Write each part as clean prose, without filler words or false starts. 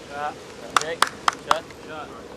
자, 네, 샷, 샷.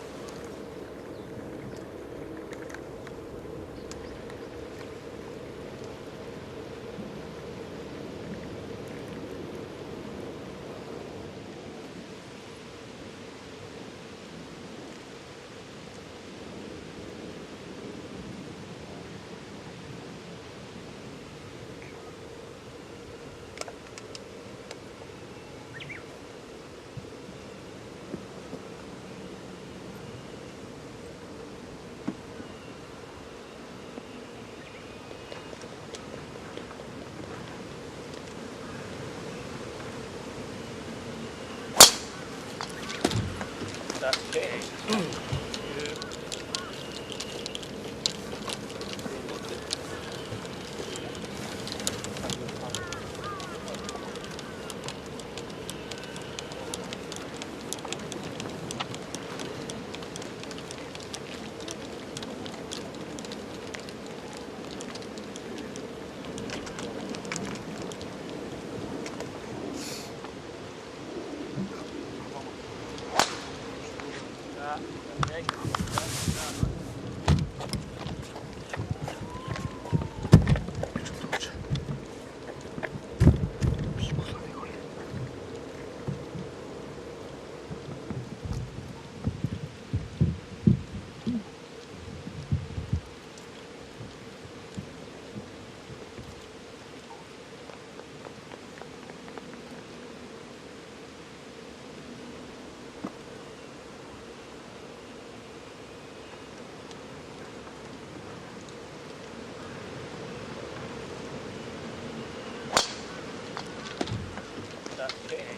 자, 오케이.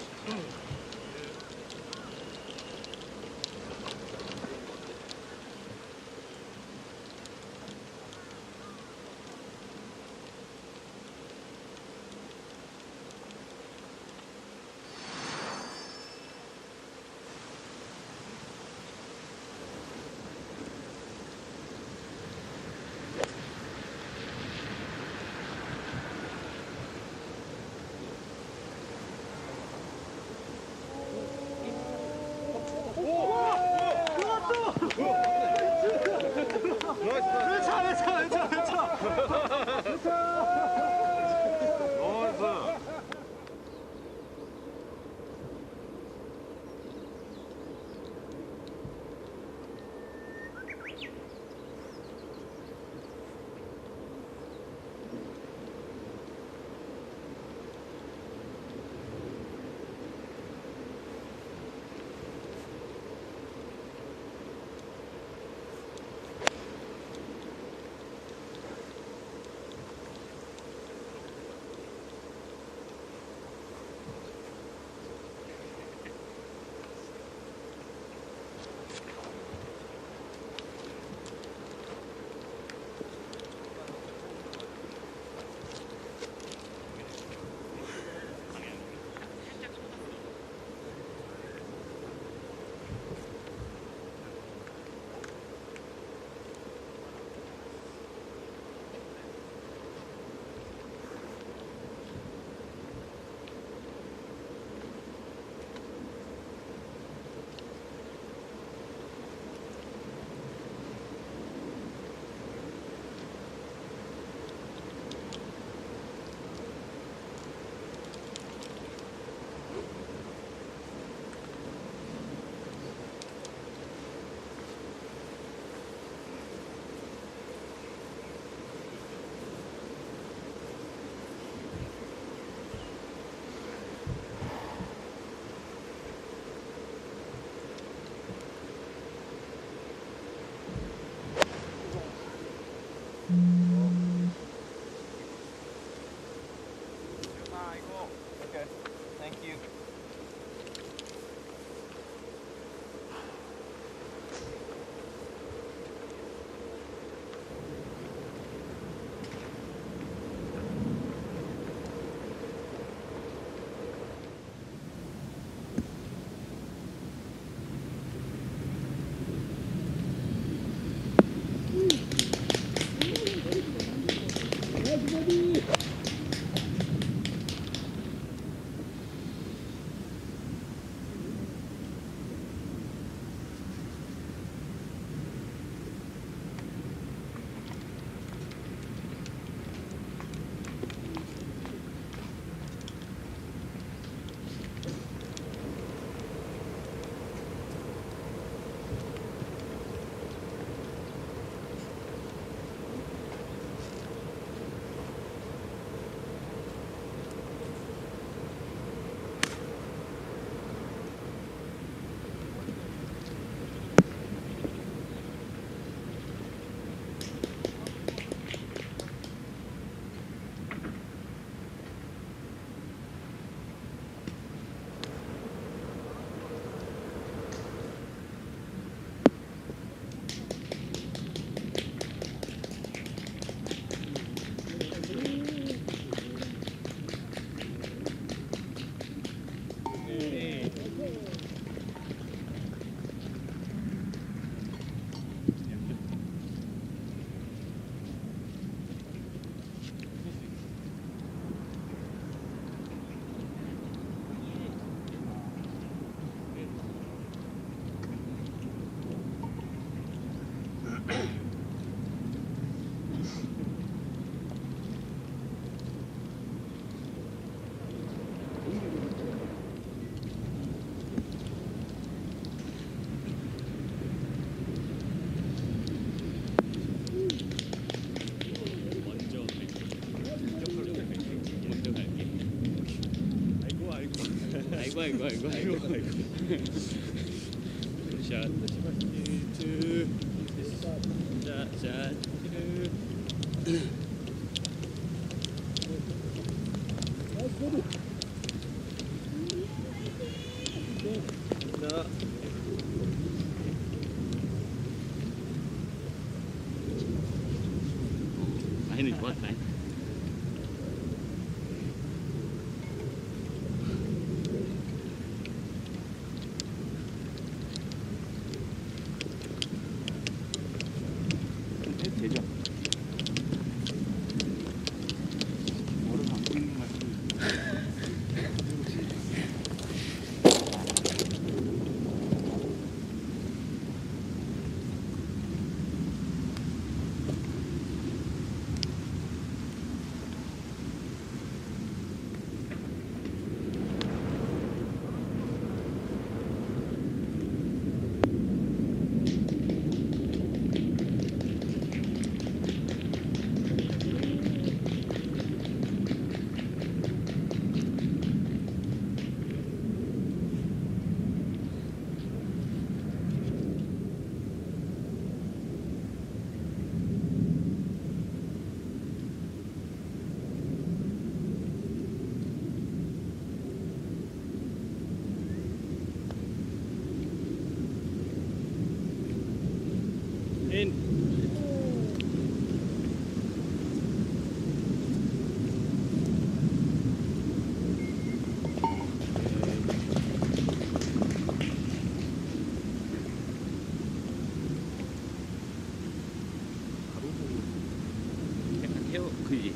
내려갈게. 아이고. 샷. 1, 2. 자. 라인은 좋아, 라인. 되죠? 머리가 안 보이는 것 같은데. 그지?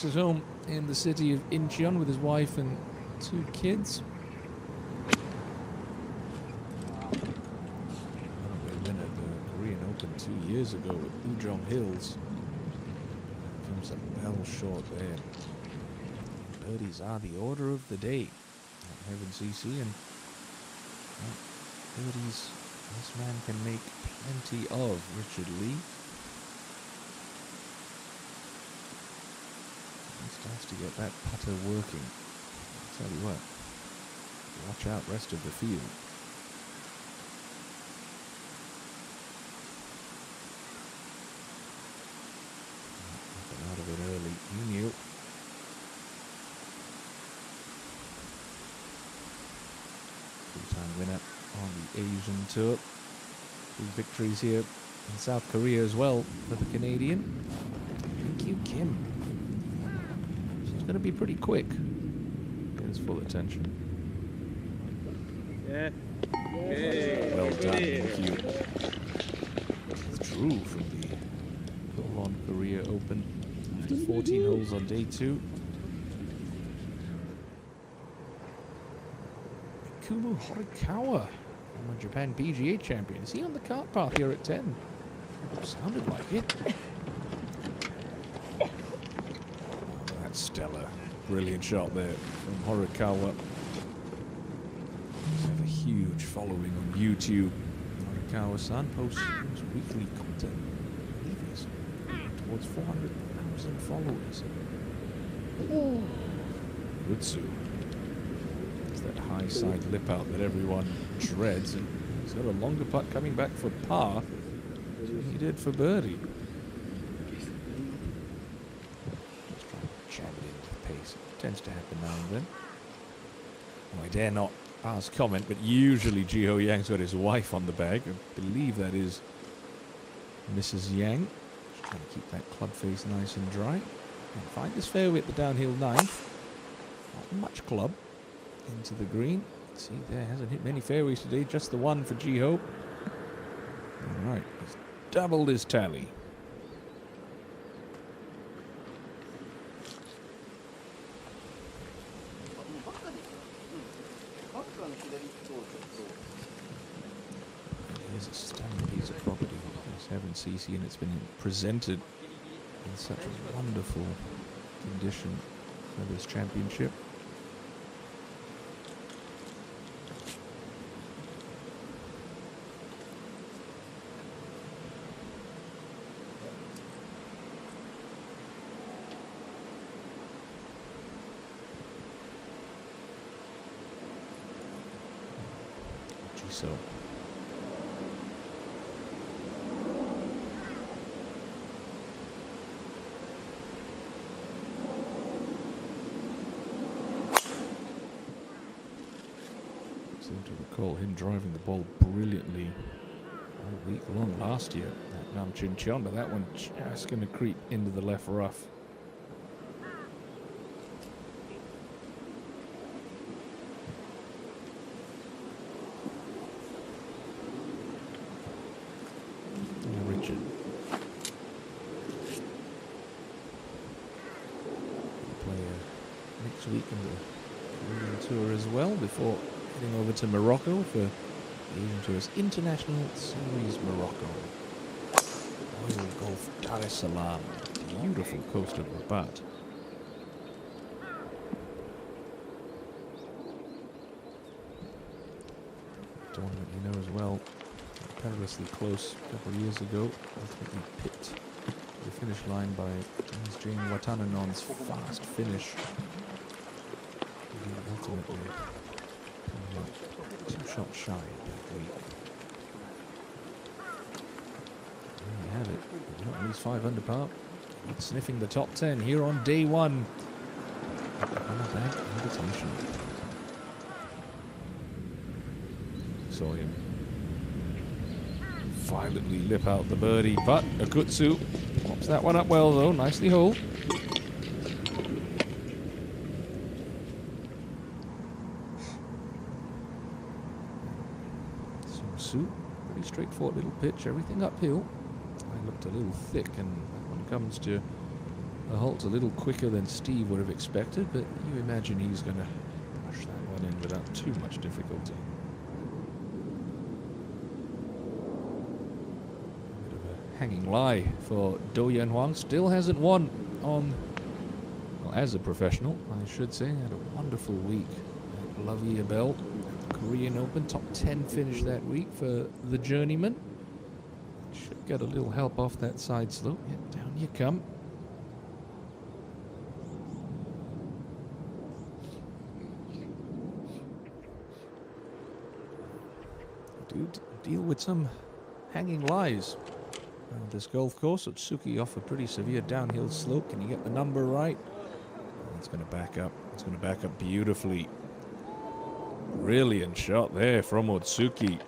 His home in the city of Incheon with his wife and 2 kids. They win at the Korean Open 2 years ago with Ujong Hills. Comes up well short there. Birdies are the order of the day at Heaven CC, and birdies this man can make plenty of. Richard Lee starts to get that putter working. I'll tell you what, watch out rest of the field. Nothing out of it early, you knew. Two-time winner on the Asian Tour. 2 victories here in South Korea as well for the Canadian. Thank you, Kim. Going to be pretty quick. Get his full attention. Yeah. Well done, thank you. Withdrew from the full-on Korea Open after 14 holes on day 2. Kumu Horikawa, former Japan PGA champion. Is he on the cart path here at 10? Sounded like it. Stellar. Brilliant shot there from Horikawa. He's have a huge following on YouTube. Horikawa-san posts weekly content. I believe he's towards 400,000 followers. Utsu. It's that high side lip out that everyone dreads, and he's got a longer putt coming back for par than he did for birdie. Tends to happen now and then. Well, I dare not pass comment, but usually Ji-Ho Yang's got his wife on the bag. I believe that is Mrs. Yang. Just trying to keep that club face nice and dry. And find this fairway at the downhill 9th. Not much club into the green. See there, hasn't hit many fairways today, just the one for G-Hope. All right, he's doubled his tally. Here's a stunning piece of property. There's 7cc, and it's been presented in such a wonderful condition for this championship. So seem to recall him driving the ball brilliantly all week long last year at Nam Chin Cheon, but that one just going to creep into the left rough. Richard. Play next week in the Korean Tour as well before heading over to Morocco for the Asian Tour's International Series Morocco. Royal Gulf Dar es Salaam, beautiful coast of Rabat. Tournament you know as well, perilously close a couple of years ago, ultimately pipped the finish line by Jane Watananon's fast finish. And ultimately, coming up 2 shots shy that week. There you have it. Not at least 5 under par. Sniffing the top 10 here on day 1. Hana Bank Invitation. Saw him violently lip out the birdie, but Akutsu pops that one up well though, nicely holed. Su, pretty straightforward little pitch, everything uphill. I looked a little thick, and that one comes to a halt a little quicker than Steve would have expected, but you imagine he's going to push that one in without too much difficulty. Hanging lie for Do Yen Huang. Still hasn't won on, well, as a professional, I should say. Had a wonderful week at Lavia Bell at the Korean Open. Top 10 finish that week for the journeyman. Should get a little help off that side slope. Yeah, down you come. Do deal with some hanging lies. This golf course, Otsuki off a pretty severe downhill slope. Can you get the number right? It's going to back up. It's going to back up beautifully. Brilliant shot there from Otsuki.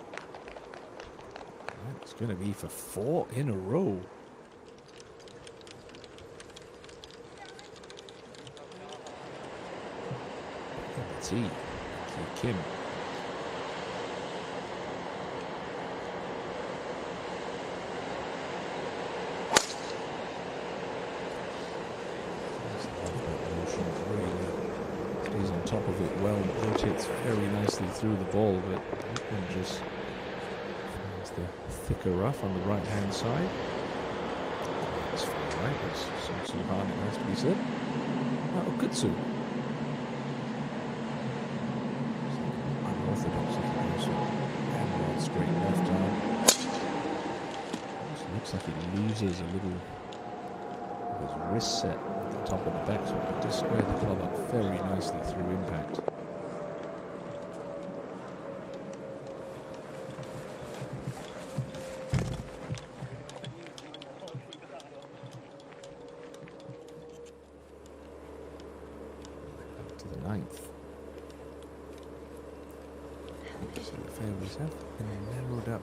It's going to be for 4 in a row. Let's see. Kim. Top of it well, rotates very nicely through the ball, but that one just finds the thicker rough on the right hand side. That's fine, right? That's so hard, it has to be said. Okutsu. Unorthodox, if you also and straight left arm. Also looks like it loses a little of his wrist set at the top of the back, so it can just square the club up very nicely through impact. Up to the 9th. So the fairways have been narrowed up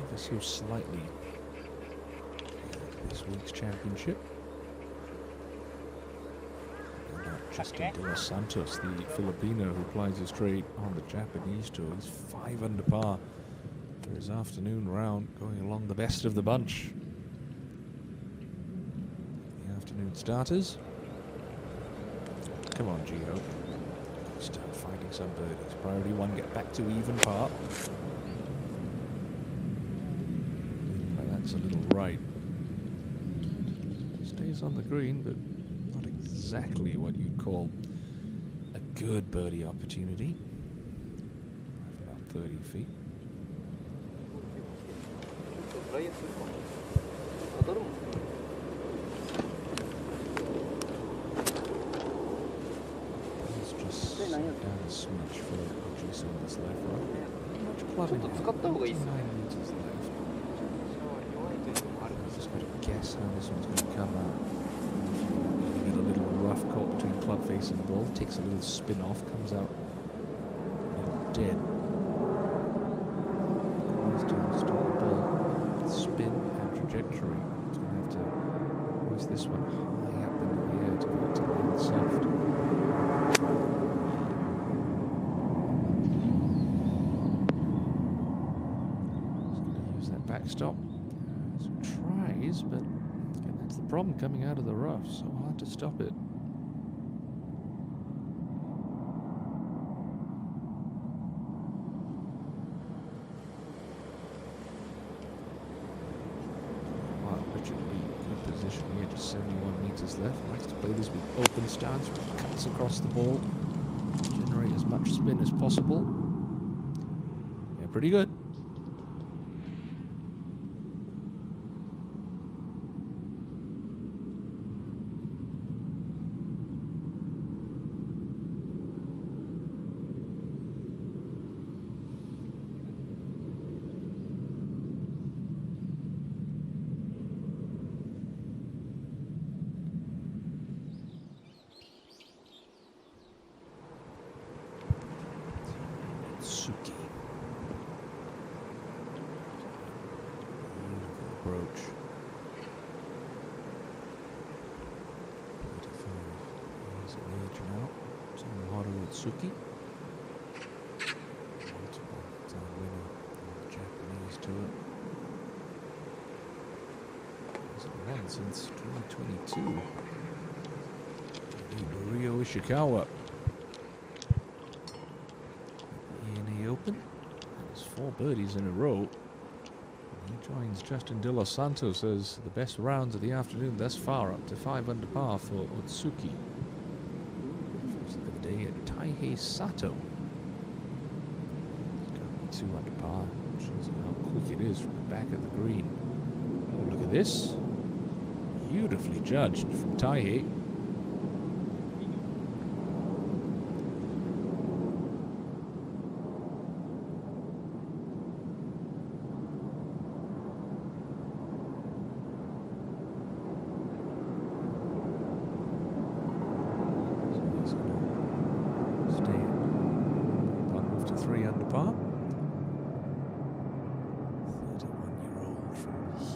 ever so slightly this week's championship. About Justin De Los Santos, the Filipino who plies his trade on the Japanese tour. He's 5 under par for his afternoon round, going along the best of the bunch. The afternoon starters. Come on, Gio. Start finding some birdies. Priority 1, get back to even par. That's a little right. Stays on the green, but not exactly what you'd call a good birdie opportunity. About 30 feet. Let's just sit down a smidge for Otsuki on this left, right? Not much clubbing now. 9 meters left. Just got to guess how this one's going to come out. You get a little rough caught between club face and ball, takes a little spin off, comes out dead. Needs to stop the ball, spin and trajectory. It's going to have to hoist this one high up into the air to get it to land soft. He's going to use that backstop. Tries, but again, that's the problem coming out of the rough. So hard to stop it. Wow, Richard Lee, good position here, just 71 meters left. Likes to play this with open stance, cuts across the ball, generate as much spin as possible. Yeah, pretty good. Otsuki. Beautiful approach. 35 years of age now. Hana Otsuki. Multiple time winner on the Japanese tour. Hasn't won since 2022. Rio Ishikawa. Open. There's 4 birdies in a row. He joins Justin De Los Santos as the best rounds of the afternoon thus far, up to 5 under par for Otsuki. First of the day at Taihei Sato. He's got 2 under par. Shows you how quick it is from the back of the green. Oh, look at this. Beautifully judged from Taihei.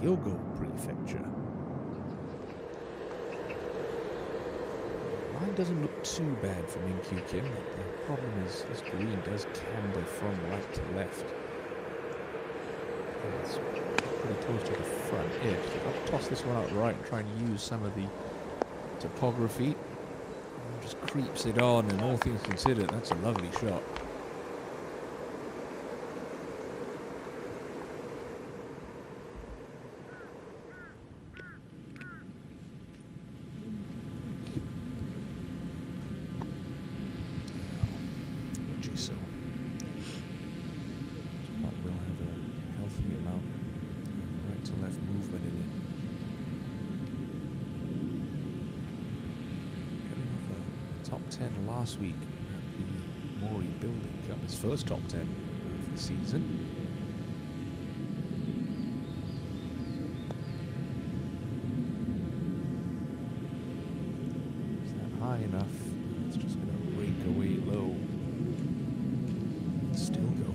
Hyogo Prefecture. Line doesn't look too bad from In-Kyu Kim. The problem is this green does camber from right to left. And it's pretty close to the front edge. I'll toss this one out right and try and use some of the topography. And just creeps it on, and all things considered, that's a lovely shot. Last week at the Mori Building Cup, his first top 10 of the season. Is that high enough? It's just going to rake away low. It's still going.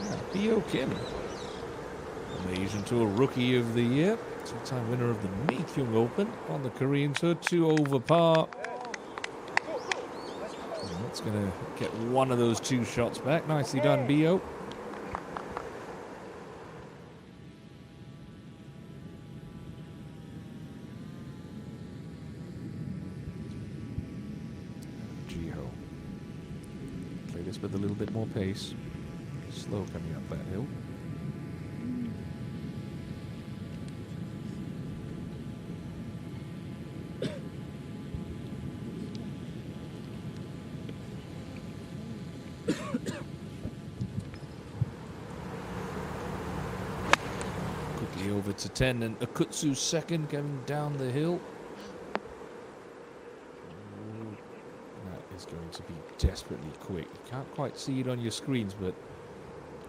Yeah, Bio Kim. Asian Tour Rookie of the Year, two-time winner of the Mekyung Open on the Korean Tour, 2 over par. And that's going to get one of those 2 shots back. Nicely done, Bio. Play this with a little bit more pace. Slow coming up that hill. Quickly over to 10 and Akutsu second coming down the hill. That is going to be desperately quick. You can't quite see it on your screens, but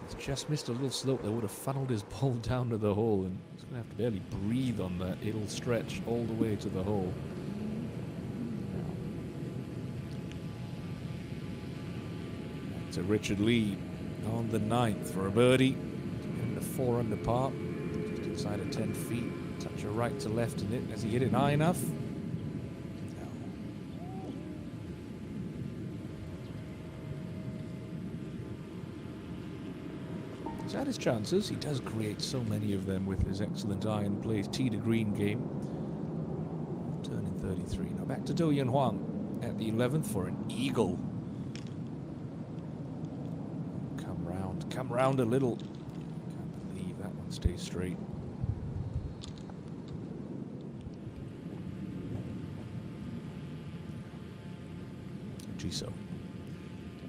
he's just missed a little slope that would have funneled his ball down to the hole, and he's going to have to barely breathe on that. It'll stretch all the way to the hole. To Richard Lee on the 9th for a birdie. In the 4 under par. Just inside of 10 feet. Touch of right to left in it. Has he hit it high enough? No. He's had his chances. He does create so many of them with his excellent iron play, tee to green game. Turning 33. Now back to Do Yun Hwang at the 11th for an eagle. Come round a little. Can't believe that one stays straight. Jiso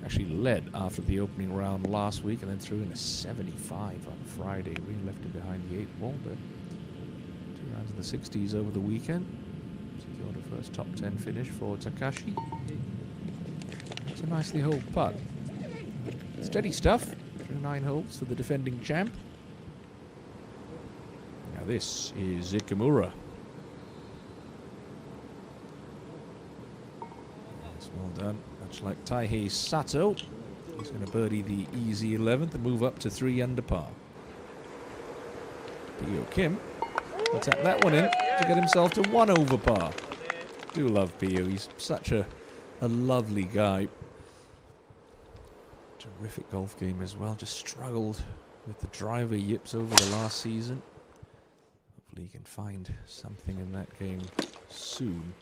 actually led after the opening round last week and then threw in a 75 on Friday. We left him behind the 8th ball, but 2 rounds in the 60s over the weekend. Secured a first top 10 finish for Takashi. It's a nicely holed putt. Steady stuff. 9 holes for the defending champ. Now this is Ikamura. That's well done. Much like Taihei Sato. He's going to birdie the easy 11th and move up to 3 under par. Pio Kim will tap that one in to get himself to 1 over par. Do love Pio. He's such a lovely guy. Terrific golf game as well. Just struggled with the driver yips over the last season. Hopefully he can find something in that game soon.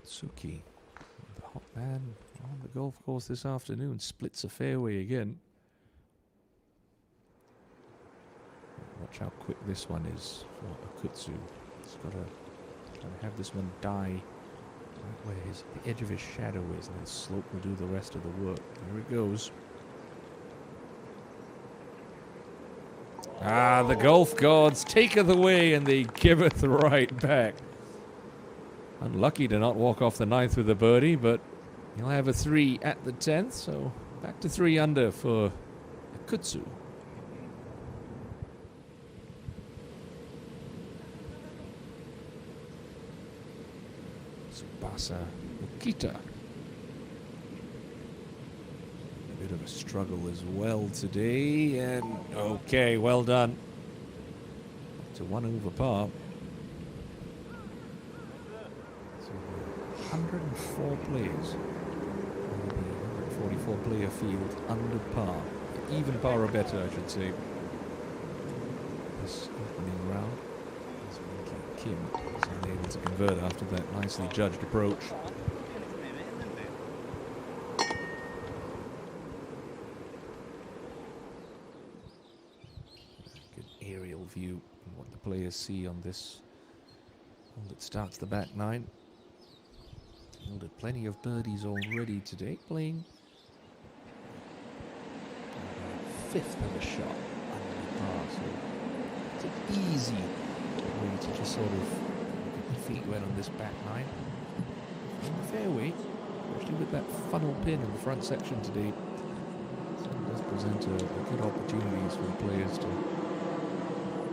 Otsuki, the hot man on the golf course this afternoon, splits a fairway again. Watch how quick this one is for Akutsu. He's got to have this one die right where the edge of his shadow is, and the slope will do the rest of the work. There it goes. Ah, the golf gods taketh away and they giveth right back. Unlucky to not walk off the 9th with a birdie, but he'll have a 3 at the 10th, so back to 3 under for Akutsu. Tsubasa Okita. A bit of a struggle as well today, and okay, well done. To 1 over par. So 104 players. The 144 player field under par. Even par or better, I should say. This opening round. Kim is unable to convert after that nicely judged approach. Good aerial view of what the players see on this hole that starts the back 9. Held plenty of birdies already today, playing 5th of a shot under par, so it's an easy way to just sort of get your feet wet on this back 9. In the fairway, especially with that funnel pin in the front section today, so it does present a good opportunities for the players to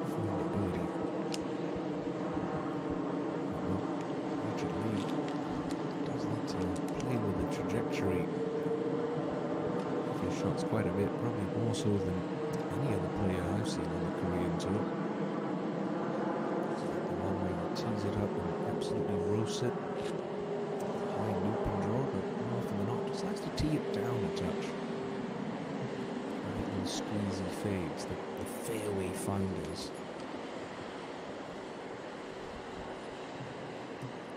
find a birdie. Richard Lee does need to play with the trajectory shots quite a bit, probably more so than any other player I've seen on the Korean tour. The one where he tees it up and absolutely roasts it. High loop and draw, but more often than not, just likes to tee it down a touch. Little squeezy fades, the fairway finders.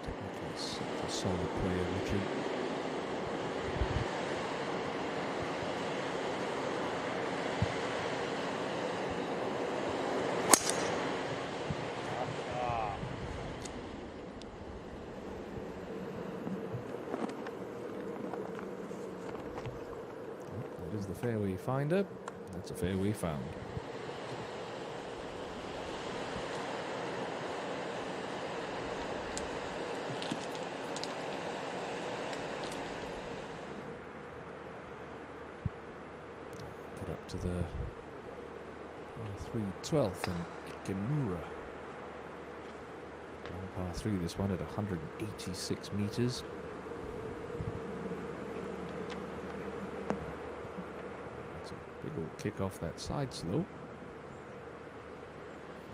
Technically such a solid player, Richard. That is the fairway finder. That's a fairway found. Get up to the 3/12th and Ikemura. Par 3, this one at 186 meters. Big old kick off that side slope.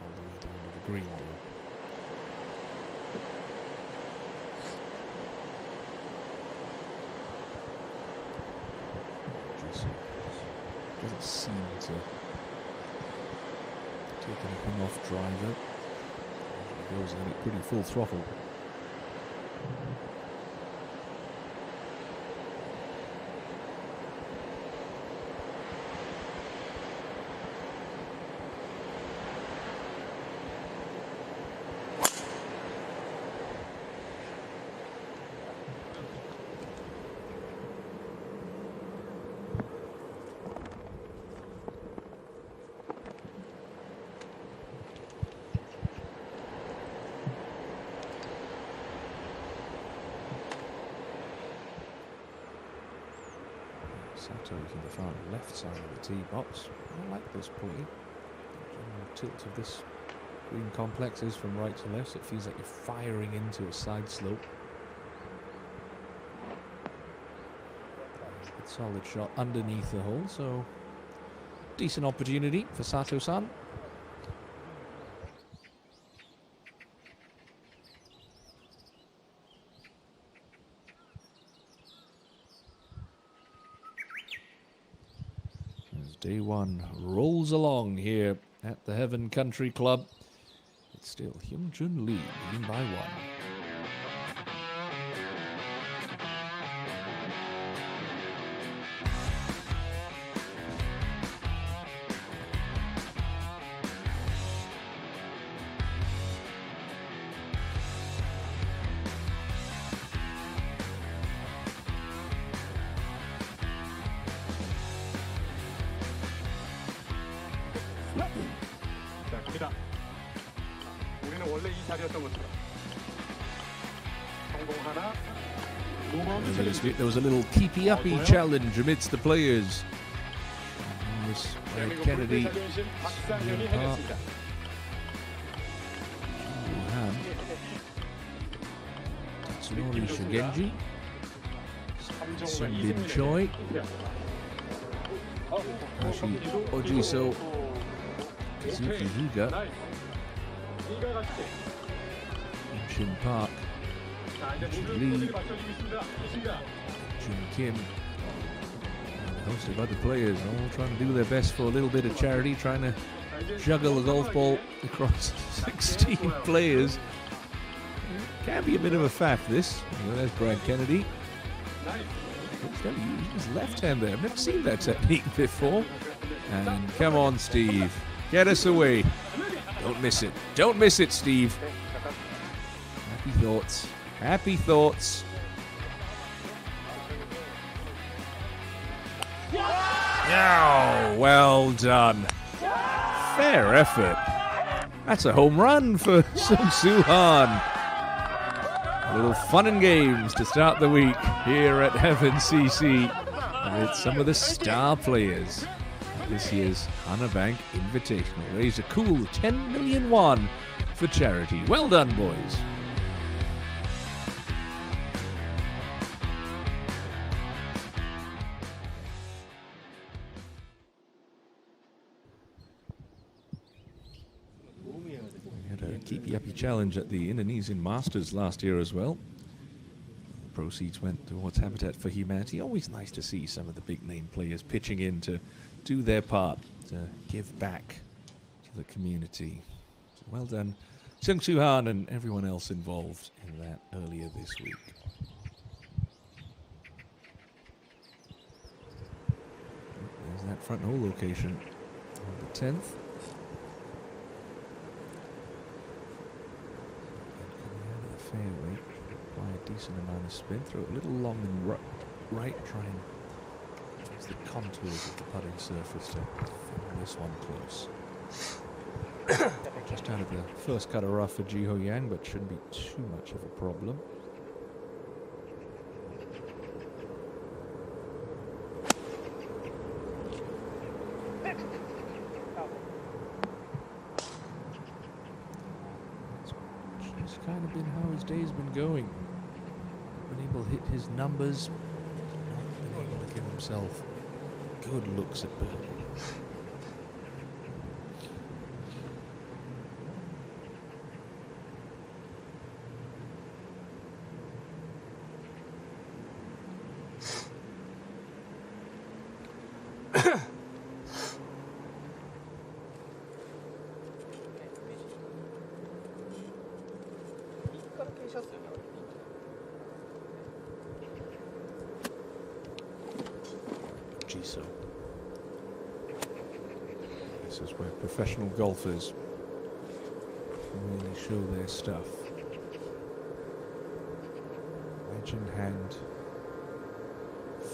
All the way down to the green there. Doesn't seem to take anything off driver. He goes in it pretty full throttle. Sato from the far left side of the tee box. I like this play. The general tilt of this green complex is from right to left, so it feels like you're firing into a side slope. Good solid shot underneath the hole, so decent opportunity for Sato-san. Day one rolls along here at the Heaven Country Club. It's still Hyungjun Lee leading by 1. 자, 우리는 원래 이 자리였던 것처럼 성공하나 There was a little keepy-uppy challenge amidst the players. This Kennedy, Han, Tatsunori Shigenji, Sunbin Choi, Hashi Ojiso, Kazuki Hyuga, Shin Park, Lee, Jun Kim, and a host of other players all trying to do their best for a little bit of charity, trying to juggle a golf ball across 16 players. Can be a bit of a faff, this. Well, there's Brad Kennedy. He's going to use his left hand there. I've never seen that technique before. And come on, Steve. Get us away. Don't miss it. Don't miss it, Steve. Happy thoughts. Happy thoughts. Oh, well done. Fair effort. That's a home run for Sung Soo Han. A little fun and games to start the week here at Heaven CC with some of the star players. This year's Hana Bank Invitational raised a cool 10 million won for charity. Well done, boys. KPGA Challenge at the Indonesian Masters last year as well. The proceeds went towards Habitat for Humanity. Always nice to see some of the big name players pitching in to do their part, to give back to the community. So well done, Seung-Soo Han and everyone else involved in that earlier this week. There's that front hole location on the 10th. Fairway, apply a decent amount of spin, throw it a little long and right, try and use the contours of the putting surface to fill this one close. Just out of the first cut of rough for Ji Ho Yang, but shouldn't be too much of a problem. Kind of been how his day's been going. Been able to hit his numbers, not been able to give himself good looks at birdie. So this is where professional golfers really show their stuff. Wedge in hand,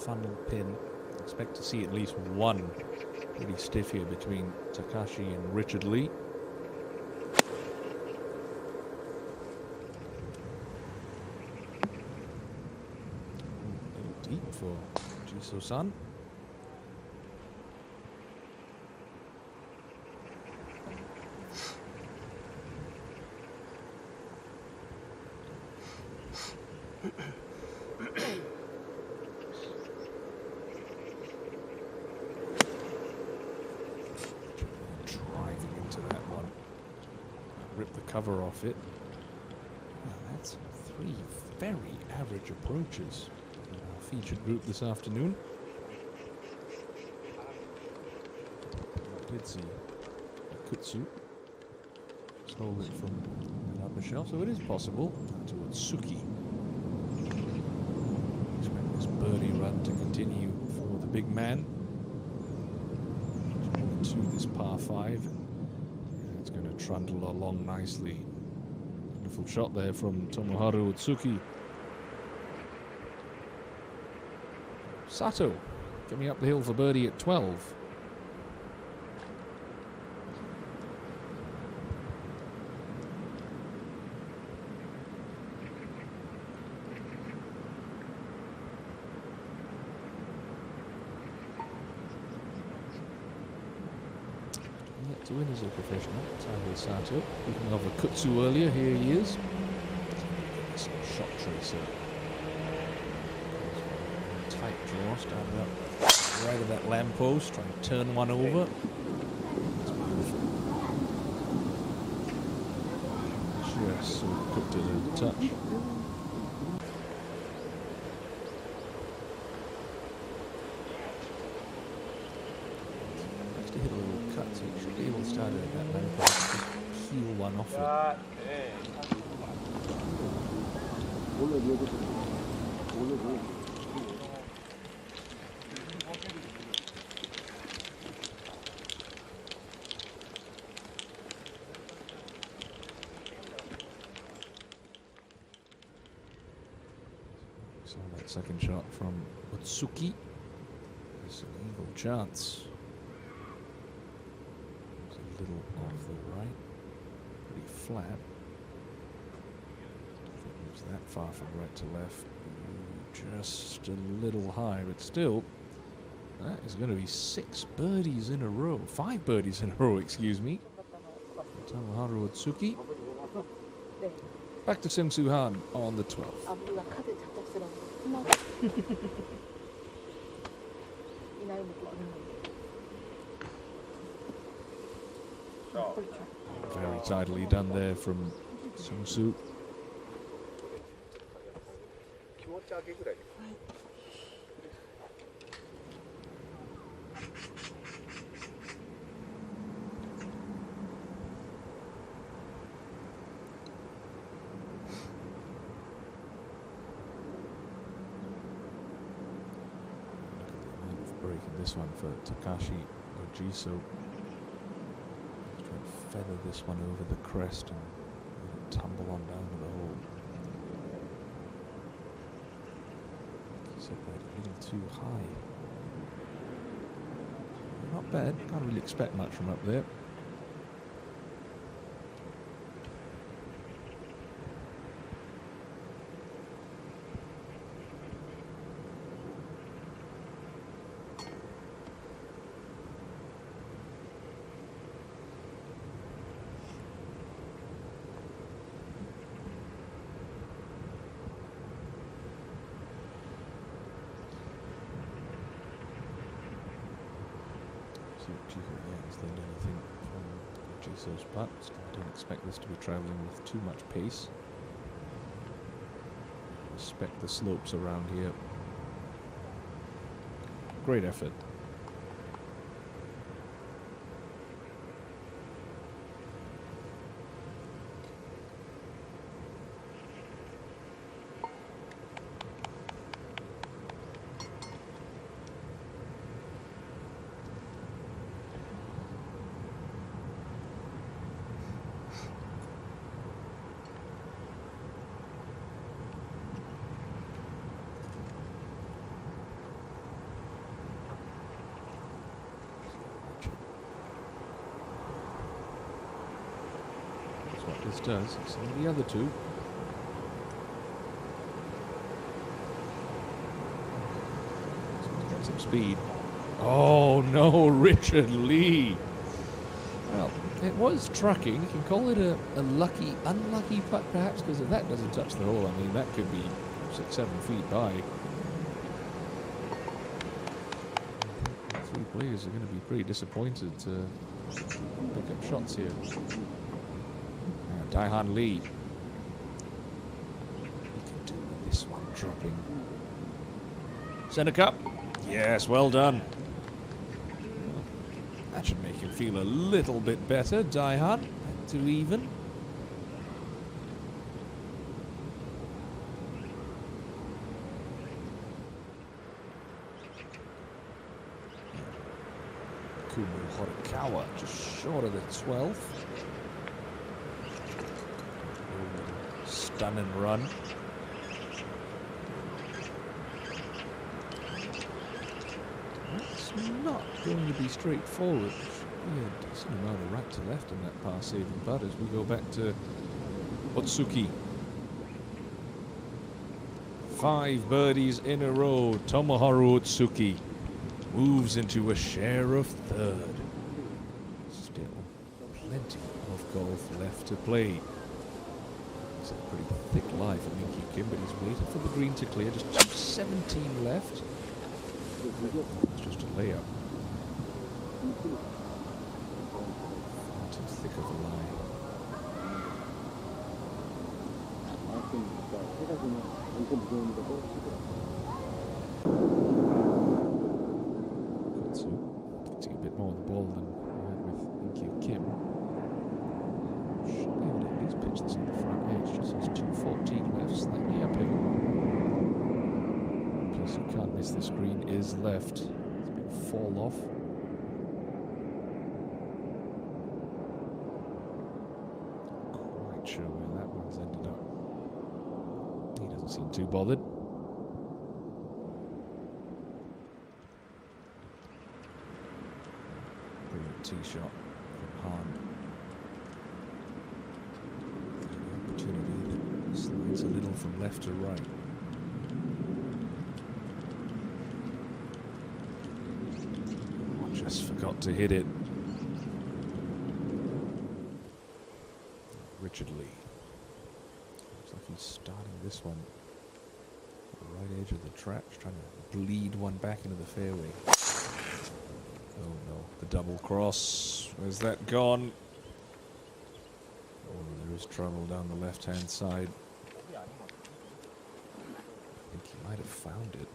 funnel pin. Expect to see at least one pretty stiff here between Takashi and Richard Lee. A little deep for Jisoo-san. Driving into that one. Rip the cover off it. Well, that's 3 very average approaches in our featured group this afternoon. I did see Kutsu stole it from Michelle, so it is possible to Otsuki. Expect this birdie run to continue for the big man. To this par 5. It's going to trundle along nicely. Wonderful shot there from Tomoharu Otsuki. Sato coming up the hill for birdie at 12. To win as a professional, Sato. Speaking of a Kutsu earlier, here he is. Shot tracer. Tight draw, started up right of that lamppost, trying to turn one over. That's beautiful. Just sort of cooked it at a touch. To hit a little cut, so you should be able to start it at that level, just peel one off it. So that second shot from Otsuki. There's an eagle chance. Little off the right, pretty flat. I think it was that far from right to left. Just a little high, but still, that is going to be 6 birdies in a row. 5 birdies in a row, excuse me. Tomoharu Otsuki. Back to Seung-Soo Han on the 12th. Very tidily done there from Sung Soo. Breaking this one for Takashi Ojiso. He's trying to feather this one over the crest and let it tumble on down to the hole. He said that a little too high. Not bad, can't really expect much from up there. Is there anything from Jiso's putt? I don't expect this to be travelling with too much pace. Respect the slopes around here. Great effort. This does. So the other two. So he's got some speed. Oh no, Richard Lee. Well, it was trucking. You can call it a lucky, unlucky putt perhaps, because if that doesn't touch the hole, I mean, that could be 6-7 feet by. I think the three players are going to be pretty disappointed to pick up shots here. Daihan Lee. He can do this one dropping. Centre cup. Yes, well done. That should make him feel a little bit better. Daihan, back to even. Kumu Horikawa just short of the 12th. Stunning run. It's not going to be straightforward. Yeah, decent amount of right to left in that par saving putt as we go back to Otsuki. 5 birdies in a row. Tomoharu Otsuki moves into a share of 3rd. Still plenty of golf left to play. It's a pretty thick lie for Minky Kim, but he's waiting for the green to clear. Just 2:17 left. It's just a layup. Far too thick of a lie. Getting a bit more of the ball than we had with Minky Kim. Should be able to at least pitch this on the front edge. Just has 2:14 left, slightly uphill. Plus you can't miss the screen is left. It's a big fall off. Quite sure where that one's ended up. He doesn't seem too bothered. Brilliant tee shot from Hana. Slides a little from left to right. Oh, just forgot to hit it. Richard Lee. Looks like he's starting this one at the right edge of the track, trying to bleed one back into the fairway. Oh no, the double cross. Where's that gone? his trouble down the left-hand side. I think he might have found it.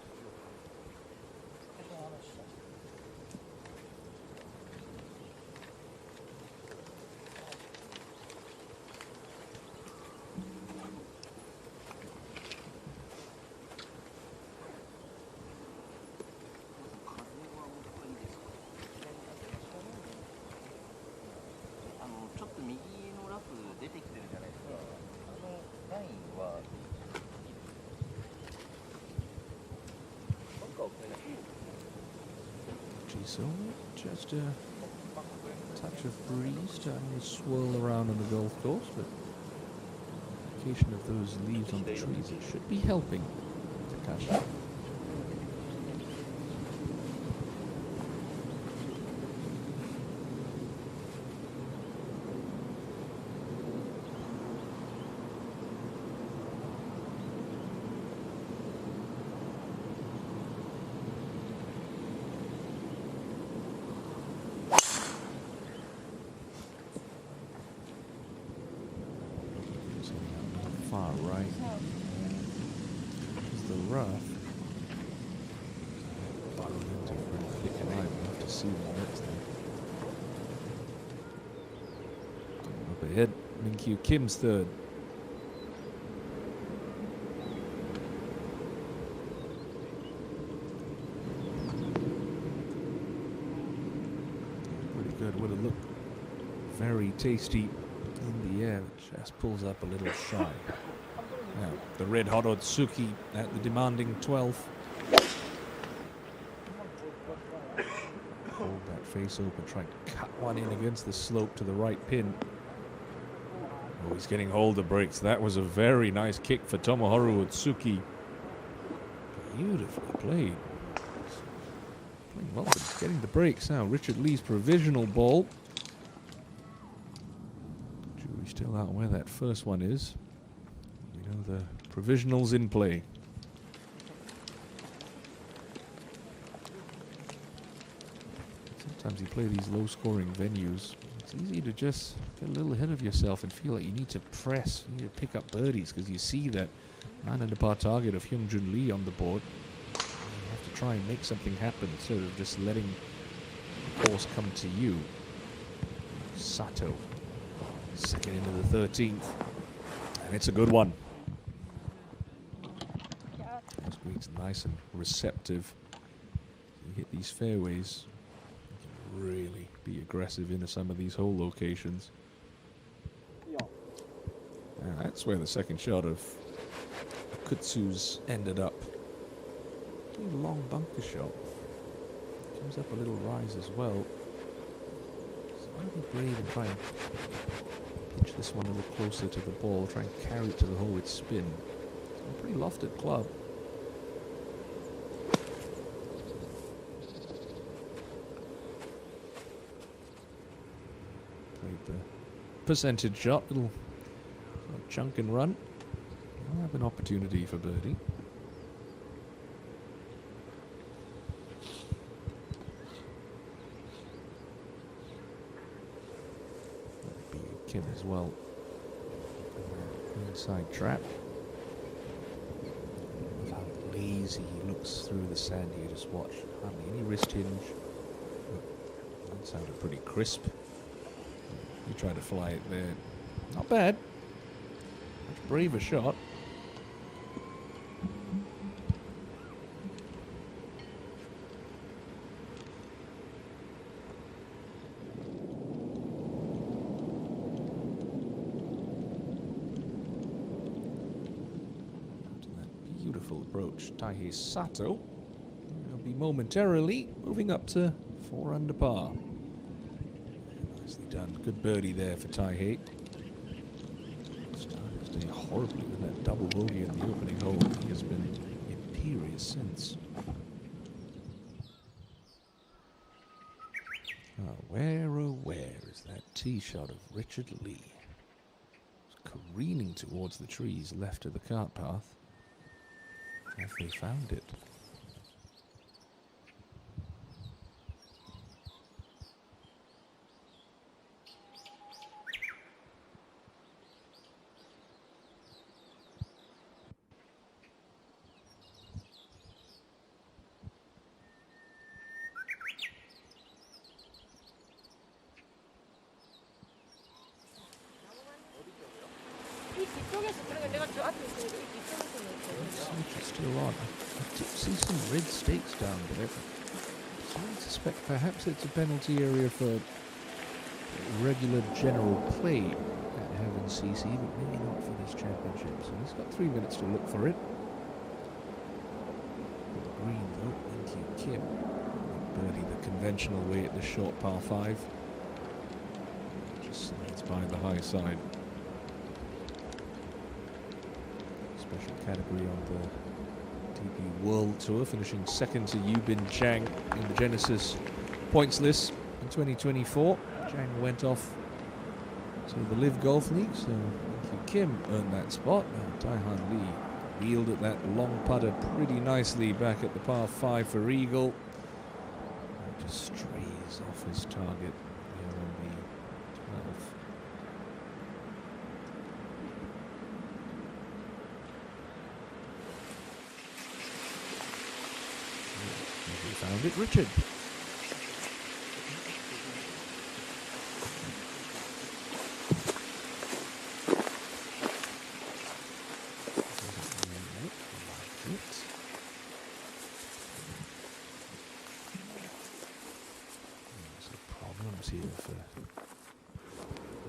So just a touch of breeze starting to swirl around on the golf course, but the location of those leaves on the trees, it should be helping Takashi. Far right. Is the rough. Burrowed into pretty thick and right. We'll have to see what next then. Up ahead, Min-Kyu Kim's third. Pretty good. Would have looked very tasty in the air. Just pulls up a little shy. Now, the red-hot Otsuki at the demanding 12th. Hold that face open, try to cut one in against the slope to the right pin. Oh, he's getting hold of breaks. That was a very nice kick for Tomoharu Otsuki. Beautifully played. Playing well, but he's getting the breaks now. Richard Lee's provisional ball. Jury's still out where that first one is. You know, the provisional's in play. Sometimes you play these low-scoring venues. It's easy to just get a little ahead of yourself and feel like you need to press, you need to pick up birdies because you see that 9-under-par target of Hyungjun Lee on the board. You have to try and make something happen instead of just letting the course come to you. Sato, second into the 13th, and it's a good one. This green's nice and receptive. You hit these fairways, you can really be aggressive into some of these hole locations. And that's where the second shot of Kutsu's ended up. A long bunker shot. Comes up a little rise as well. So why don't we brave and try and pitch this one a little closer to the ball, try and carry it to the hole with spin. It's a pretty lofted club. Played the percentage shot, little chunk and run. We'll have an opportunity for birdie. That'd be Kim as well. Inside trap. Look how lazy he looks through the sand here. Just watch. Hardly any wrist hinge. That sounded pretty crisp. You try to fly it there. Not bad. Much braver shot. After that beautiful approach, Taihei Sato will be momentarily moving up to 4 under par. Nicely done. Good birdie there for Taihei. Started horribly with that double bogey in the opening hole. He has been imperious since. Where, oh where is that tee shot of Richard Lee? It's careening towards the trees left of the cart path. Have they found it? Switch is still on. I did see some red stakes down there. So I suspect perhaps it's a penalty area for regular general play at Heaven CC, but maybe not for this championship. So he's got 3 minutes to look for it. The green though, thank you, Kim. Birdie the conventional way at the short par 5. Just slides by the high side. Special category on the DP World Tour, finishing second to Yubin Chang in the Genesis points list in 2024. Chang went off to the Live Golf League, so thank you, Kim earned that spot. Now Taihan Lee wheeled at that long putter pretty nicely back at the par 5 for Eagle. Just strays off his target here on the 12th. He found it, Richard. Here for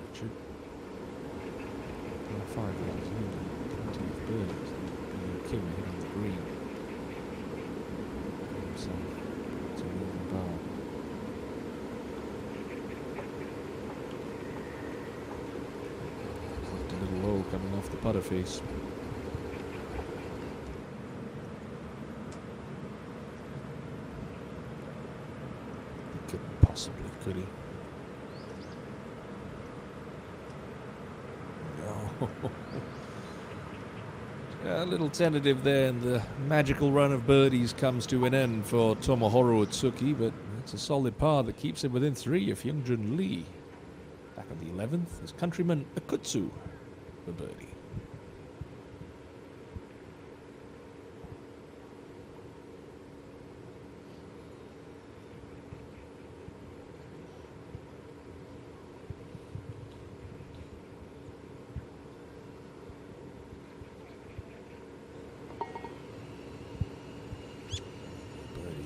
Richard. Par 5 is plenty of birds. Kim hit on the green. Himself to even bar. Left a little low coming off the putter face. Possibly, could he? A little tentative there, and the magical run of birdies comes to an end for Tomohiro Otsuki, but it's a solid par that keeps him within 3 of Hyungjun Lee. Back on the 11th, his countryman Akutsu for birdie.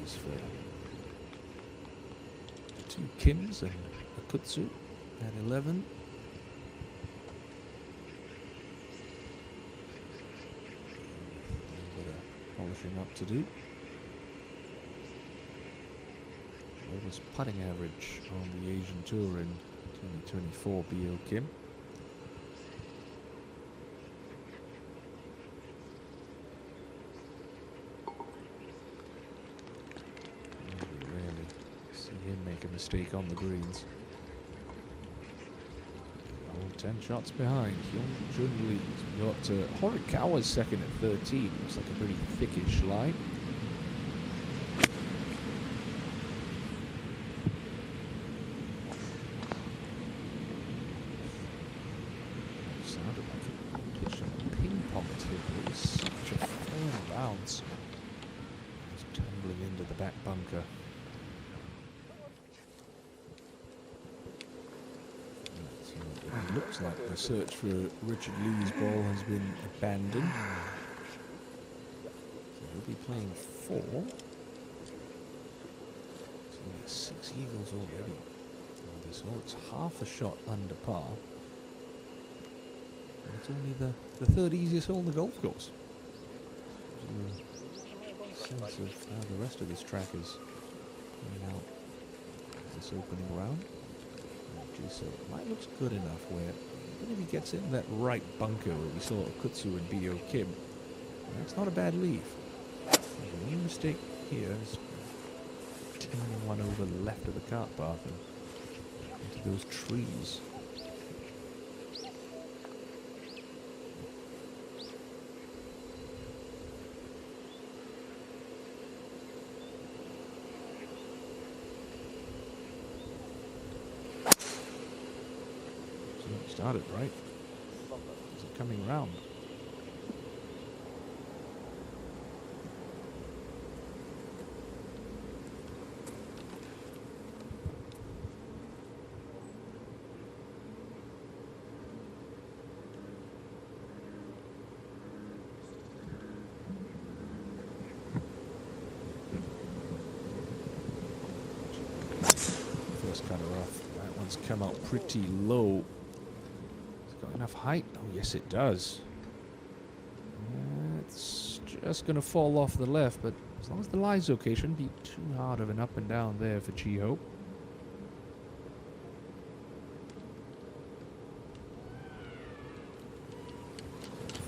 For the 2 Kims and Akutsu at 11. A bit of polishing up to do. Lowest putting average on the Asian Tour in 2024, B.O. Kim. Make a mistake on the greens. 10 shots behind. Hyungjun Lee. Got Horikawa's second at 13. Looks like a pretty thickish line. Sounded like a pitch on a ping pong tip. It was such a firm bounce. It was tumbling into the back bunker. Looks like the search for Richard Lee's ball has been abandoned. So he'll be playing 4. So that's 6 eagles already on this hole. It's half a shot under par. And it's only the 3rd easiest hole on the golf course. A sense of how the rest of this track is playing out this opening round. So it might look good enough where even if he gets in that right bunker where we saw Akutsu and B.O. Kim, that's not a bad leave. The only mistake here is turning one over the left of the cart path and into those trees. Started right. Is it coming round? come out pretty low. It's got enough height. Oh, yes, it does. It's just going to fall off the left, but as long as the lie's okay, shouldn't be too hard of an up and down there for Chi-Ho.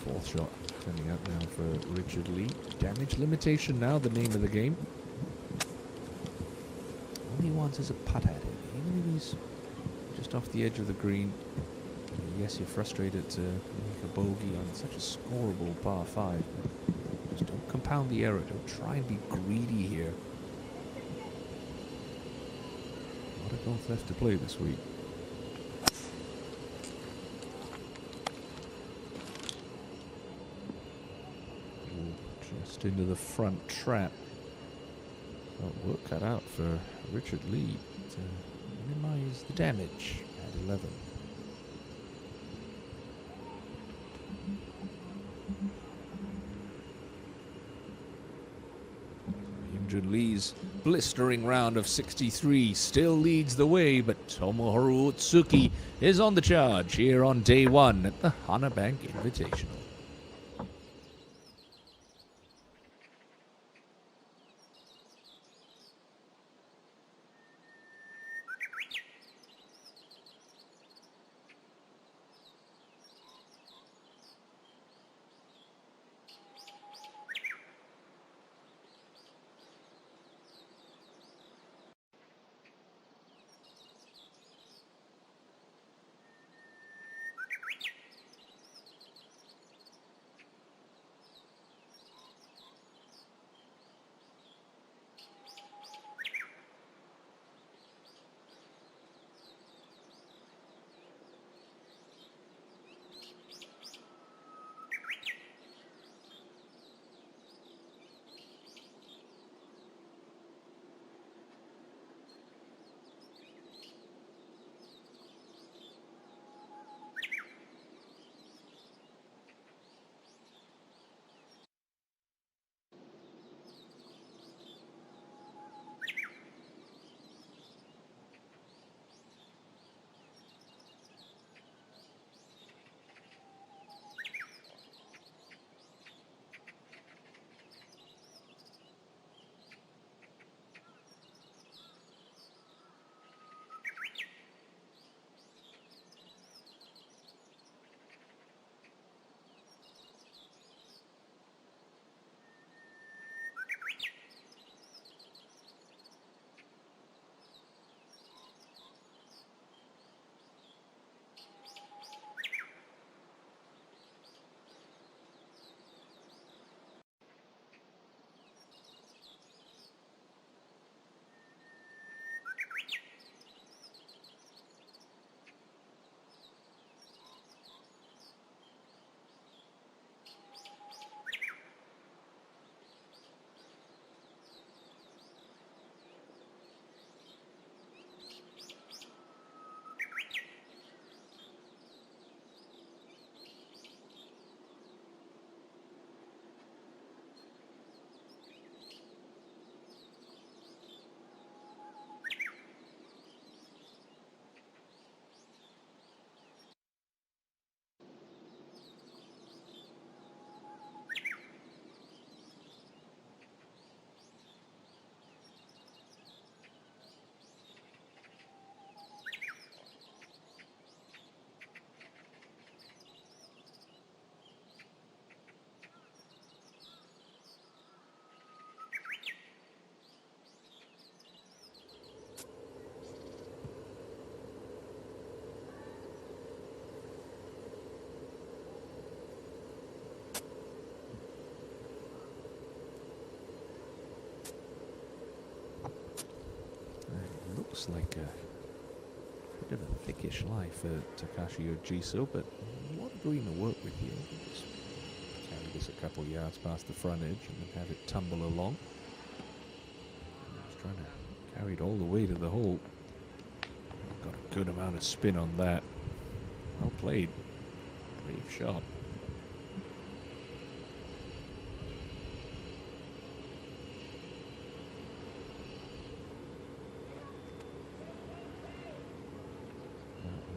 Fourth shot coming up now for Richard Lee. Damage limitation now, the name of the game. All he wants is a putt at it. Even if he's just off the edge of the green. Yes, you're frustrated to make a bogey on such a scoreable par 5. Just don't compound the error. Don't try and be greedy here. A lot of golf left to play this week. Just into the front trap. Well, work cut out for Richard Lee to minimize the damage at 11. Richard Lee's blistering round of 63 still leads the way, but Tomoharu Otsuki is on the charge here on day 1 at the Hana Bank Invitational. Looks like a bit of a thickish lie for Takashi Ojiso, but what a green to work with here. Just carry this a couple yards past the front edge and then have it tumble along. Just trying to carry it all the way to the hole. Got a good amount of spin on that. Well played. Brave shot.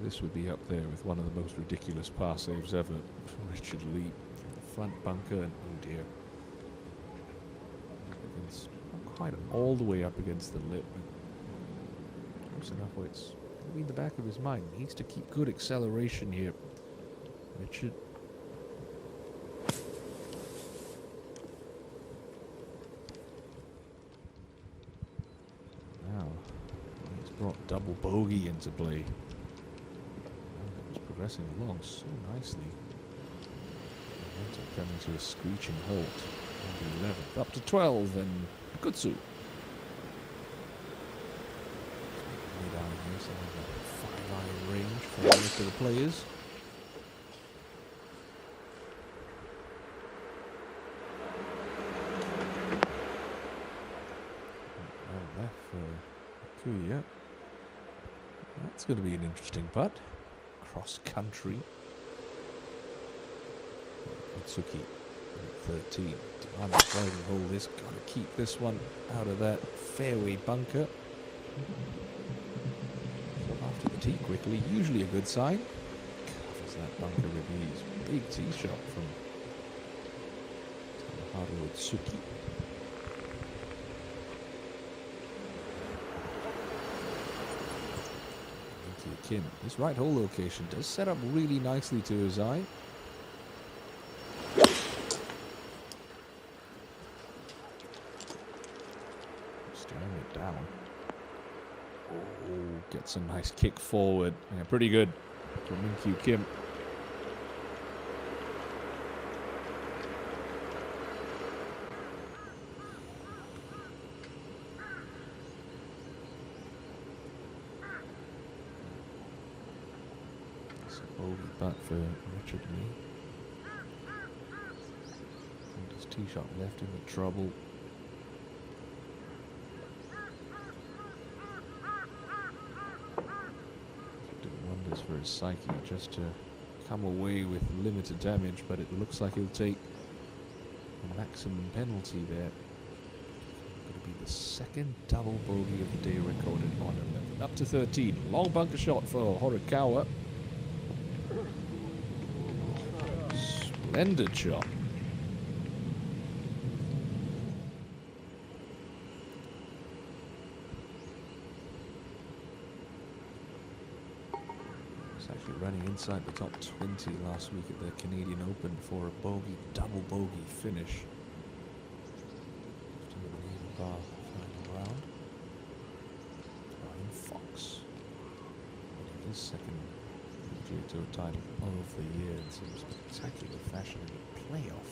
This would be up there with one of the most ridiculous par saves ever from Richard Lee. Front bunker, and oh dear. Against, not quite all the way up against the lip, but close enough where it's in the back of his mind. He needs to keep good acceleration here. Richard. Now, he's brought double bogey into play. That was progressing along so nicely. Coming to a screeching halt. On the 11th. Up to 12, and Kutsu. Down here, so a 5-iron range for the rest of the players. Well, left for Kuya. That's going to be an interesting putt. Cross country. Otsuki at 13. I'm driving hole this. Got to keep this one out of that fairway bunker. After the tee quickly, usually a good sign. Covers that bunker with ease. Big tee shot from Hana Otsuki. Kim. This right hole location does set up really nicely to his eye. Staring it down. Oh, gets a nice kick forward. Yeah, pretty good from Minkyu Kim. Bogey putt for Richard Lee. And his tee shot left him in trouble. Did wonders for his psyche just to come away with limited damage, but it looks like he'll take a maximum penalty there. Going to be the second double bogey of the day recorded on 11. Up to 13. Long bunker shot for Horikawa. Splendid shot. It's actually running inside the top 20 last week at the Canadian Open for a bogey, double bogey finish. After the lead bar final round. Ryan Fox. Winning his second PGA Tour title of the year in some spectacular fashion in the playoff.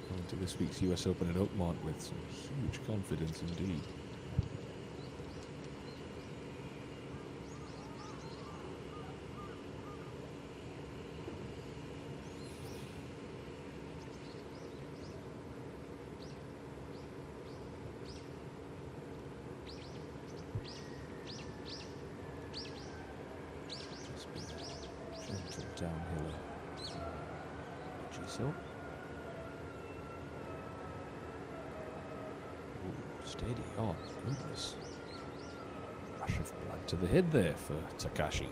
Going to this week's US Open at Oakmont with some huge confidence indeed. Downhill. Giso. Steady on. Goodness. Rush of blood to the head there for Takashi.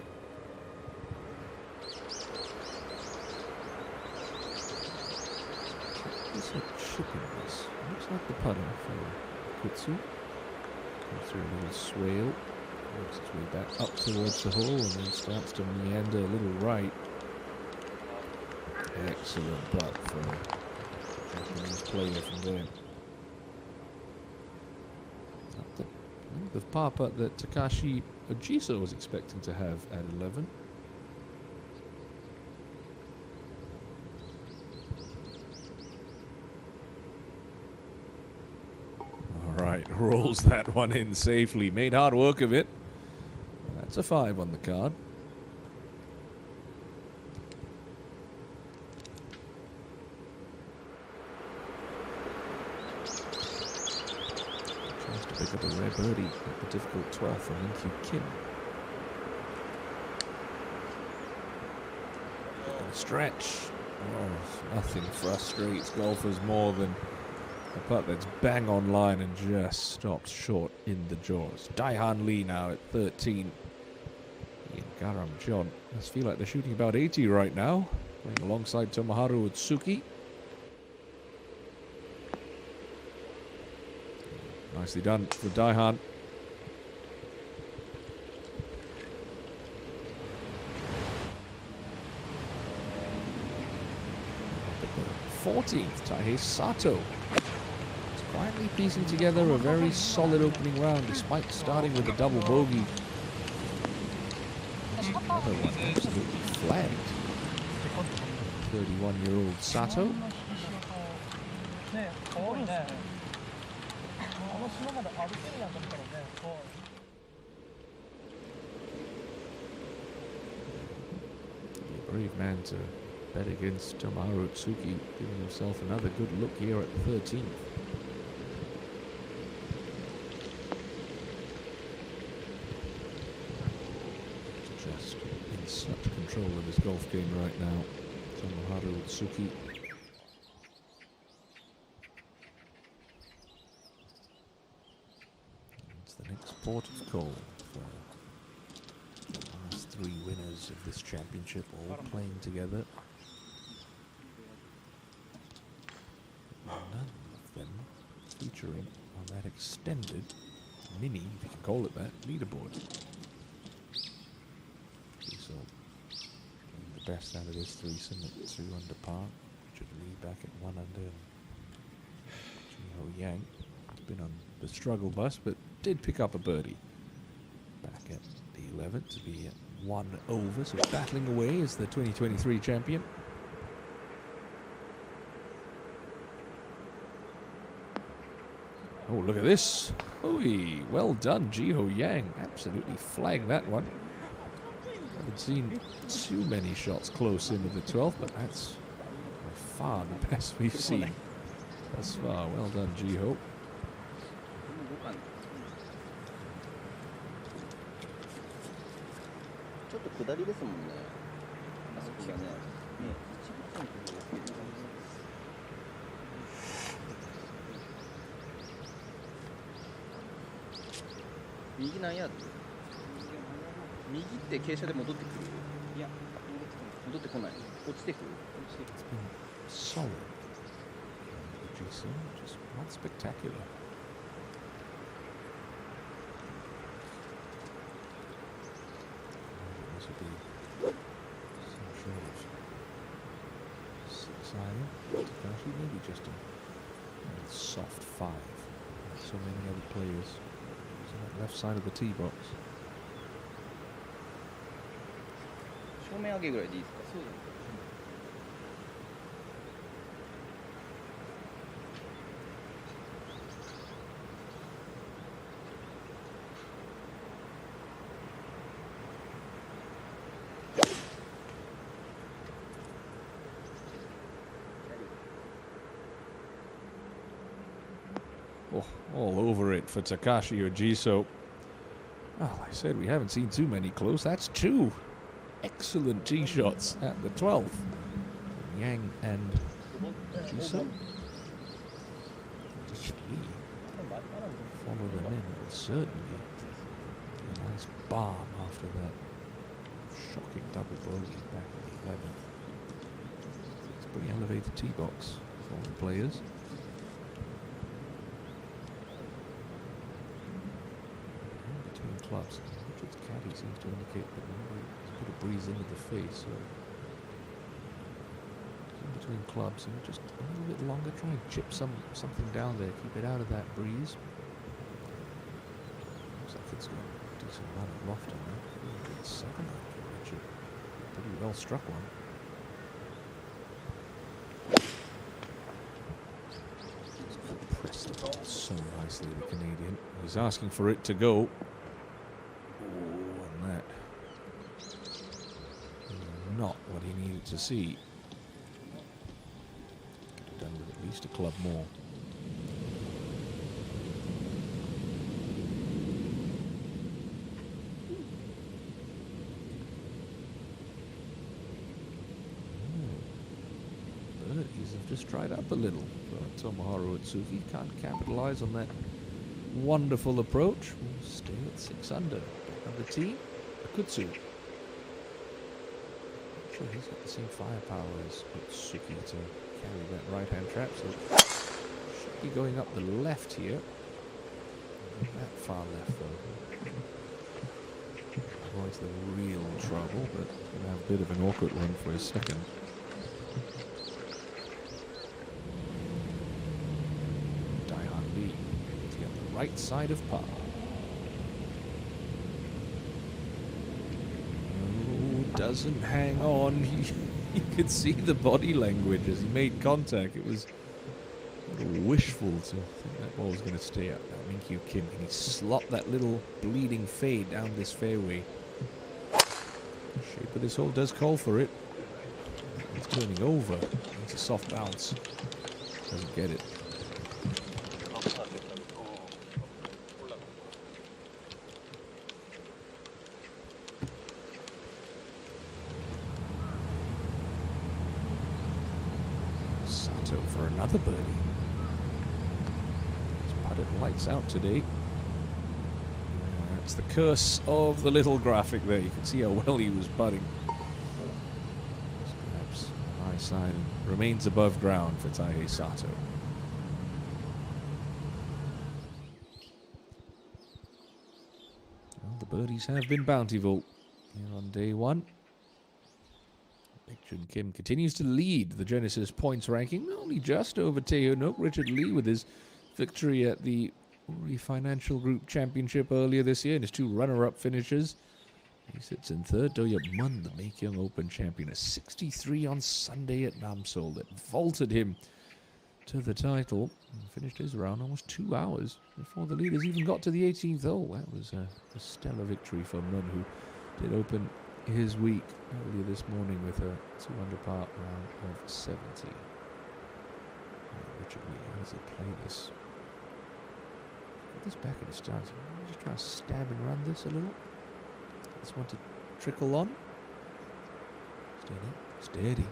There's a chip in this. Looks like the putter for Kutsu. Comes through a little swale. Works its way back up towards the hole and then starts to meander a little right. Excellent putt for Japanese player from there. The length of par putt that Takashi Ojiso was expecting to have at 11. All right, rolls that one in safely. Made hard work of it. That's a 5 on the card. Tries to pick up a rare birdie at the difficult 12th for Minkyu Kim. Stretch. Oh, nothing frustrates golfers more than a putt that's bang on line and just stops short in the jaws. Daihan Lee now at 13. Ian Garam John must feel like they're shooting about 80 right now, playing alongside Tomoharu Otsuki. Nicely done for Daihan. Up at the 14th, Taihei Sato. Quietly piecing together a very solid opening round despite starting with a double bogey. Another one absolutely flagged. 31-year-old Sato. A brave man to bet against Tomoharu Otsuki, giving himself another good look here at the 13th. Just in such control of his golf game right now, Tomoharu Otsuki. It's the next port of call for the last three winners of this championship, all playing together. None of them featuring on that extended mini, if you can call it that, leaderboard. So the best out of this threesome at 2 under par, should lead back at 1 under. Jiho Yang has been on the struggle bus, but did pick up a birdie back at the 11th to be at 1 over, so battling away as the 2023 champion. Oh, look at this. Oy, well done, Jiho Yang. Absolutely flagged that one. Haven't seen too many shots close into the 12th, but that's by far the best we've seen thus far. Well done, Jiho. It's been solid. Just not spectacular. This would be some sort of 6 iron. Takashi, maybe just a soft 5. Like so many other players. So that left side of the tee box. Oh, all over it for Takashi Ojiso. Well, like I said, we haven't seen too many close. That's 2 excellent tee shots at the 12th. Yang and Ojiso. Follow them in. It will certainly be a nice balm after that shocking double bogey back at the 11th. It's a pretty elevated tee box for all the players. Clubs. Richard's caddy seems to indicate that he's put a breeze into the face, so in between clubs and just a little bit longer, try and chip something down there, keep it out of that breeze. Looks like it's got a decent amount of loft on it. Good 7 for Richard. Pretty well struck one. Pressed the ball so nicely, the Canadian. He's asking for it to go. Not what he needed to see. Could have done with at least a club more. Birdies have just dried up a little for Tomoharu Otsuki. Can't capitalize on that wonderful approach. We'll stay at 6 under. On the tee, Akutsu. not sure he's got the same firepower as Otsuki to carry that right-hand trap, so should be going up the left here. Not that far left though. Avoids the real trouble, but he's going to have a bit of an awkward one for his second. Daihan Lee to get the right side of par. Doesn't hang on. You could see the body language as he made contact. It was a little wishful to think that ball was going to stay up. Now, Min-Kyu Kim, can he slot that little bleeding fade down this fairway? The shape of this hole does call for it. He's turning over. It's a soft bounce. Doesn't get it. Sato for another birdie. He's putted lights out today. That's the curse of the little graphic there. You can see how well he was putting. Just grabs the high side and remains above ground for Taihei Sato. Well, the birdies have been bountiful here on day one. Min-Kyu Kim continues to lead the Genesis points ranking, only just over Tae Nook. Richard Lee with his victory at the Uri Financial Group Championship earlier this year and his two runner-up finishes. He sits in third. Do Hyuk Mun, the Maekyoung Open champion, a 63 on Sunday at Namseol that vaulted him to the title and finished his round almost 2 hours before the leaders even got to the 18th hole. That was a stellar victory for Mun, who did open his week earlier this morning with a 2-under par round of 70. Richard Lee, how does he play this? Put this back at the start. Just try to stab and run this a little. Just want to trickle on. Steady. Steady.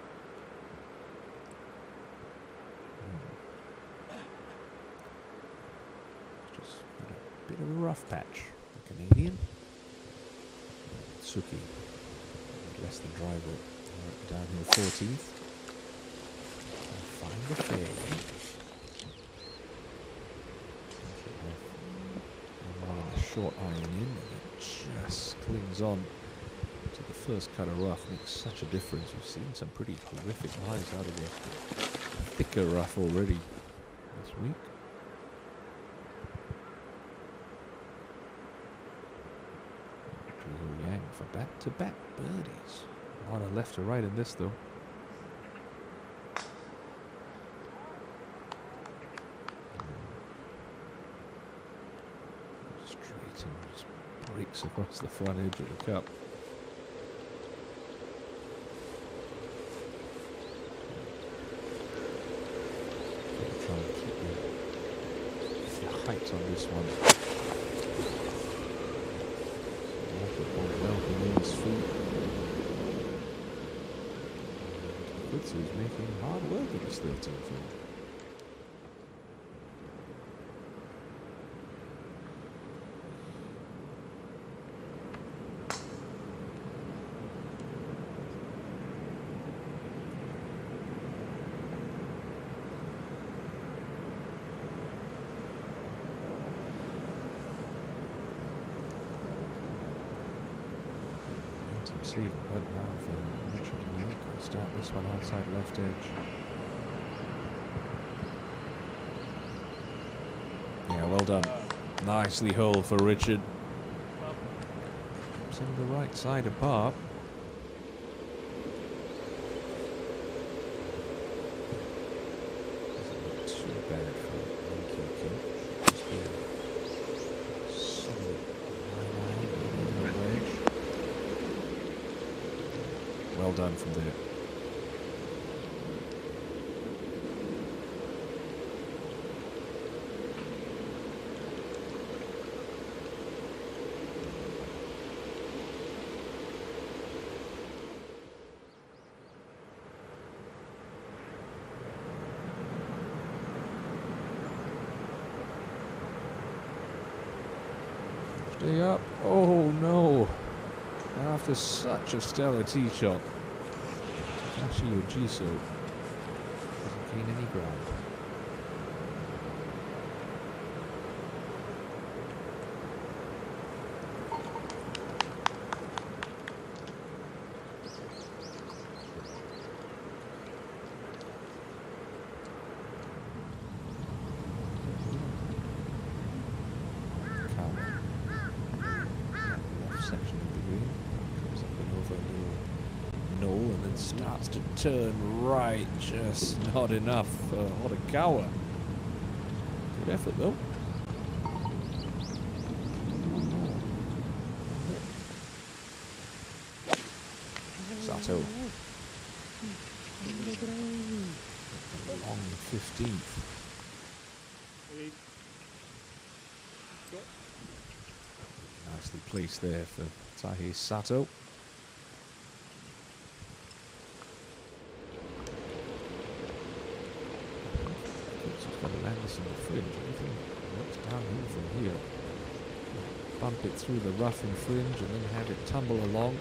Just got a bit of a rough patch. The Canadian. Otsuki. Less than driver. Downhill 14th. Find the fairway. Short iron in, and it just clings on to the first cut of rough. Makes such a difference. We've seen some pretty horrific lies out of the thicker rough already this week. Zhu Yang for back-to-back birdies. A lot of left to right in this though. Breaks across the front edge of the cup. Try and keep the height on this one. Well below his feet. Kutsu's making hard work of his 13th hole. See, but now for Richard Lee, start this one outside left edge. Yeah, well done. Nicely hole for Richard. It's in the right side of par. Isn't too bad for Min-Kyu Kim. Just be a solid line wedge. Well done from there. Stay up. Oh no. After such a stellar tee shot. Jiso doesn't gain any ground. Starts to turn right, just not enough for Horikawa. Good effort though. Sato. On the 15th. Nicely placed there for Taihei Sato. In the fringe, everything works downhill from here. Bump it through the rough and fringe and then have it tumble along.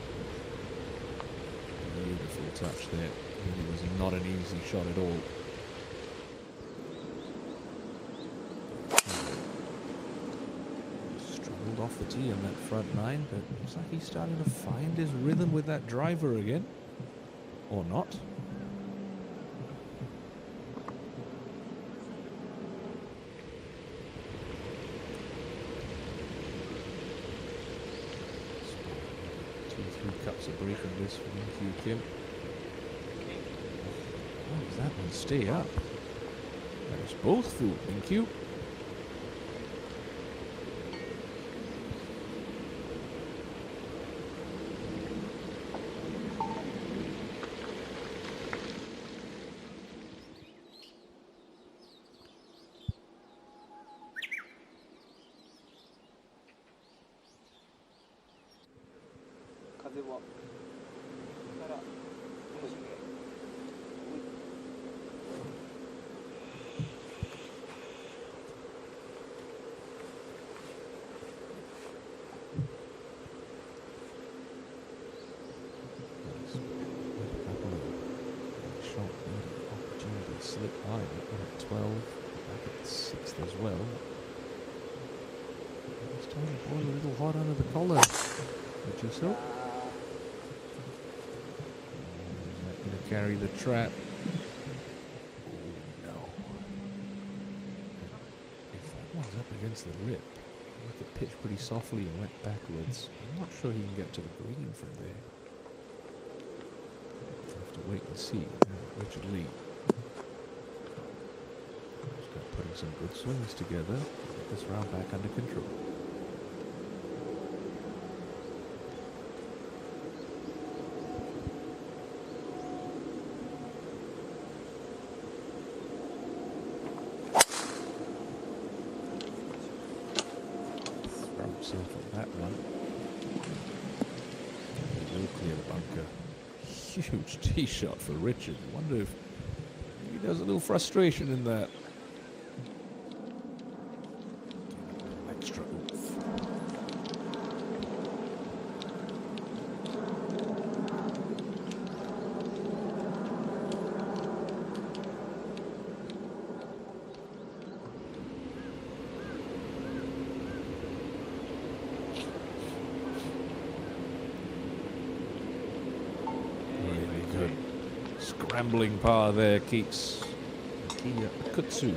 Beautiful touch there. Really was not an easy shot at all. Struggled off the tee on that front nine, but looks like he's starting to find his rhythm with that driver again. Or not. Cups of break on this for ENG Kim. Oh, does that one stay up? That is both full, thank you. Slip high, that one at 12, back at 6th as well. It's time to boil a little hot under the collar, which is so. Is that going to carry the trap? Oh no. If that one's up against the rip, he could pitch pretty softly and went backwards. I'm not sure he can get to the green from there. We'll have to wait and see. Richard Lee. Putting some good swings together to get this round back under control. Throw himself on that one. He will clear the bunker. Huge tee shot for Richard. Wonder if he does a little frustration in that. Scrambling par there keeps Kutsu.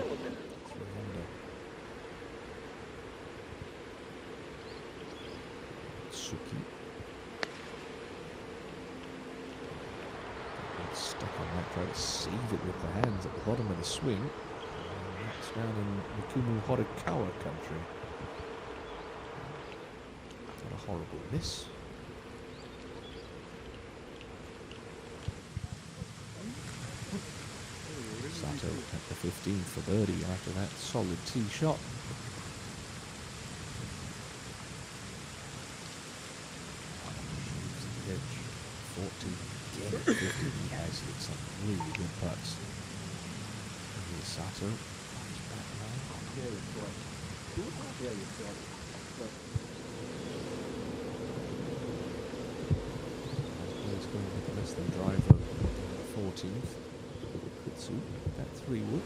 Otsuki. Stuck on that, try to save it with the hands at the bottom of the swing. And that's down in Mikumu Horikawa country. Not a horrible miss. Sato at the 15th for birdie after that solid tee shot. The edge, 40, again 50, he has hit some really good putts. And here's Sato, he's back now. He's going with less than driver. 14th. Kutsu, that 3 wood.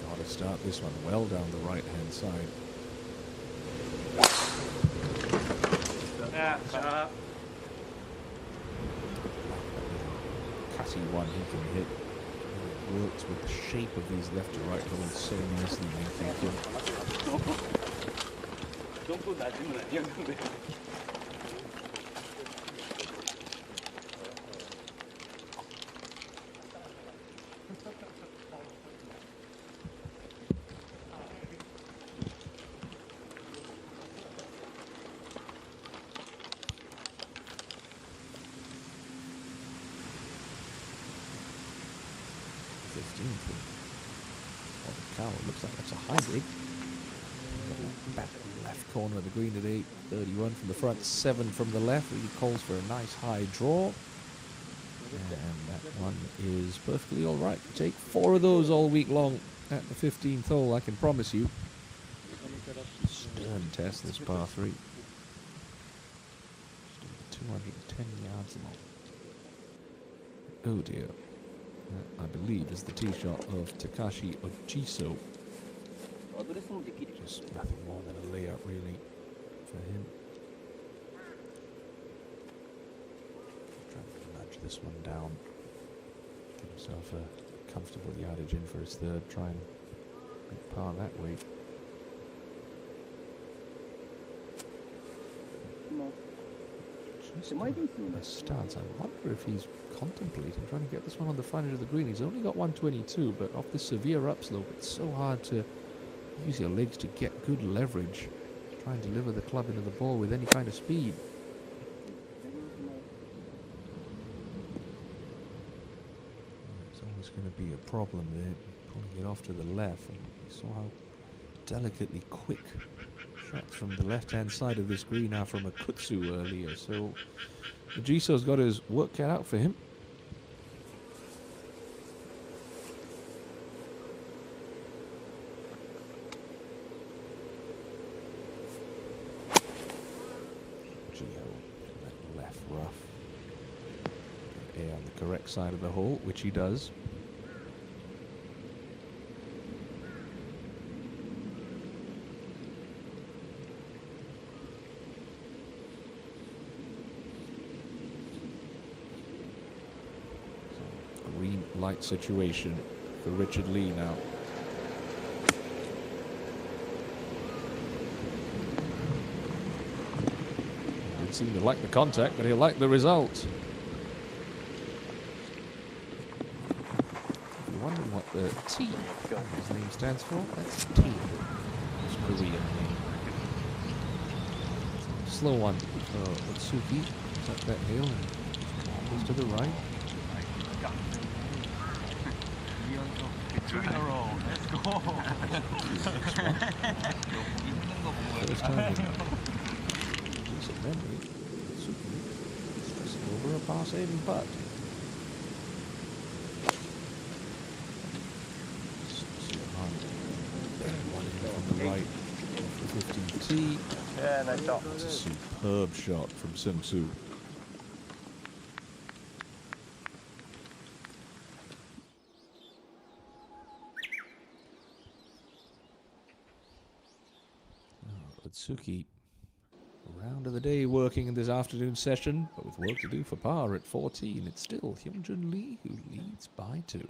Got to start this one well down the right-hand side. Yeah, shot. Cutty one he can hit. It works with the shape of these left to right holes so nicely, thank you. 정도 낮으면 아니었는데. Looks like that's a hybrid. Back left corner of the green at 8, 31 from the front, 7 from the left. Really calls for a nice high draw. And that one is perfectly all right. Take 4 of those all week long at the 15th hole, I can promise you. Stern test, this par 3. Just 210 yards long. Oh dear. That, I believe, is the tee shot of Takashi Ojiso. Just nothing more than a layup, really, for him. Trying to nudge this one down. Get himself a comfortable yardage in for his third. Try and make par that way. Just a stance. I wonder if he's contemplating trying to get this one on the front edge of the green. He's only got 122, but off this severe upslope, it's so hard to use your legs to get good leverage. Try and deliver the club into the ball with any kind of speed. It's always going to be a problem there, pulling it off to the left. And you saw how delicately quick shots from the left-hand side of this green are from a Kutsu earlier. So Ojiso's got his work cut out for him. That left rough. Air on the correct side of the hole, which he does. Green light situation for Richard Lee now. Didn't seem to like the contact, but he'll like the result. If you're wondering what the T his name stands for, that's T. His Korean name. Slow one for Otsuki. Up that hill and goes to the right. 2 in a row. Let's go. First time in decent memory. Otsuki stressing over a par-saving putt. One on the right off the 15 tee. Yeah, nice shot. That's a superb shot from Seung Soo. Otsuki, round of the day working in this afternoon session, but with work to do for par at 14. It's still Hyunjun Lee who leads by 2.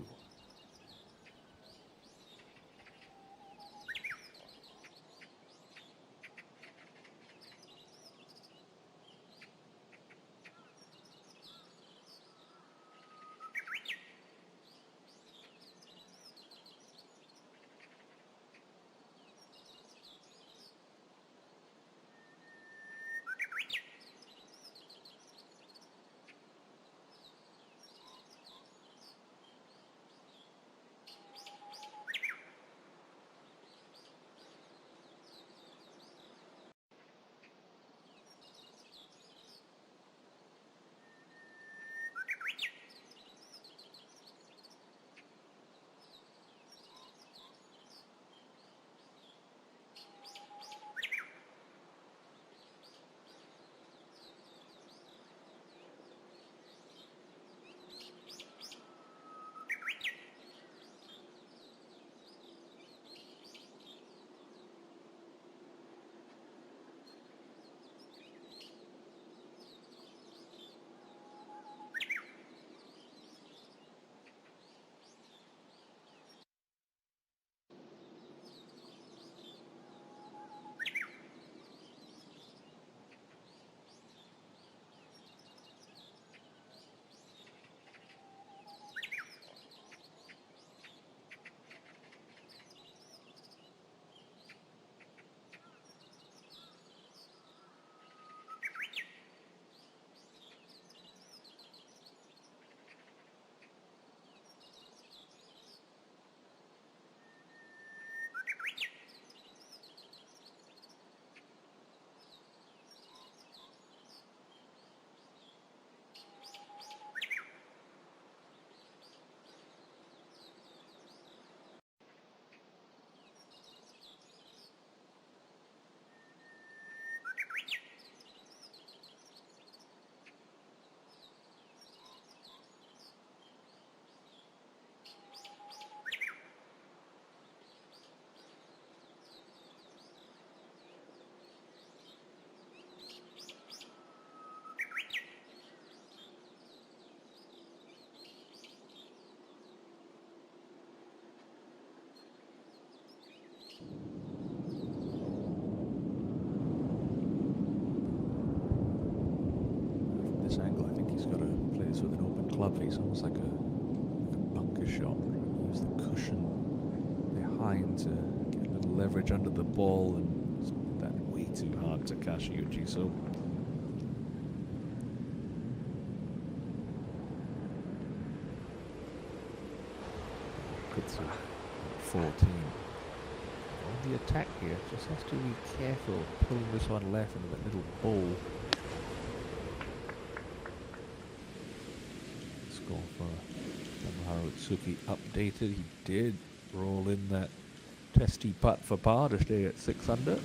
this with an open club face, almost like a bunker shot. Use the cushion behind to get a little leverage under the ball, and it's that way too hard to Takashi Uchiso. Kutsu, 14. On the attack here, just has to be careful pulling this one left into that little bowl. Score for Yamaharu Otsuki updated. He did roll in that testy putt for par to stay at 6 under.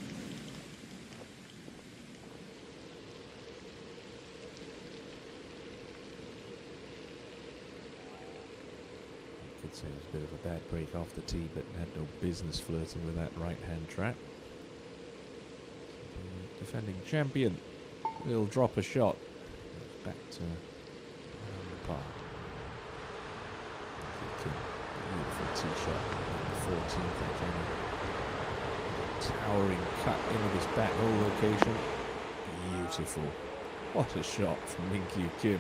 Could say it was a bit of a bad break off the tee, but had no business flirting with that right-hand trap. The defending champion will drop a shot. Back to the par. Beautiful tee shot. The 14th, towering cut into this back hole location. Beautiful. What a shot from Minkyu Kim.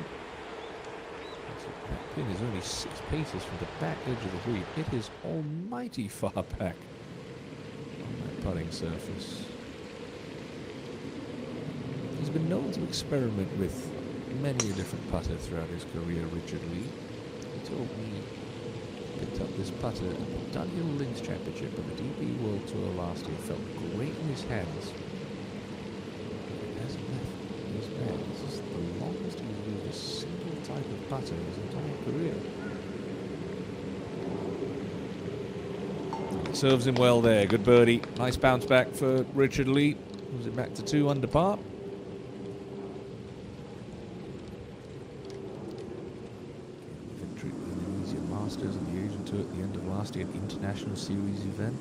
That pin is only 6 paces from the back edge of the green. It is almighty far back on that putting surface. He's been known to experiment with many a different putter throughout his career, Richard Lee. He told me he picked up this putter at the Dunhill Links Championship at the DP World Tour last year. Felt great in his hands. It hasn't left his bag. This is the longest he's used a single type of putter in his entire career. Serves him well there. Good birdie. Nice bounce back for Richard Lee. Moves it back to 2 under par. Victory in the Indonesia Masters and the Asian Tour at the end of last year, International Series event.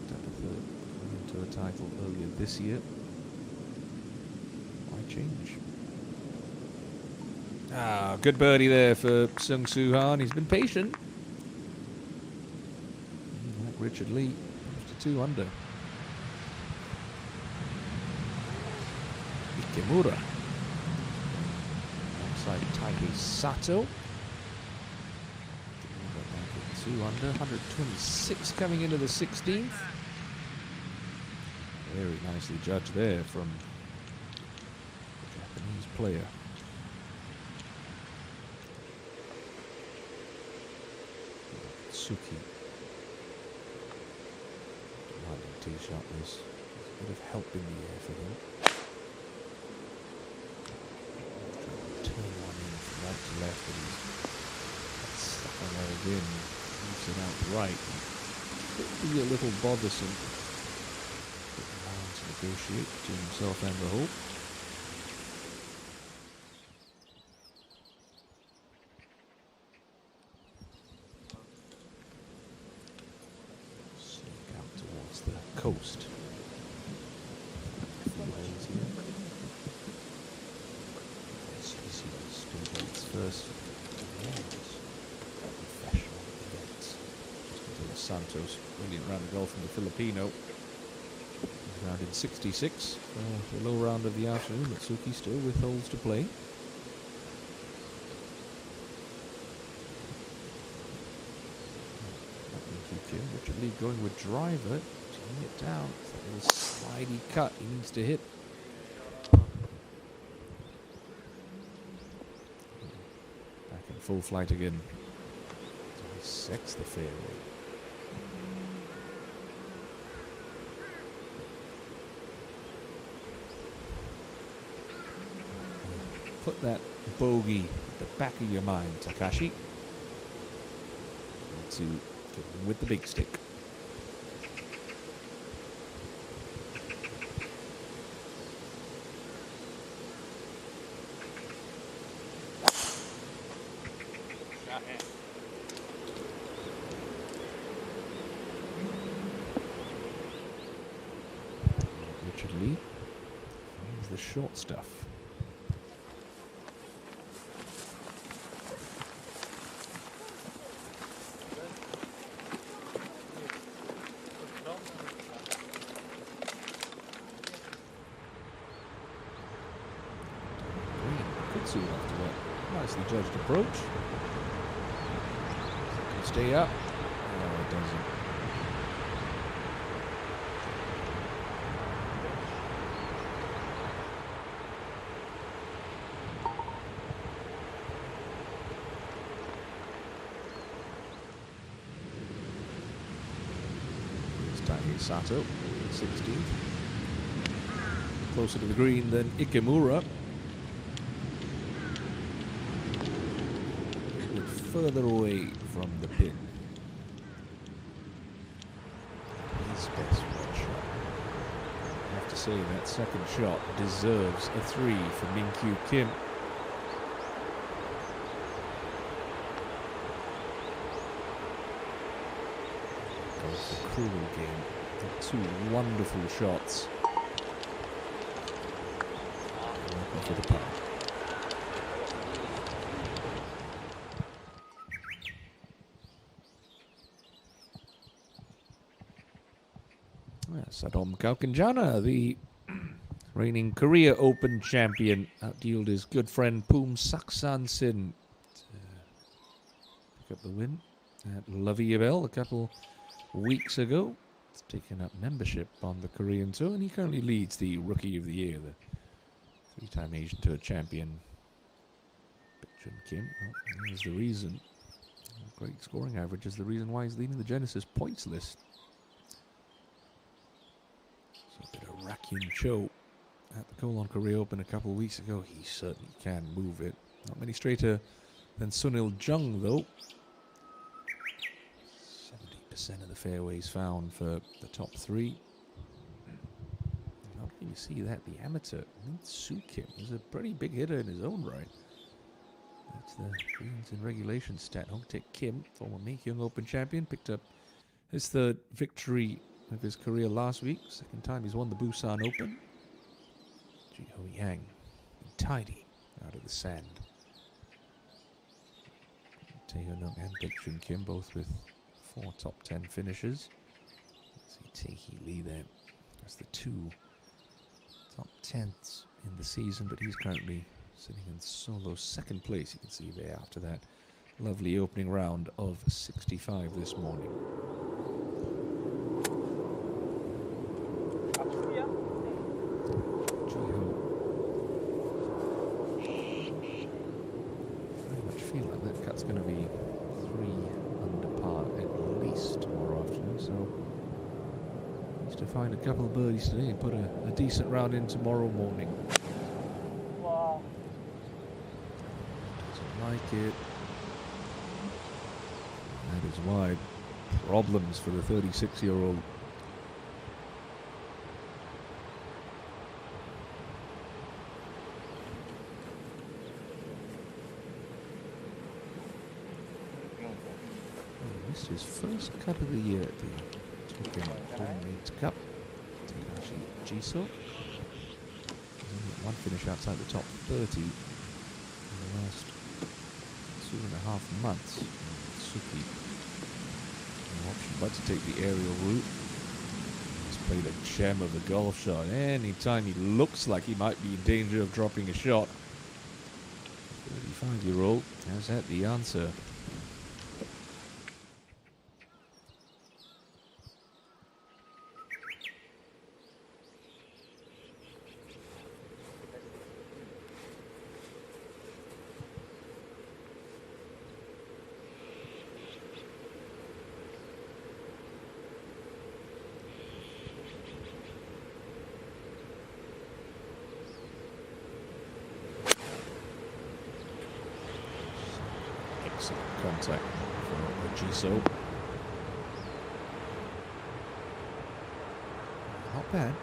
Picked up a third Asian Tour title earlier this year. Why change? Ah, good birdie there for Sung Soo Han. He's been patient. Like Richard Lee, moves to 2 under. Ikemura. Alongside Taiki Sato. 2 under, 126 coming into the 16th. Very nicely judged there from the Japanese player. Otsuki. Demanding tee shot was a bit of help in the air for him. Trying to turn one in from right to left, but he's stuck on there again. Moves it out right. Could be a little bothersome. But allowed to negotiate between himself and the hole. Coast. Students first professional events. Santos, brilliant round of golf from the Filipino. He's rounded 66 for the low round of the afternoon. Otsuki still with holes to play. Richard Lee going with driver. It down. It's that little slidey cut he needs to hit. Back in full flight again. He sets the fairway. Put that bogey at the back of your mind, Takashi. To with the big stick. Richard Lee finds the short stuff. Nicely judged approach. Can stay up. Oh, it doesn't. This time it's Sato, 16th. Closer to the green than Ikemura. Further away from the pin. His best one shot. I have to say that second shot deserves a 3 for Min-Kyu Kim. Goes the cruel game. The 2 wonderful shots. Looking for the putt. Sadom Kaukanjana, the reigning Korea Open champion, outdealed his good friend Poom Saksan Sin to pick up the win at Lavie a couple weeks ago. He's taken up membership on the Korean Tour, and he currently leads the Rookie of the Year, the 3-time Asian Tour champion, Baekjun Kim. Well, here's the reason. Great scoring average is the reason why he's leading the Genesis points list. A bit of Rakyun Cho at the Kolon Korea Open a couple of weeks ago. He certainly can move it. Not many straighter than Sunil Jung, though. 70% of the fairways found for the top 3. Not really see that. The amateur, Soo Kim, is a pretty big hitter in his own right. That's the greens in regulation stat. Hongtaek Kim, former Maekhyung Open champion, picked up his 3rd victory of his career last week. 2nd time he's won the Busan Open. Ji-ho Yang, tidy out of the sand. Tae-Hyun and Baekjun Kim both with 4 top 10 finishes. See Tae-Hee Lee there. That's the 2 top 10s in the season, but he's currently sitting in solo 2nd place. You can see there after that lovely opening round of 65 this morning. Feel like that cut's going to be 3 under par at least tomorrow afternoon, so needs to find a couple of birdies today and put a decent round in tomorrow morning. Wow. Doesn't like it. That is wide. Problems for the 36-year-old. His first cut of the year at the Tokyo Tournament Cup. Takashi Jiso. Only 1 finish outside the top 30 in the last 2.5 months. Otsuki, no option but to take the aerial route. He's played a gem of a golf shot. Anytime he looks like he might be in danger of dropping a shot, 35-year-old has had the answer. Contact for Jiso. Not bad.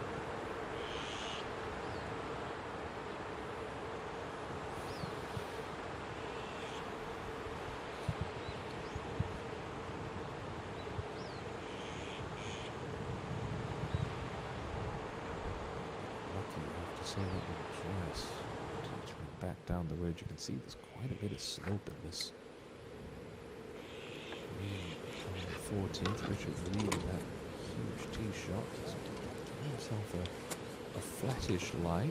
Lucky, I have to say that with Joyce. Back down the ridge, you can see there's quite a bit of slope in this. 14th, Richard Lee with that huge tee shot. He's got himself a flattish lie.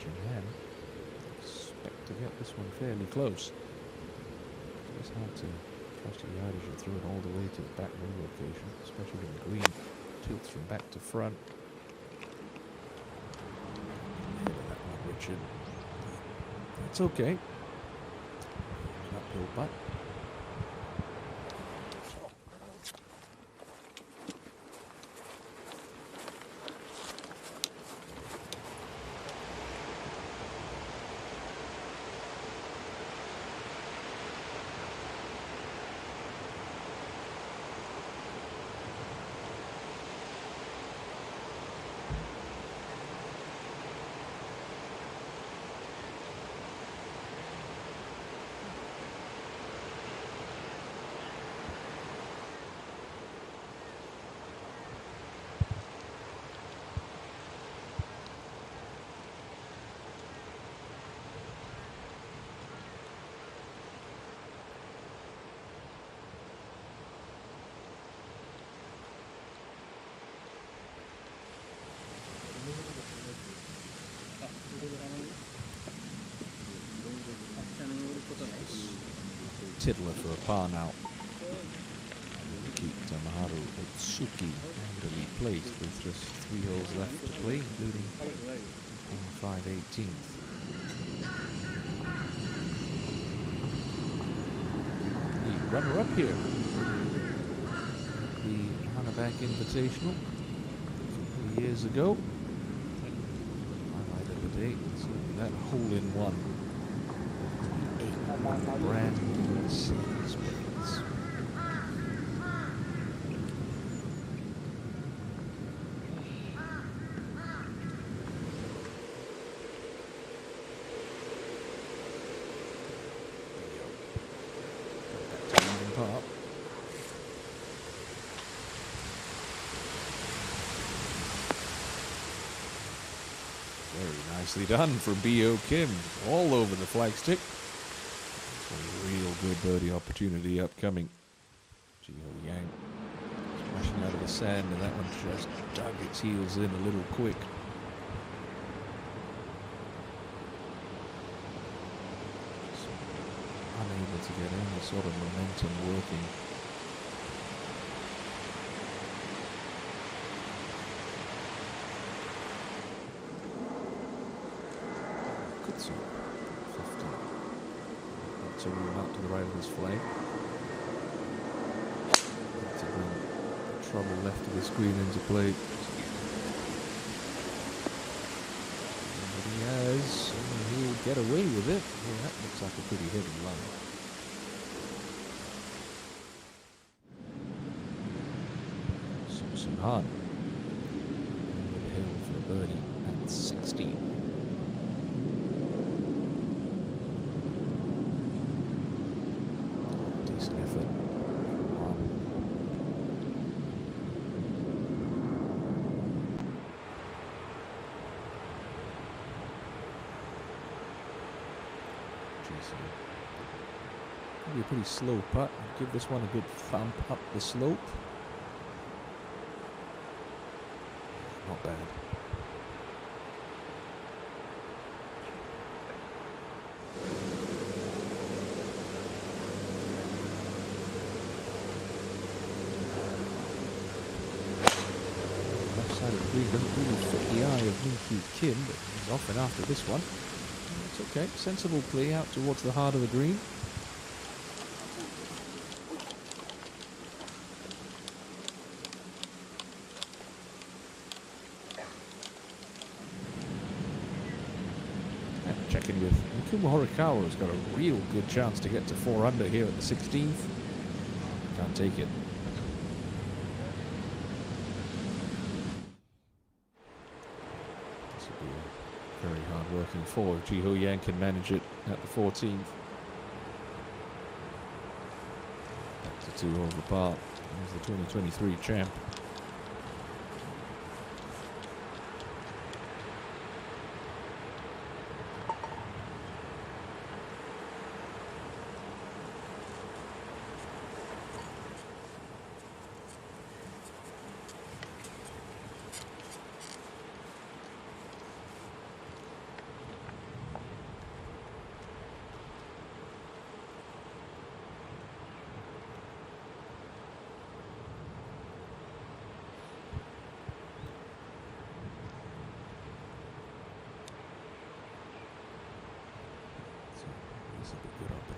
in hand. Expect to get this one fairly close. It's hard to trust your yardage and throw it all the way to the back row location, especially when the green tilts from back to front. That one, Richard. That's okay. An uphill putt. Tiddler for a par now. Keep Tamaharu Otsuki handily placed with just 3 holes left to play, including on 5/18th. The runner-up here, the Hana Invitational a couple of years ago. Highlight of the day, certainly that hole-in-one. Brand new Mercedes Benz. Back to even par. Very nicely done from B.O. Kim, all over the flagstick. A real good birdie opportunity upcoming. Ji-Ho Yang smashing out of the sand, and that one just dug its heels in a little quick. So unable to get any sort of momentum working. Good sort. 15. To room out to the right of his flag. To bring the trouble left of the screen into play. But he has, he'll get away with it. Yeah, that looks like a pretty heavy line. Samson Han. Hill for birdie at 16. Effort. Maybe a pretty slow putt. I'll give this one a good thump up the slope. Not bad. Doesn't really fit the eye of Min-Kyu Kim, but he's off and after this one. It's okay. Sensible play out towards the heart of the green. And checking with Nikuma Horikawa, who's got a real good chance to get to 4 under here at the 16th. Can't take it. Very hard working for if Ji-Ho Yang can manage it at the 14th. Back to 2 holes apart. He's the 2023 champ.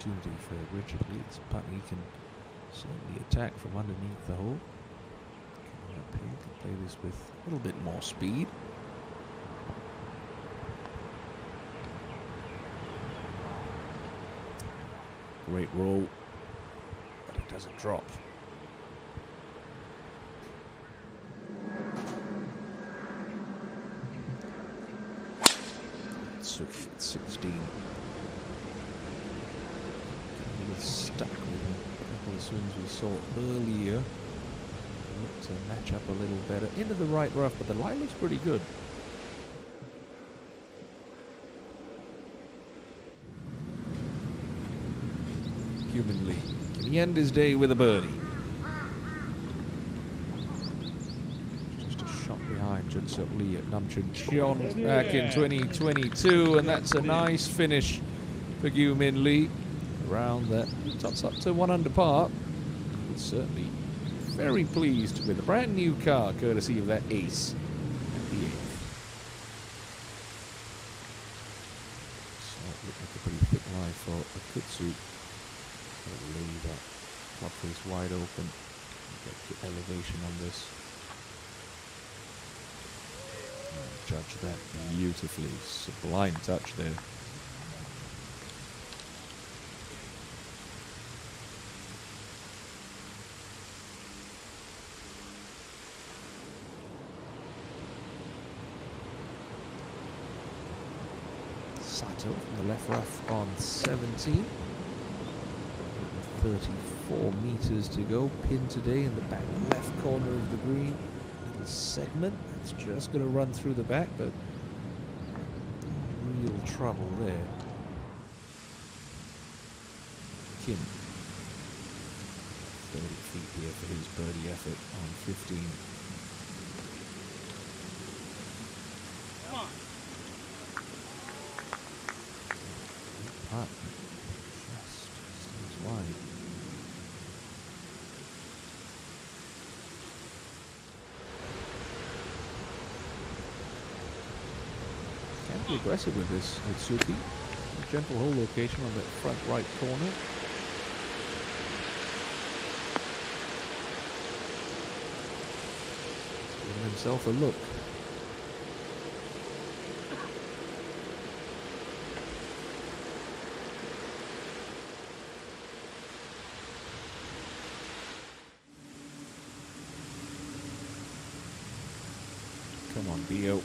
opportunity for Richard Lee. It's a putt he can certainly attack from underneath the hole. Coming up here, can play this with a little bit more speed. Great roll, but it doesn't drop. Otsuki at 16. He was stuck with a couple of swings we saw earlier. Looked to match up a little better. Into the right rough, but the lie looks pretty good. Human Lee. Can he end his day with a birdie? Just a shot behind Junsuk Lee at Namchun Cheon back in 2022, and that's a nice finish for Min Lee. Around that, tots up to 1 under par. He's certainly very pleased with a brand new car, courtesy of that ace at the 8th. So it looked like a pretty thick lie for Akutsu. Lay that club face wide open. Get the elevation on this. And judge that beautifully. Sublime touch there. Sato from the left rough on 17. 34 meters to go. Pin today in the back left corner of the green. Little segment. It's just going to run through the back, but real trouble there. Kim. 30 feet here for his birdie effort on 15. Come on. Putt. Just stays wide. Be aggressive with this Otsuki. A gentle hole location on the front right corner. Giving himself a look. Come on, Bio.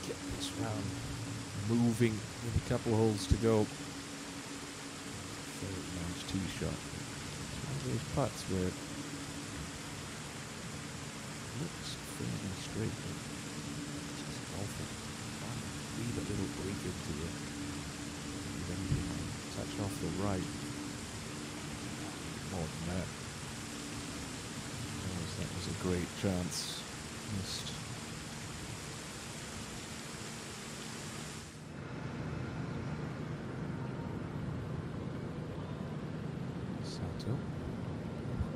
Get this round moving with a couple of holes to go. Very nice tee shot. It's one of those putts where it looks fairly straight, but it's just awful. Leave a little break into it. If anything, touch off the right. More than that. That was a great chance. Missed. Sato.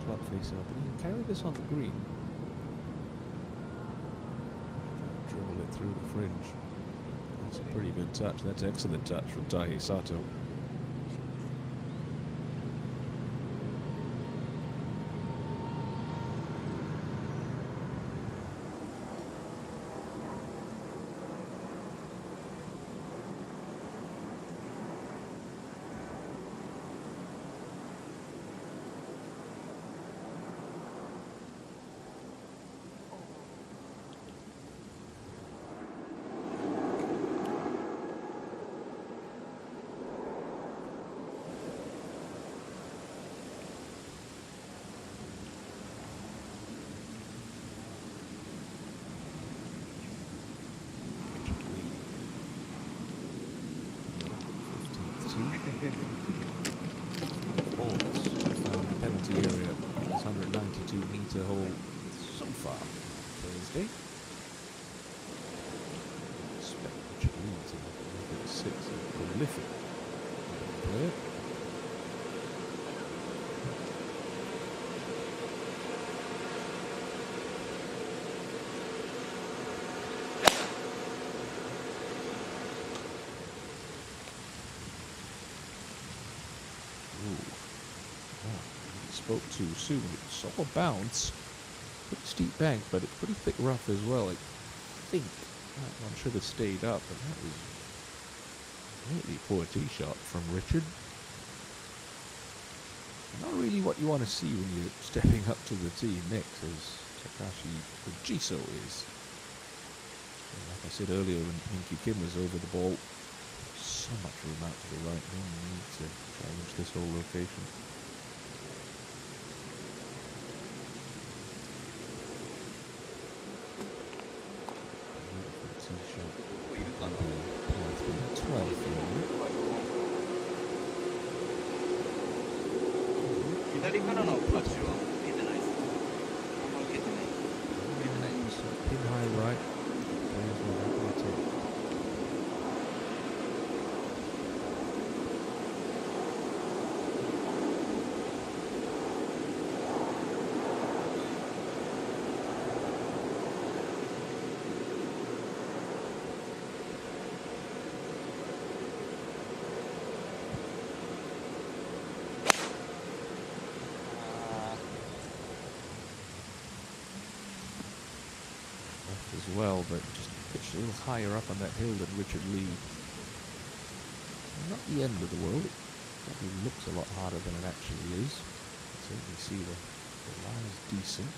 Club face up, and he can carry this on the green. Dribble it through the fringe. That's a pretty good touch. That's excellent touch from Tahi Sato. Penalty area, 192-meter hole so far Thursday. Expect Richard Lee to make it 6, a prolific player. spoke too soon. It saw a bounce. Pretty steep bank, but it's pretty thick rough as well. I think that one should have stayed up, but that was a really poor tee shot from Richard. Not really what you want to see when you're stepping up to the tee next, as Takashi Fujiso is. And like I said earlier, when Minky Kim was over the ball, so much room out to the right. No need to challenge this whole location. Beautiful tee shot. Par 3, 12 for 左からのアプローチは受けてないです。あんま受けてない。受けてない。 pin high right. Players will happily take. As well, but just pitched a little higher up on that hill than Richard Lee. Not the end of the world. It probably looks a lot harder than it actually is. So you can see the line is decent.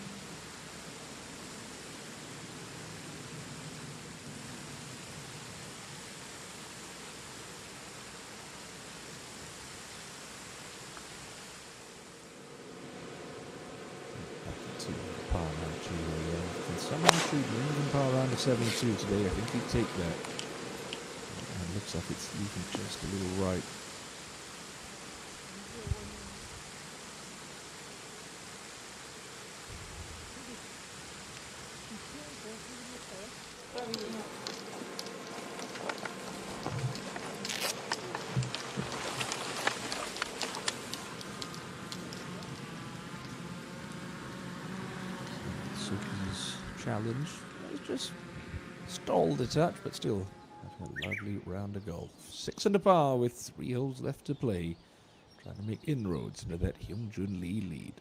Par round 2 here. Can someone shoot even par round of 72 today? I think he'd take that. And looks like it's leaving just a little right. Otsuki's challenge is just stalled a touch, but still having a lovely round of golf. 6 under par with 3 holes left to play, trying to make inroads into that Hyungjun Lee lead.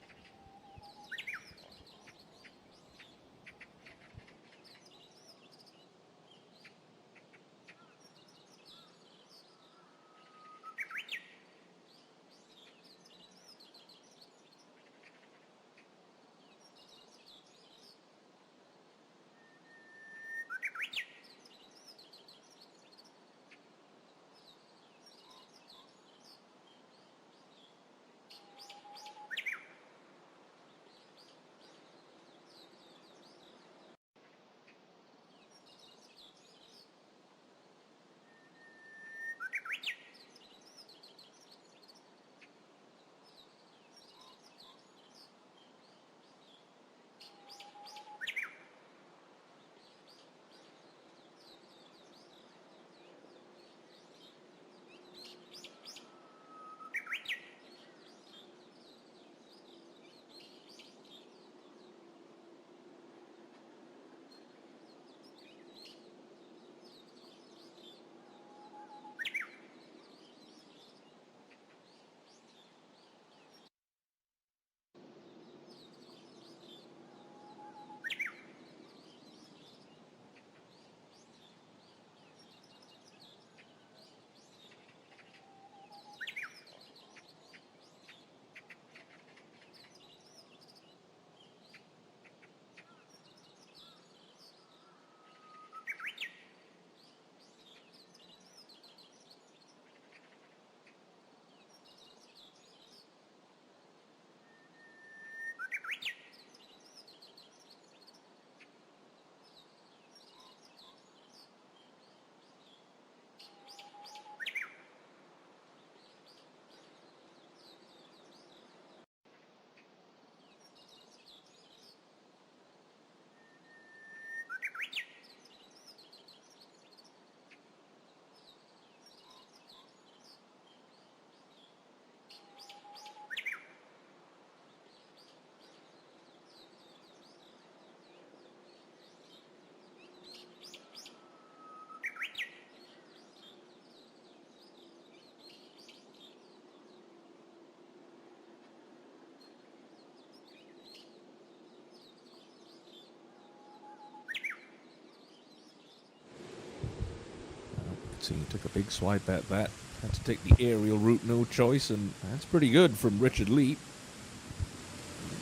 he took a big swipe at that. Had to take the aerial route, no choice, and that's pretty good from Richard Lee.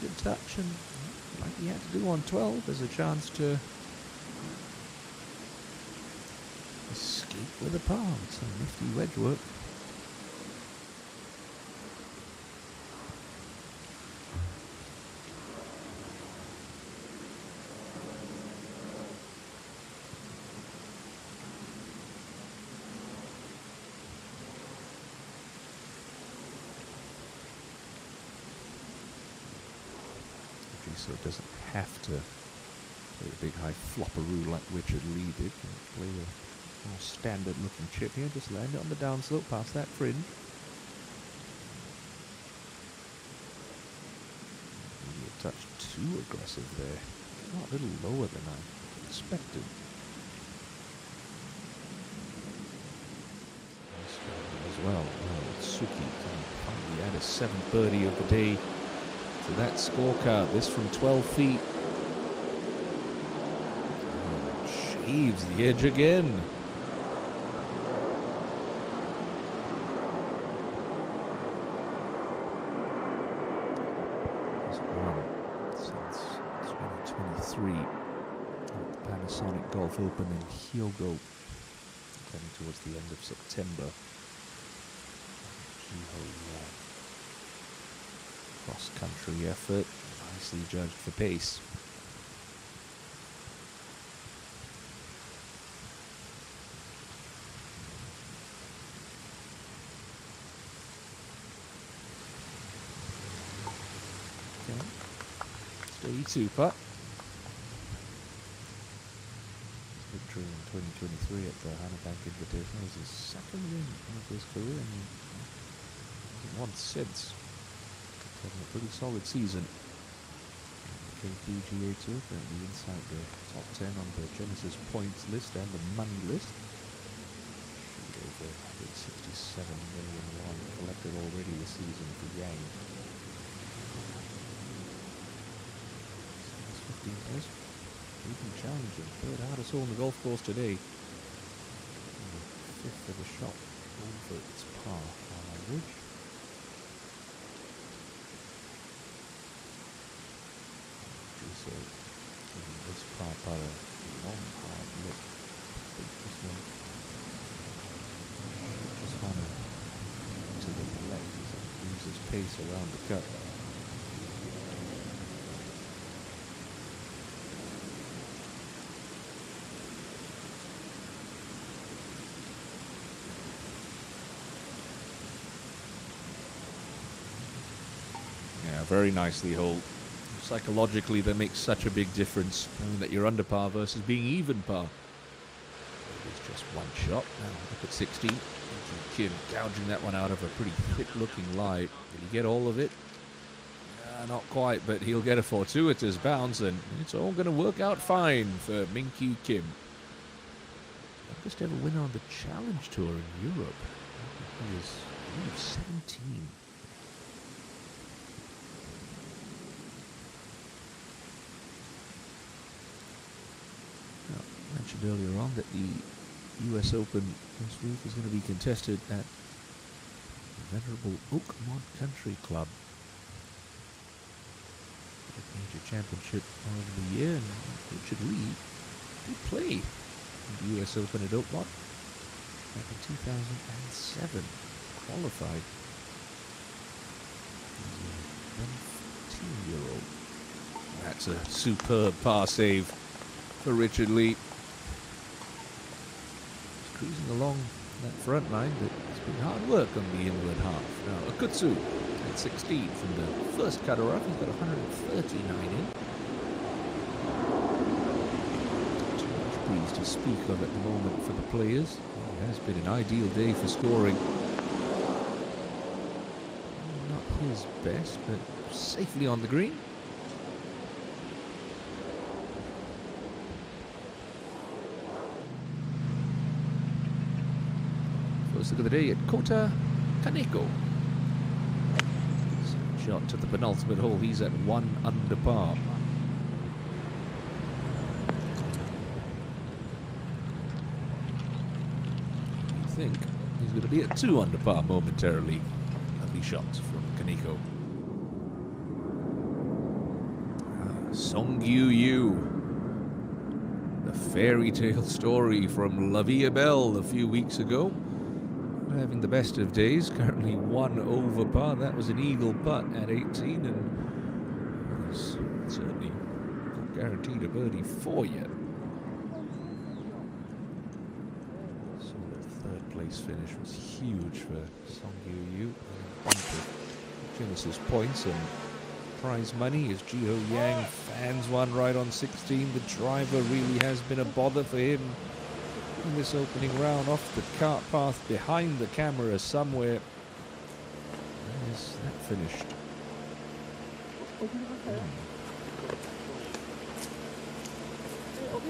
Good touch, and like he had to do on 12, there's a chance to escape with a par. Some nifty wedge work. So it doesn't have to play a big high flopperoo like Richard Lee did. Can play a more standard looking chip here. Just land it on the downslope past that fringe. Maybe a touch too aggressive there. Not a little lower than I expected. As well, Otsuki can finally add a 7th birdie of the day to that scorecard. This from 12 feet. Shaves the edge again. He's won since 2023 at the Panasonic Golf Open in Hyogo, coming towards the end of September. Cross-country effort, nicely judged for pace. Okay. Steady 2-putt. Victory in 2023 at the Hana Invitational was his second win of his career, and he hasn't won since. Having a pretty solid season. The KPGA Tour currently inside the top 10 on the Genesis points list and the money list. Over 167 million won collected already this season for Yang. 15 players. Even challenging. Third hardest hole on the golf course today. And the 5th of a shot over its par on average. So, this par a long hard look. I think this one just Hana to the left as he loses pace around the cut. Yeah, very nicely holed. Psychologically, that makes such a big difference, knowing that you're under par versus being even par. It's just one shot. Now look at 16. Kim gouging that one out of a pretty thick-looking lie. Did he get all of it? Not quite, but he'll get a fortuitous bounce, and it's all going to work out fine for Min-Kyu Kim. Youngest ever winner on the Challenge Tour in Europe. He was 17. Mentioned earlier on that the US Open this week is going to be contested at the venerable Oakmont Country Club. The major championship of the year, and Richard Lee did play in the US Open at Oakmont back in 2007. Qualified as a 17-year-old. That's a superb par save for Richard Lee. Cruising along that front line, but it's been hard work on the inward half. Now, Akutsu at 16 from the first cutter off. He's got 139 in. Too much breeze to speak of at the moment for the players. It has been an ideal day for scoring. Not his best, but safely on the green. First look of the day at Kota Kaneko. Shot to the penultimate hole. He's at 1 under par. think he's going to be at 2 under par momentarily. Lovely shots from Kaneko. Songyu Yu. The fairy tale story from La Vie Belle a few weeks ago. Having the best of days, currently 1 over par. That was an eagle putt at 18, and he's certainly not guaranteed a birdie 4 yet. So the 3rd place finish was huge for Songyu Yu. A bunch of Genesis points and prize money as Jiho Yang fans one right on 16. The driver really has been a bother for him in this opening round, off the cart path behind the camera somewhere. Is that finished?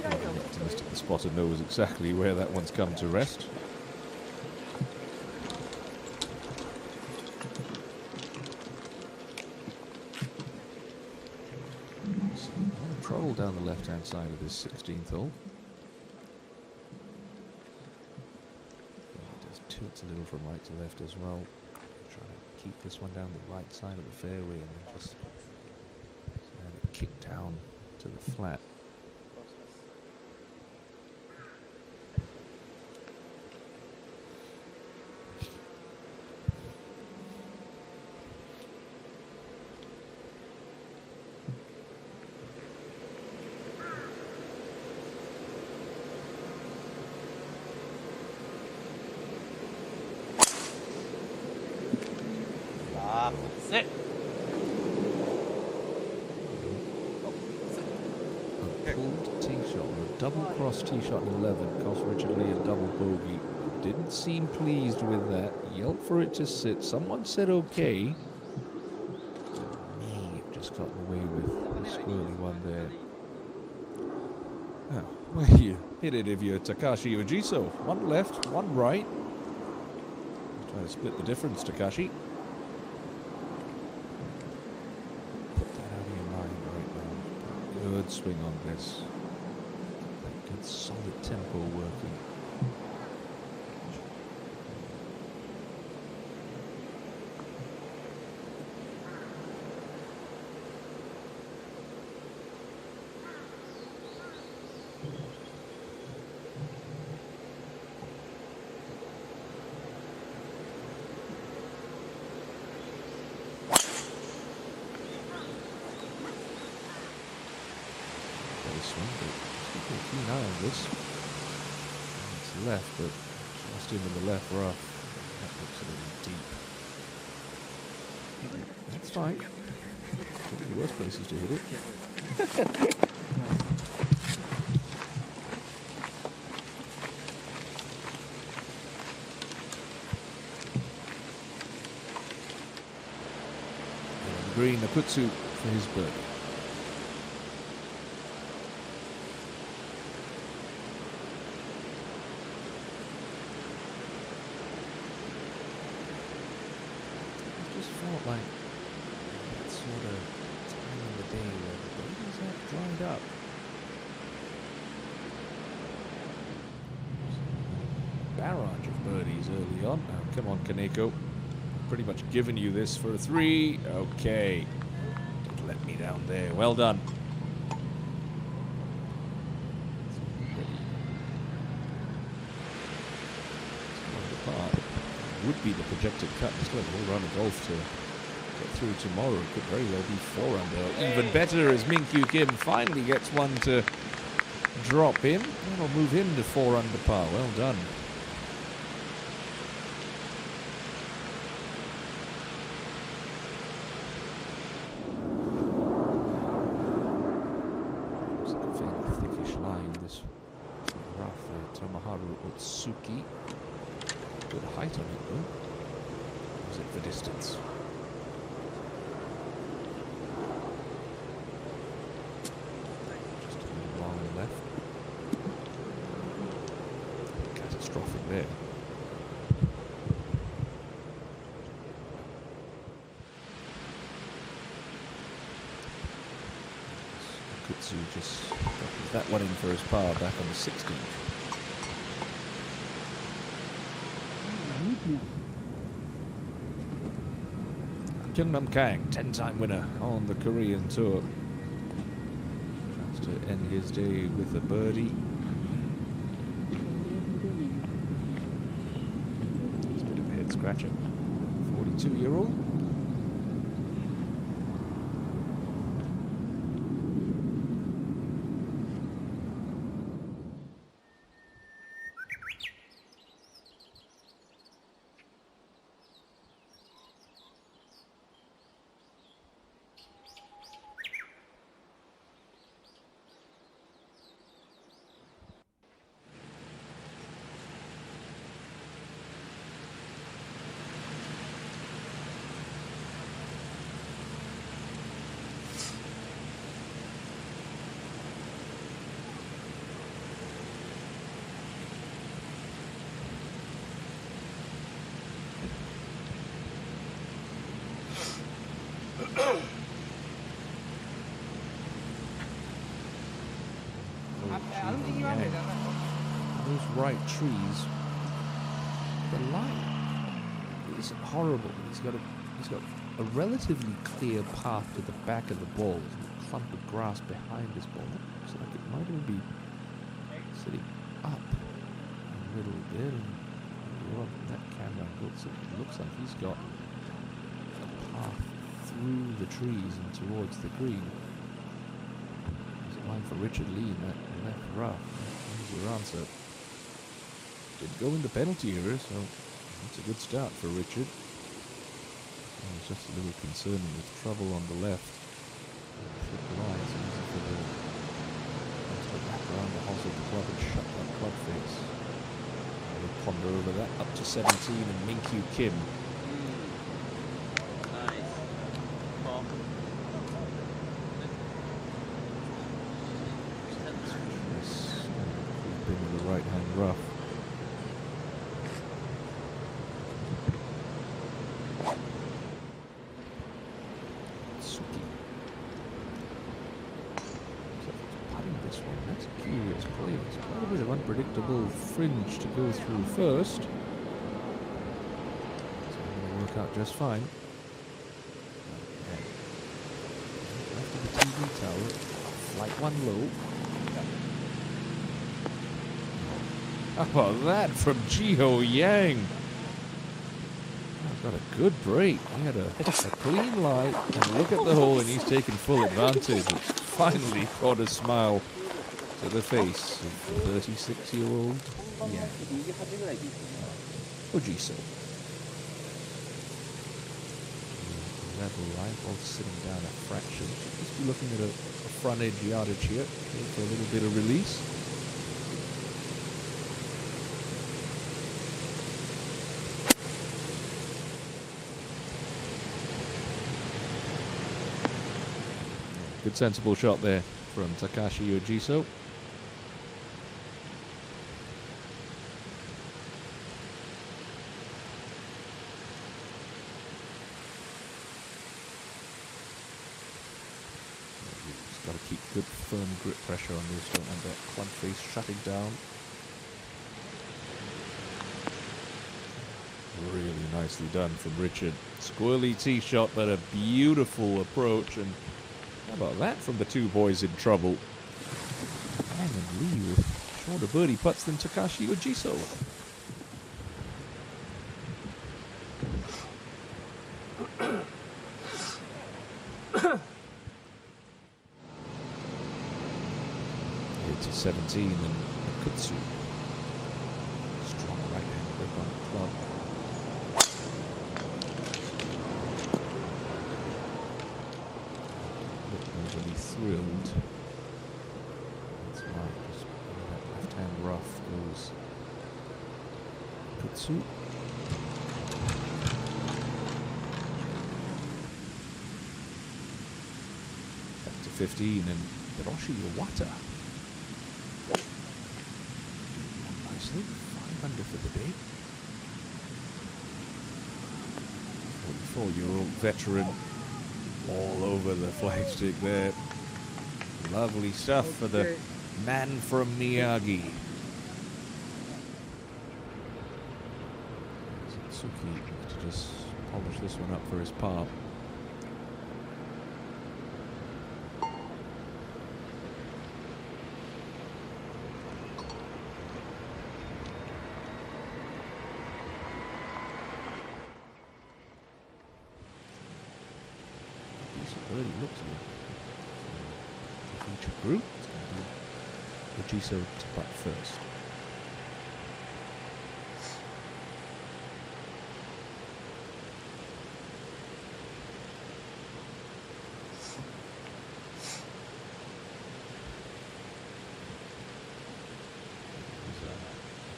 I'm optimistic the spotter knows exactly where that one's come to rest. So, a lot of trouble down the left-hand side of this 16th hole. Tilts a little from right to left as well. Trying to keep this one down the right side of the fairway and then just have it kick down to the flat. Sit. A pulled tee shot, or a double cross tee shot in 11, cost Richard Lee a double bogey. Didn't seem pleased with that. Yelped for it to sit. Someone said okay. Me just got away with the squirrely one there. Oh, well, you hit it if you're Takashi Ojiso. One left, one right. Trying to split the difference, Takashi. Good swing on this. Good solid tempo working. Swing, but keep a keen eye on this. It's left, but just in the left rough. That looks a little deep. That's fine. Could be worse places to hit it. Green Nakutsu for his birdie. Felt like that sort of time of the day where the birdies have dried up. Barrage of birdies early on. Now, come on, Kaneko. Pretty much given you this for a 3. Okay. Didn't let me down there. Well done. Would be the projected cut. Still a whole round of golf to get through tomorrow. It could very well be 4 under. Even better as Min-Kyu Kim finally gets one to drop in. That'll move him to 4 under par. Well done. Looks like a fairly thickish line this rough. Tomoharu Otsuki. Good height on it though. Or is it for distance? Just a little long left. Catastrophic there. Kutsu just got that one in for his par back on the 16th. Kyungnam Kang, 10-time winner on the Korean Tour. Tries to end his day with a birdie. It's a bit of a head scratcher. 42-year-old. Those right trees, the light is horrible. He's got a relatively clear path to the back of the ball. There's a clump of grass behind his ball. Looks like it might even be sitting up a little bit. And that camera looks like he's got a path through the trees and towards the green. There's a line for Richard Lee in that left rough. There's your answer. Did go in the penalty area, so that's a good start for Richard. I was just a little concerned with trouble on the left. Thick lines, easy for the to wrap around the hosel of the club and shut that club face. We'll ponder over that. Up to 17 and Minkyu Kim. Nice. Ball. Creep into the right hand rough. Otsuki. Putting this one. That's a curious play. It's quite a bit of unpredictable fringe to go through first. It's going to work out just fine. After the TV tower, flight one low. How about that from Jiho Yang? Got a good break. He had a clean lie, and look at the hole, and he's taken full advantage. It's finally brought a smile to the face of the 36-year-old Yang. Ojiso. Level line, both sitting down a fraction. Should just be looking at a front edge yardage here for a little bit of release. Good sensible shot there from Takashi Ojiso. Just got to keep good firm grip pressure on this. Don't want that club face shutting down. Really nicely done from Richard. Squirrely tee shot, but a beautiful approach. And how about that from the two boys in trouble? Yang and Lee with shorter birdie putts than Takashi Ojiso. It's 17 and Akutsu. Strong right hand grip on the club. Overly thrilled. That's right, just that left hand rough goes Kutsu. Back to 15 and Hiroshi Iwata. Nicely, 5 under for the day. 44-year-old veteran. All over the flagstick there. Lovely stuff for the man from Miyagi. Otsuki to just polish this one up for his par. Decent birdie looks like. The feature group. It's going to be the Jiso to putt first.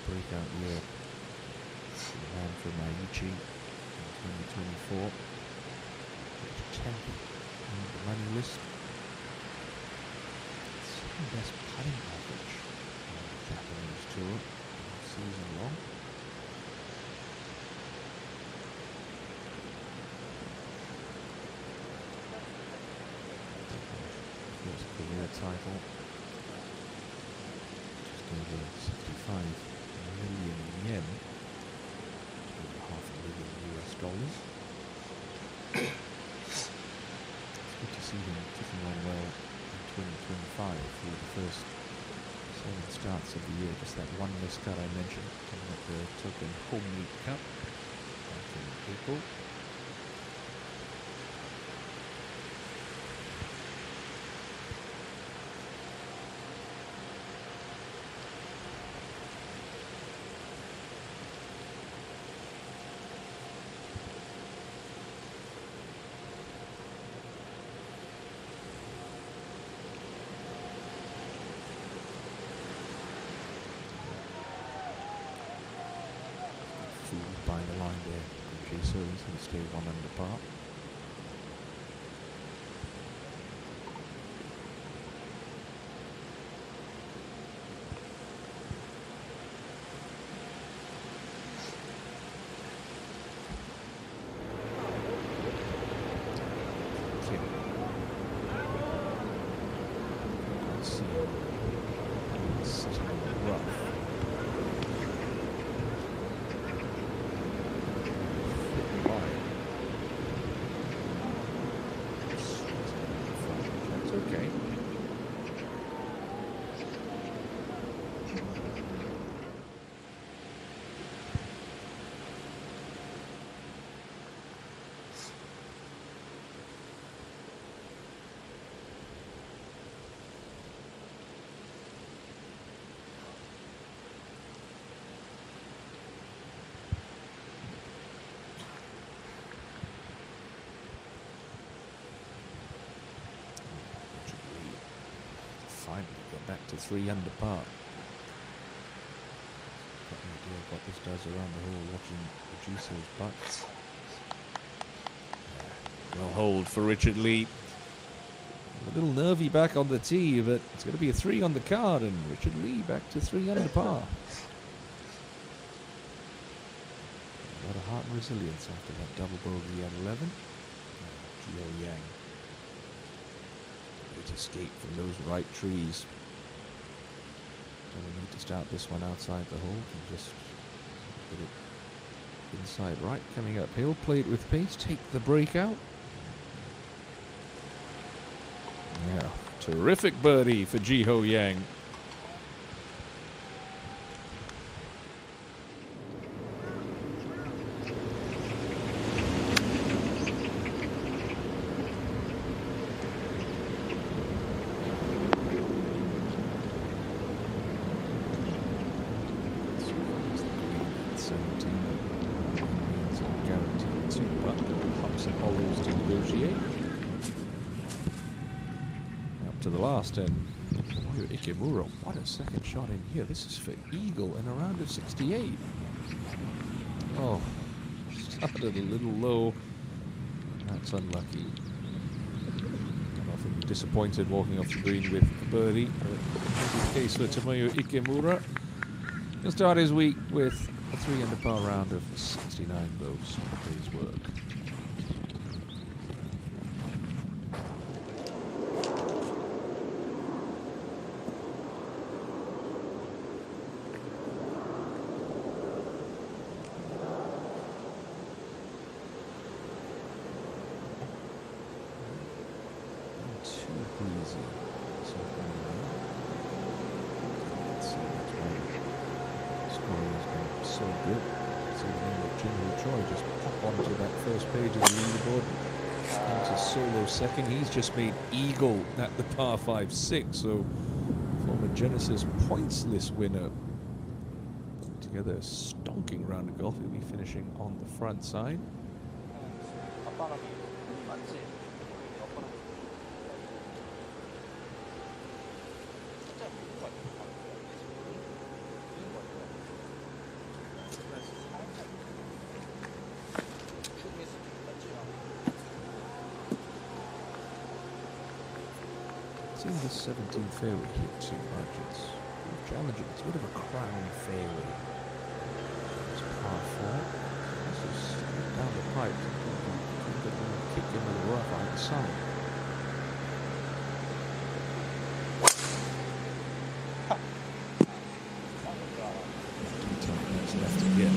Breakout year man for Maiuchi in 2024. 10th on the money list. Second best putting average on the Japanese tour all season long. First career title. Just over 65 million yen, over $500,000 US. It's good to see them ticking on well in 2025 through the first 7 starts of the year. Just that one miscut I mentioned, coming at the Token Home Meet Cup back in April. By the line there, so he's going to stay 1 under par. Kim. Let's see. Sitting on the rough. Okay. Finally got back to 3 under par. Got an idea of what this does around the hole watching the Jiso's butts. Well hold for Richard Lee. A little nervy back on the tee, but it's going to be a 3 on the card, and Richard Lee back to 3 under par. A lot of heart and resilience after that double bogey at 11. Gio Yang. Great escape from those right trees. Don't need to start this one outside the hole. Can just get it inside right. Coming uphill, play it with pace, take the break out. Yeah, terrific birdie for Jiho Yang. To the last, and Ikemura, what a second shot in here. This is for eagle in a round of 68. Oh, started a little low. That's unlucky. I'm often disappointed walking off the green with a birdie. But in this case for Tomoyo Ikemura, he'll start his week with a 3 under par round of 69 votes for his work. easy. So, that's why the scoring has been so good. So Jin Choi just pop onto that first page of the leaderboard into solo second. He's just made eagle at the par 5-6. So former Genesis points list winner put together a stonking round of golf. He'll be finishing on the front side. 앞바람이 맞지? 앞바람이 살짝 미는 거 같아. 미는 거 같아. 그래서 살짝 슈미스 맞지? It's in the 17th fairway here too, Argents. Challenging. It's a bit of a crown fairway. It's par 4. This is straight down the pipe. Kick into the rough either side. That's left again.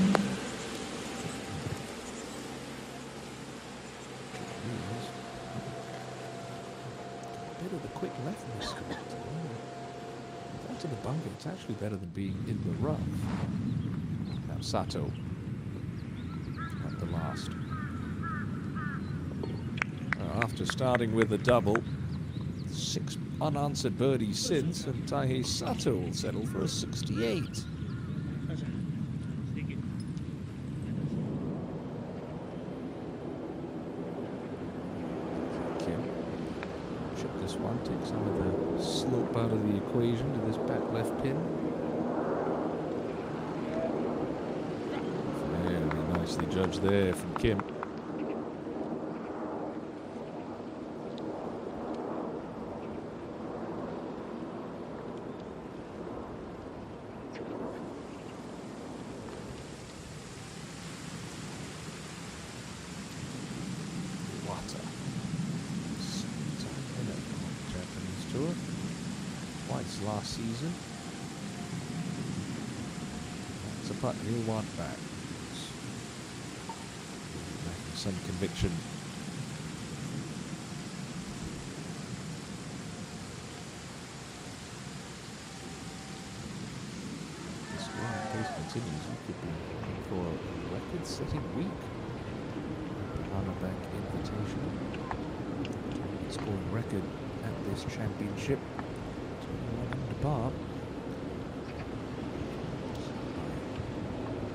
A bit of the quick left in this script. Back to the bunker. It's actually better than being in the rough. Now Sato at the last. After starting with a double, 6 unanswered birdies since, and Taihei Sato will settle for a 68. Kim chip this one, take some of the slope out of the equation to this back left pin. Very nicely judged there from Kim. Twice last season. That's a putt he'll want back. Lacking some conviction. This one pace continues. We could be looking for a record-setting week. The Hana Bank Invitational. Scoring record at this championship. 21 under par.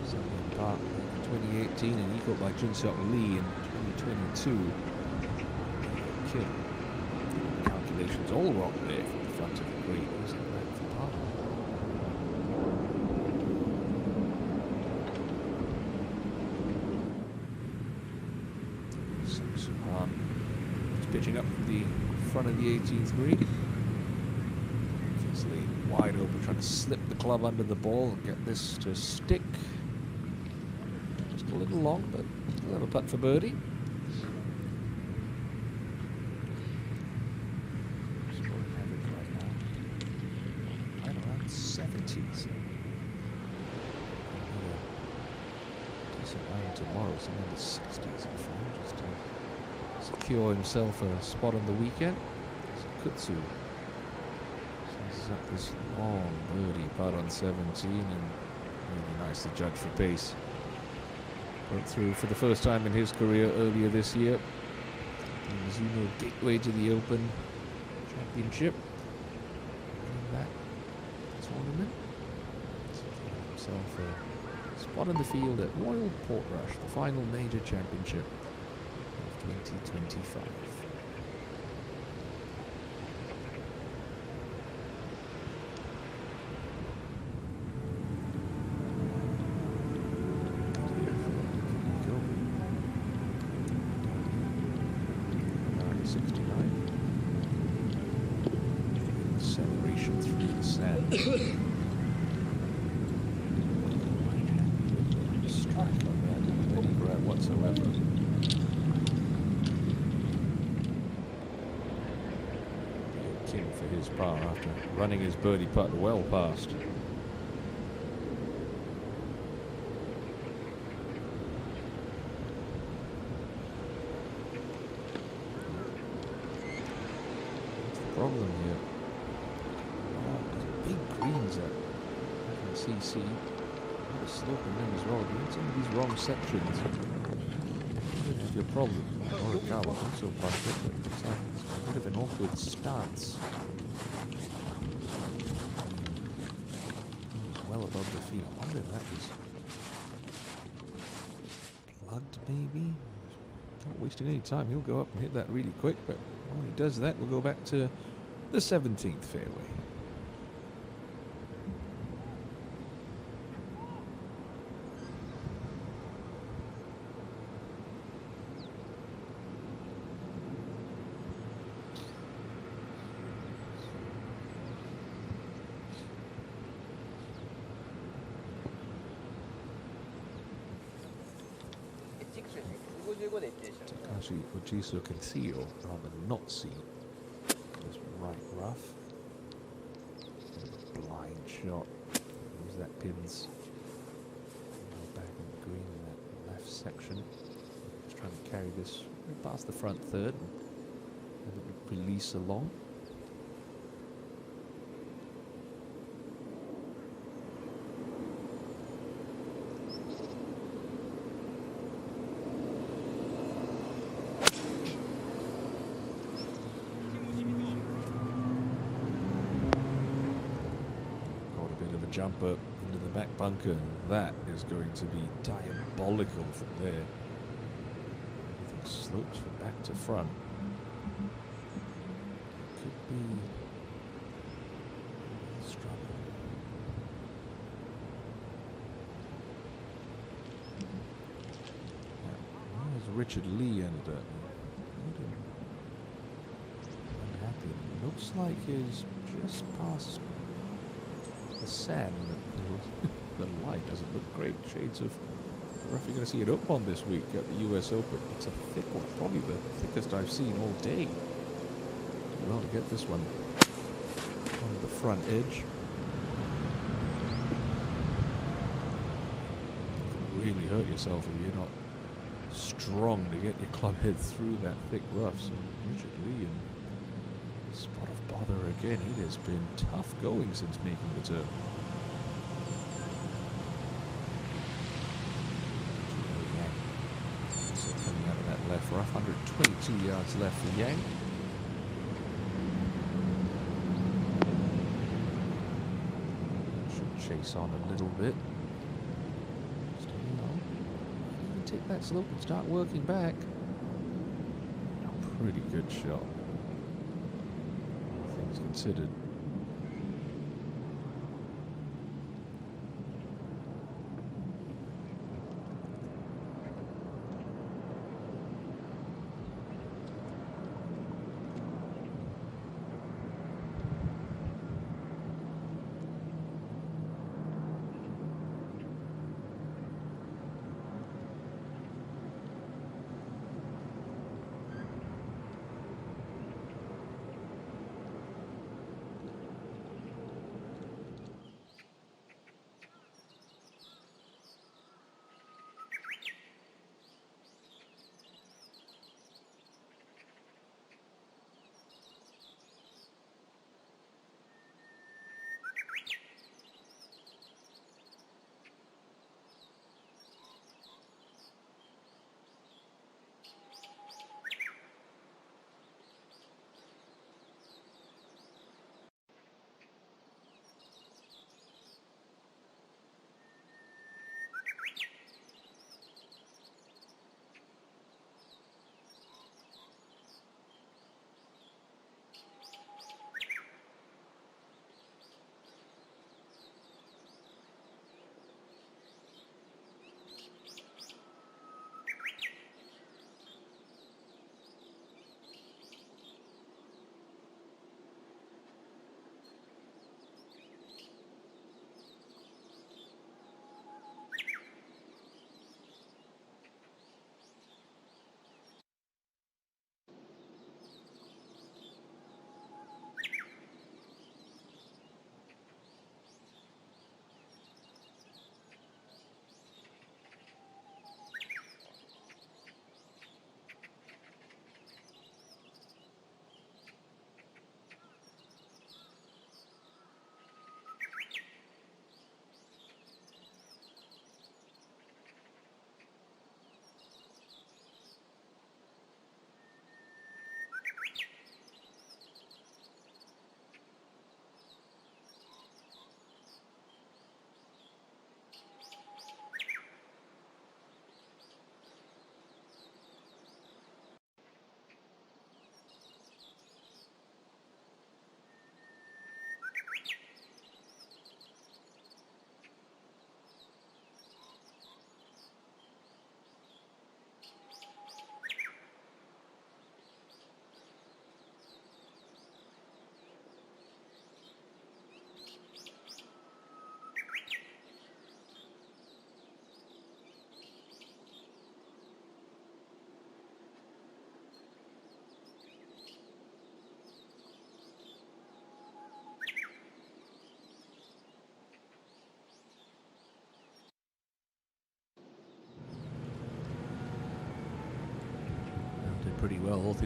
Second par in 2018 and equal by Jun-Seok Lee in 2022. Kim. Calculations all wrong there from the front of the green. Isn't that for par? Suhan is pitching up from the front of the 18th green. Obviously wide open, trying to slip the club under the ball and get this to stick. Just a little long, but still have a putt for birdie. Scoring average right now, right around 70. So decent round tomorrow, somewhere in the 60s in form, just to secure himself a spot on the weekend. Kutsu sizes up this long birdie putt on 17 and really nicely judged for pace. Broke through for the first time in his career earlier this year. The Mizuno Gateway to the Open Championship. In that tournament, secured himself a spot in the field at Royal Portrush, the final major championship of 2025. Acceleration through the sand. Strike on that, didn't any grab whatsoever. Kim for his par after running his birdie putt well past. problem here. Oh, there's big greens at CC. A lot of slope in them as well. If you hit some of these wrong sections, this is your problem. Morikawa also bumped it, but it's like a bit of an awkward stance. Well above the feet. I wonder if that was plugged, maybe? Not wasting any time. He'll go up and hit that really quick, but when he does that, we'll go back to the 17th fairway. Takashi Ojiso can see or rather not see this right rough. Blind shot. Use that pins back in the green in that left section. Just trying to carry this past the front third and release along. Jumper into the back bunker. That is going to be diabolical from there. Everything slopes from back to front. Could be a struggle. Where's Richard Lee ended up? Unhappy. Looks like he's just past the sand. The light doesn't look great. Shades of rough. You're going to see it up on this week at the US Open. It's a thick one, probably the thickest I've seen all day. Well, to get this one on the front edge. You can really hurt yourself if you're not strong to get your club head through that thick rough. So Richard Lee and spot of bother again. It has been tough going since making the turn. So coming out of that left rough, 122 yards left for Yang. Should chase on a little bit. Still low. You can take that slope and start working back. A pretty good shot. Considered.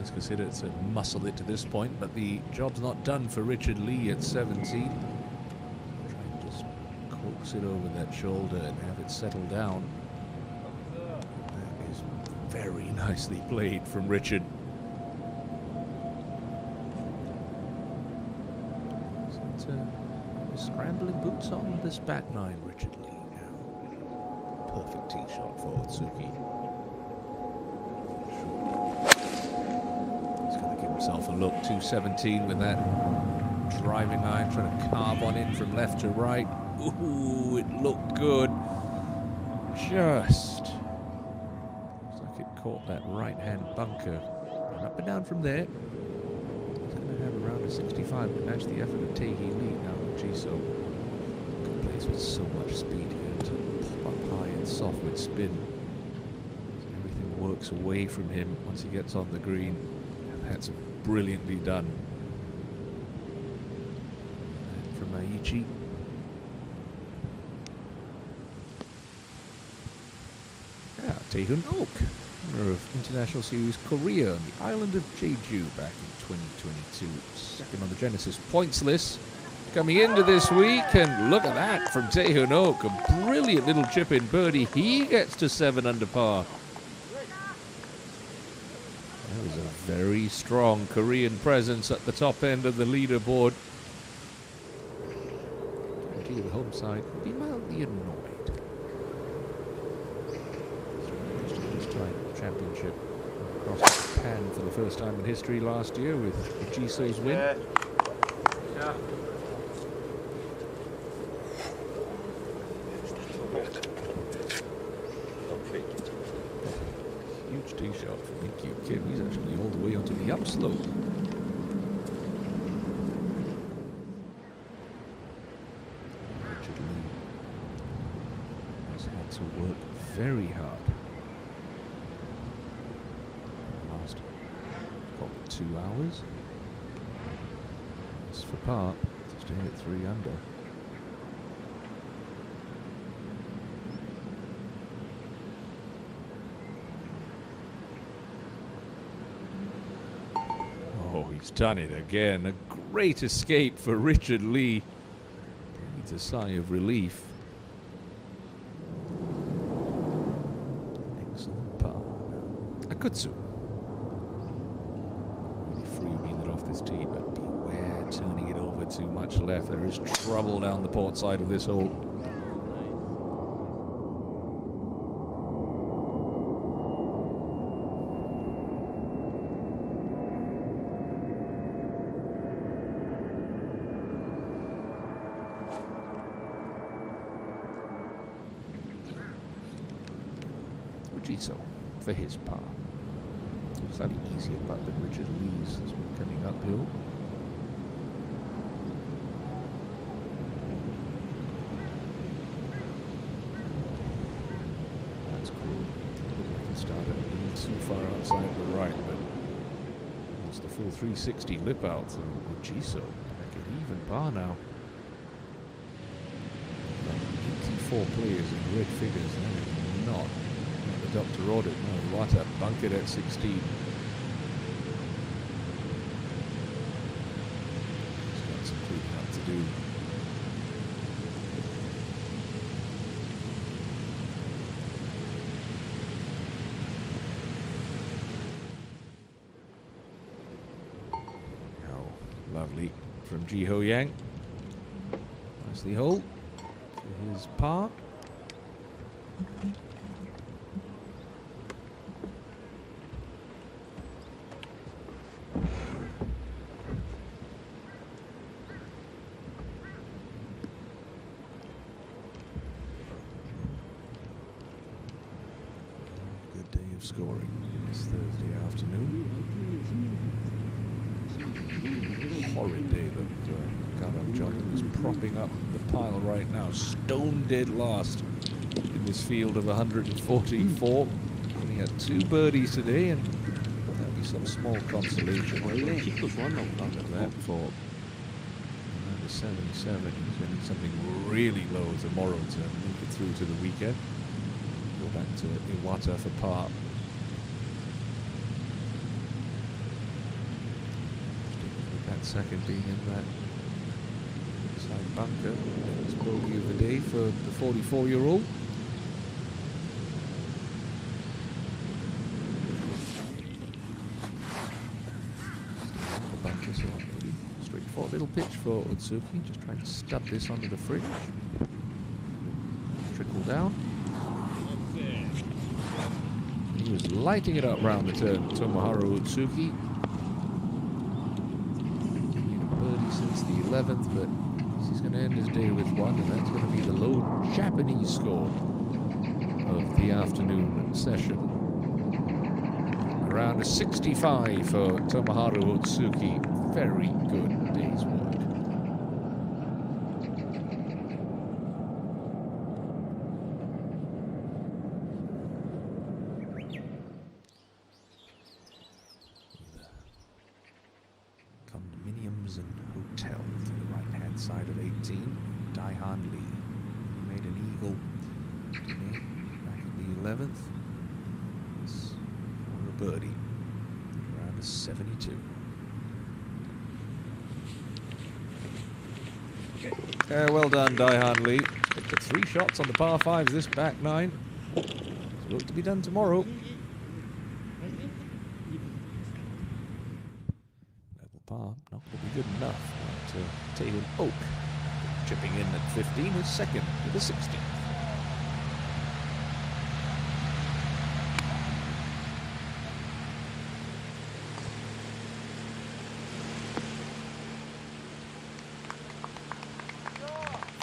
is considered to muscle it to this point, but the job's not done for Richard Lee at 17. Try and just coax it over that shoulder and have it settle down. That is very nicely played from Richard. Scrambling boots on this back nine, Richard Lee now. Perfect tee shot for Otsuki. He's going to give himself a look. 217 with that driving iron, trying to carve on in from left to right. Ooh, it looked good. Just looks like it caught that right-hand bunker. And up and down from there. He's going to have around a 65 to match the effort of Tae Hee Lee now. Jiso plays with so much speed here to pop up high and soft with spin. So everything works away from him once he gets on the green. And that's brilliantly done. And from Aichi. Tae-Hoon Ok, winner of International Series Korea on the island of Jeju back in 2022. Second on the Genesis points list. Coming into this week, and look at that from Tae-Hoon Ok, a brilliant little chip in birdie. He gets to 7 under par. That was a very strong Korean presence at the top end of the leaderboard. Guarantee the home side will be mildly annoyed. He's trying championship across Japan for the first time in history last year with Jiso's win. Yeah. Huge tee shot from EQ Kim. He's actually all the way onto the upslope. Richard Lee has had to work very hard. Last 2 hours. It's for par to stay at 3 under. Oh, he's done it again. A great escape for Richard Lee. Needs a sigh of relief. Excellent par. Akutsu. Really freewheeling it off this tee, but beware turning it over too much left. There is trouble down the port side of this hole. Jiso for his par. Slightly easier putt than Richard Lee's as we're coming uphill. That's cool. I can start it a little too far outside the right, but it's the full 360 lip out with Jiso. Back at even par now. 84 players in red figures. That is not the doctor ordered. No, what a bunker at 16. He's got some cleaning up to do. Oh, lovely from Ji Ho Yang. Nicely hole. His par. Good day of scoring this Thursday afternoon. Horrid day that Gareth Johnson is propping up the pile right now. Stone dead last in this field of 144. He had 2 birdies today, and that'll be some small consolation. 원래 힙도 좋았나 보다. Look at that for number 77. He's going to need something really low tomorrow to make it through to the weekend. Go back to Iwata for par. second being in that side bunker. It's bogey of the day for the 44-year-old. The bunker, so pretty straightforward little pitch for Otsuki. Just trying to stub this onto the fringe. Trickle down. He was lighting it up round the turn, Tomoharu Otsuki. Birdie since the 11th, but he's going to end his day with one, and that's going to be the low Japanese score of the afternoon session. Around a 65 for Tomoharu Otsuki. Very good day's work. Condominiums and hotel to the right-hand side of 18. Daihan Lee. He made an eagle today, back in the 11th. This for a birdie. Around a 72. Well done, Daihan Lee. Picked up 3 shots on the par 5s this back 9. There's work to be done tomorrow. Par, not going to be good enough. But Taylor Oak chipping in at 15 is second with a 16th.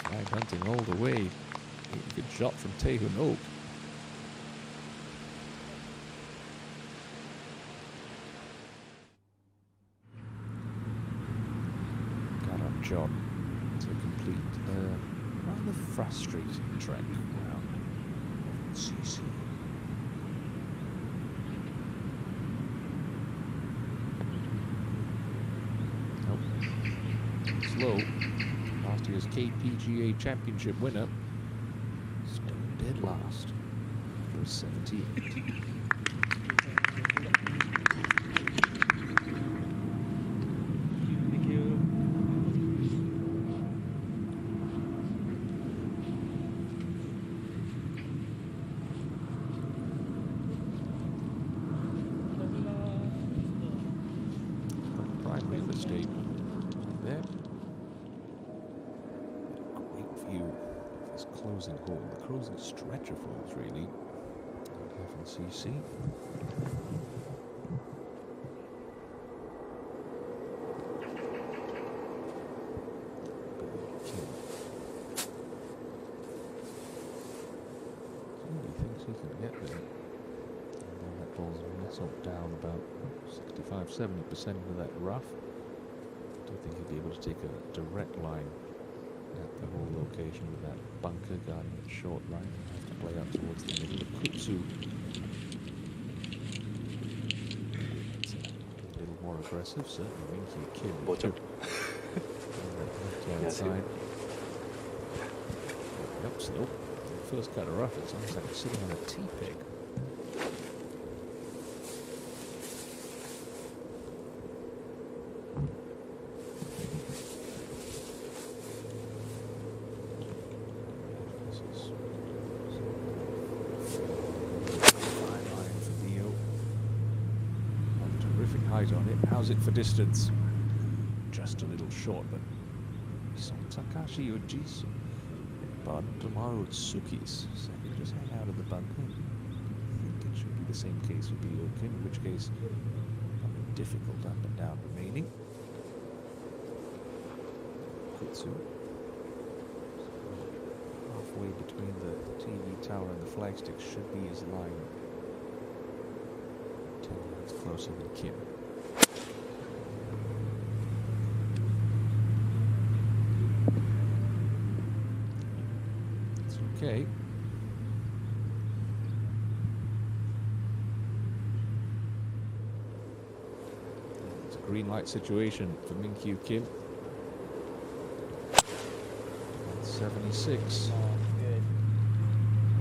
Flag hunting all the way. Good shot from Taylor Oak. Job to complete a rather frustrating trek around CC. Nope. Slow. Last year's KPGA championship winner. Stone dead last for 78. Closing hole, the closing stretch of holes, really. Here from CC. He thinks he can get there. And then that ball's nestled down about 65-70% of that rough. I don't think he'll be able to take a direct line at the whole location with that bunker guarding it short right. He'll have to play out towards the middle of Kutsu. It's a little more aggressive, certainly Minky Kim. Bottom. Left-hand side. Yep, slow. First cut of rough, it's almost like it's sitting on a tea peg. On it. How's it for distance? Just a little short, but Takashi Ojisu. But Tomoharu Otsuki's second. Just hang out of the bunker. I think it should be the same case with Biokin, in which case difficult up and down remaining. Kutsu. Halfway between the TV tower and the flagstick should be his line. 10 yards closer than Kim. Okay. It's a green light situation for Min-Kyu Kim. 76. Good.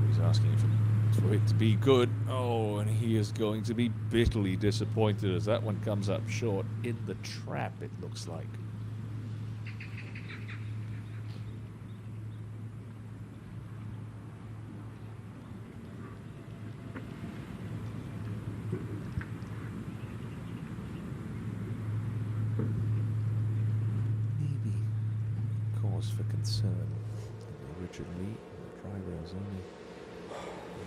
He's asking for for it to be good. Oh, and he is going to be bitterly disappointed as that one comes up short in the trap, it looks like. Maybe cause for concern. Richard Lee, the driver, is only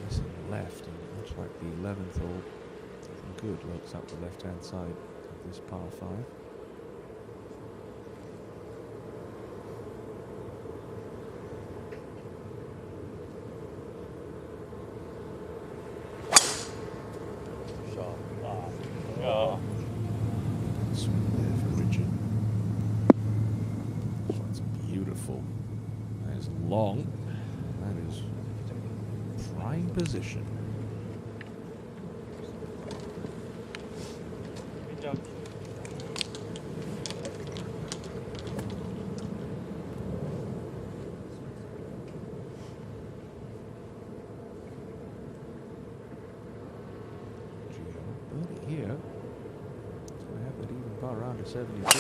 missing left, and much like the 11th hole, nothing good lurks up the left-hand side of this par 5. shot. Yeah. Swing there for Richard. This one's beautiful. That is long. That is prime position. Good job. Birdie here. He's going to have that even par round to 72.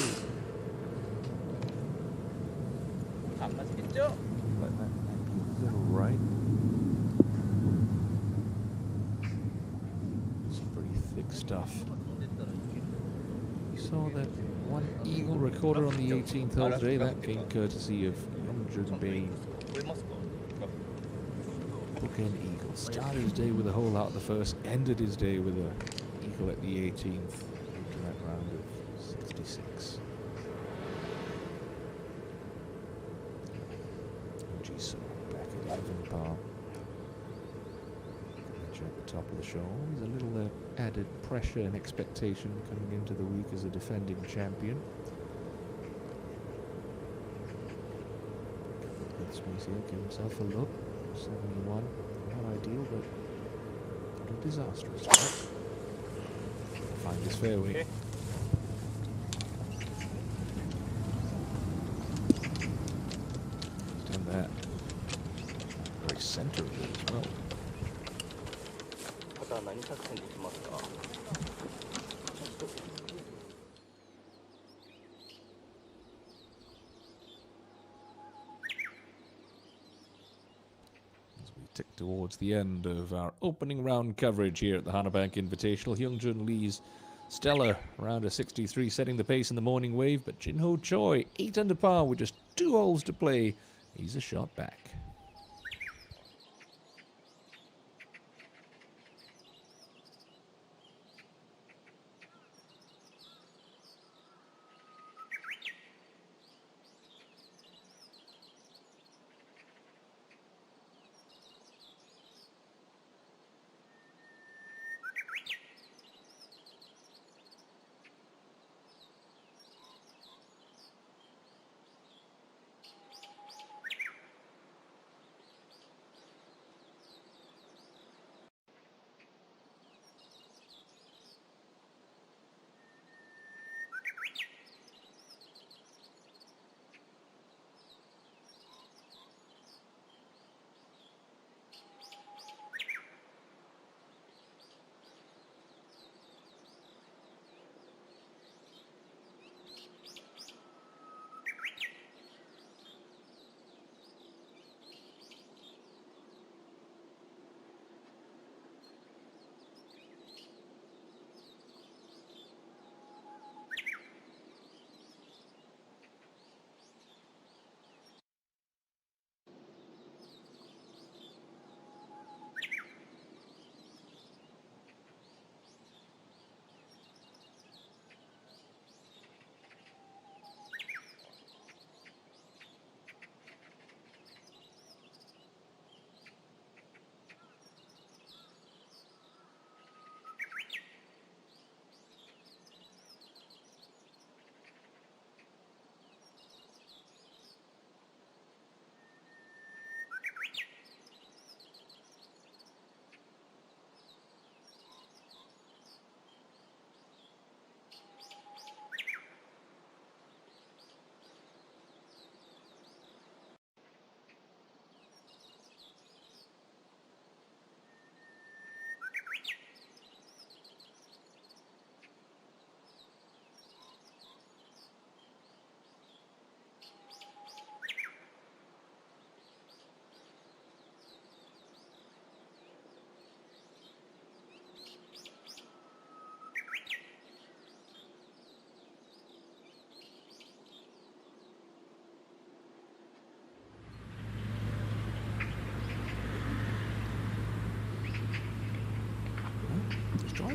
안 맞겠죠? Let that might be a little right. Some pretty thick stuff. We saw that one eagle recorder on the 18th hole today. That came courtesy of Youngjun Bain. Bookend eagle. Started his day with a hole out the first, ended his day with a eagle at the 18th into that round of 66. So back at 11 par. At the top of the show. Always a little added pressure and expectation coming into the week as a defending champion. Good space here, give himself a look. 71. Not ideal, but not a disastrous shot. Find his fairway. Okay. He's done that. Very center of it as well. ただ何作戦でいきますか? As we tick towards the end of our opening round coverage here at the Hana Bank Invitational, Hyungjun Lee's stellar round of 63 setting the pace in the morning wave, but Jinho Choi, 8 under par with just 2 holes to play. He's a shot back.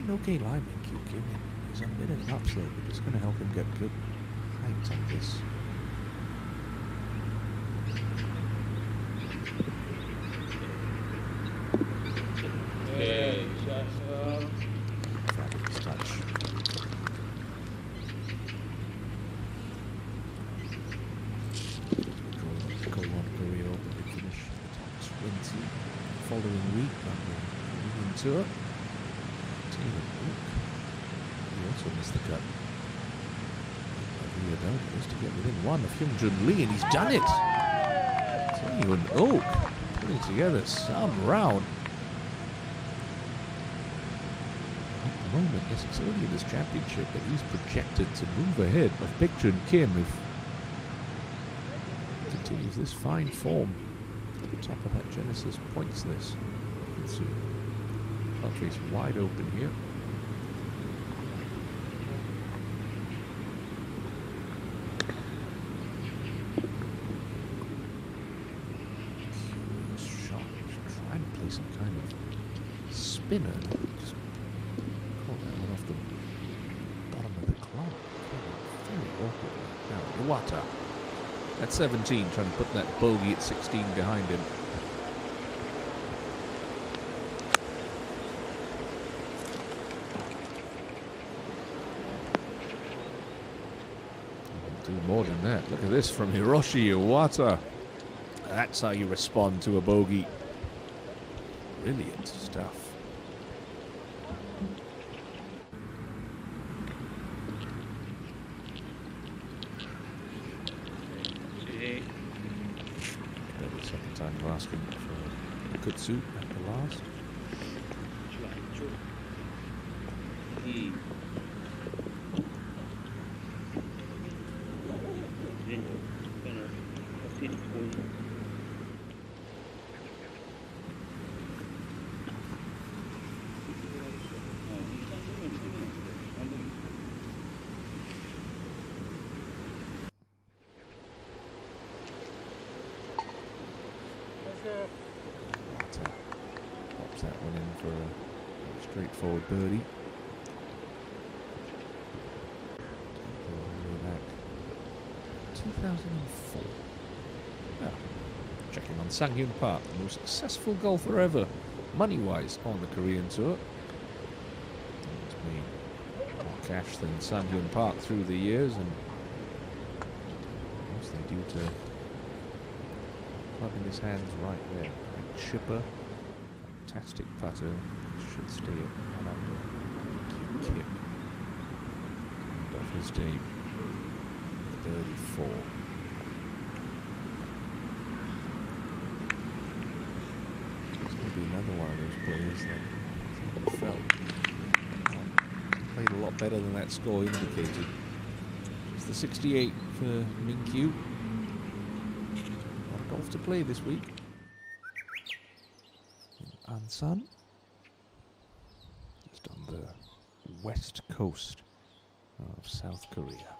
an okay line, thank you, Kim. He's on a bit of an upslope, but it's going to help him get good height on this. Okay, shot. Fabulous touch. Korea Open to finish top 20 following week on the European Tour. Taylor Brook, he also missed the cut. Goes to get within one of Hyungjun Lee, and he's done it. Taylor Oak putting together some round. At the moment, yes, it's early in this championship, but he's projected to move ahead of Baekjun Kim if continues this fine form at the top of that Genesis points list. Let's see. Country's wide open here. Shot. Try and play some kind of spinner. Just call that one off the bottom of the club. Very awkward. Now, Iwata. At 17, trying to put that bogey at 16 behind him. Do more than that. Look at this from Hiroshi Iwata. That's how you respond to a bogey. Brilliant stuff. Second time we're asking for Kutsu at the last. Pops that one in for a straightforward birdie. Back 2004. Yeah. Checking on Sang-hyun Park, the most successful golfer ever, money-wise, on the Korean Tour. He's made more cash than Sang-hyun Park through the years, and mostly due to clubbing his hands right there. Great chipper, fantastic putter, should stay at 1 under. Kim off his day, 34. It's going to be another one of those players that felt played a lot better than that score indicated. It's the 68 for Min-kyu. Golf to play this week. Ansan, just on the west coast of South Korea.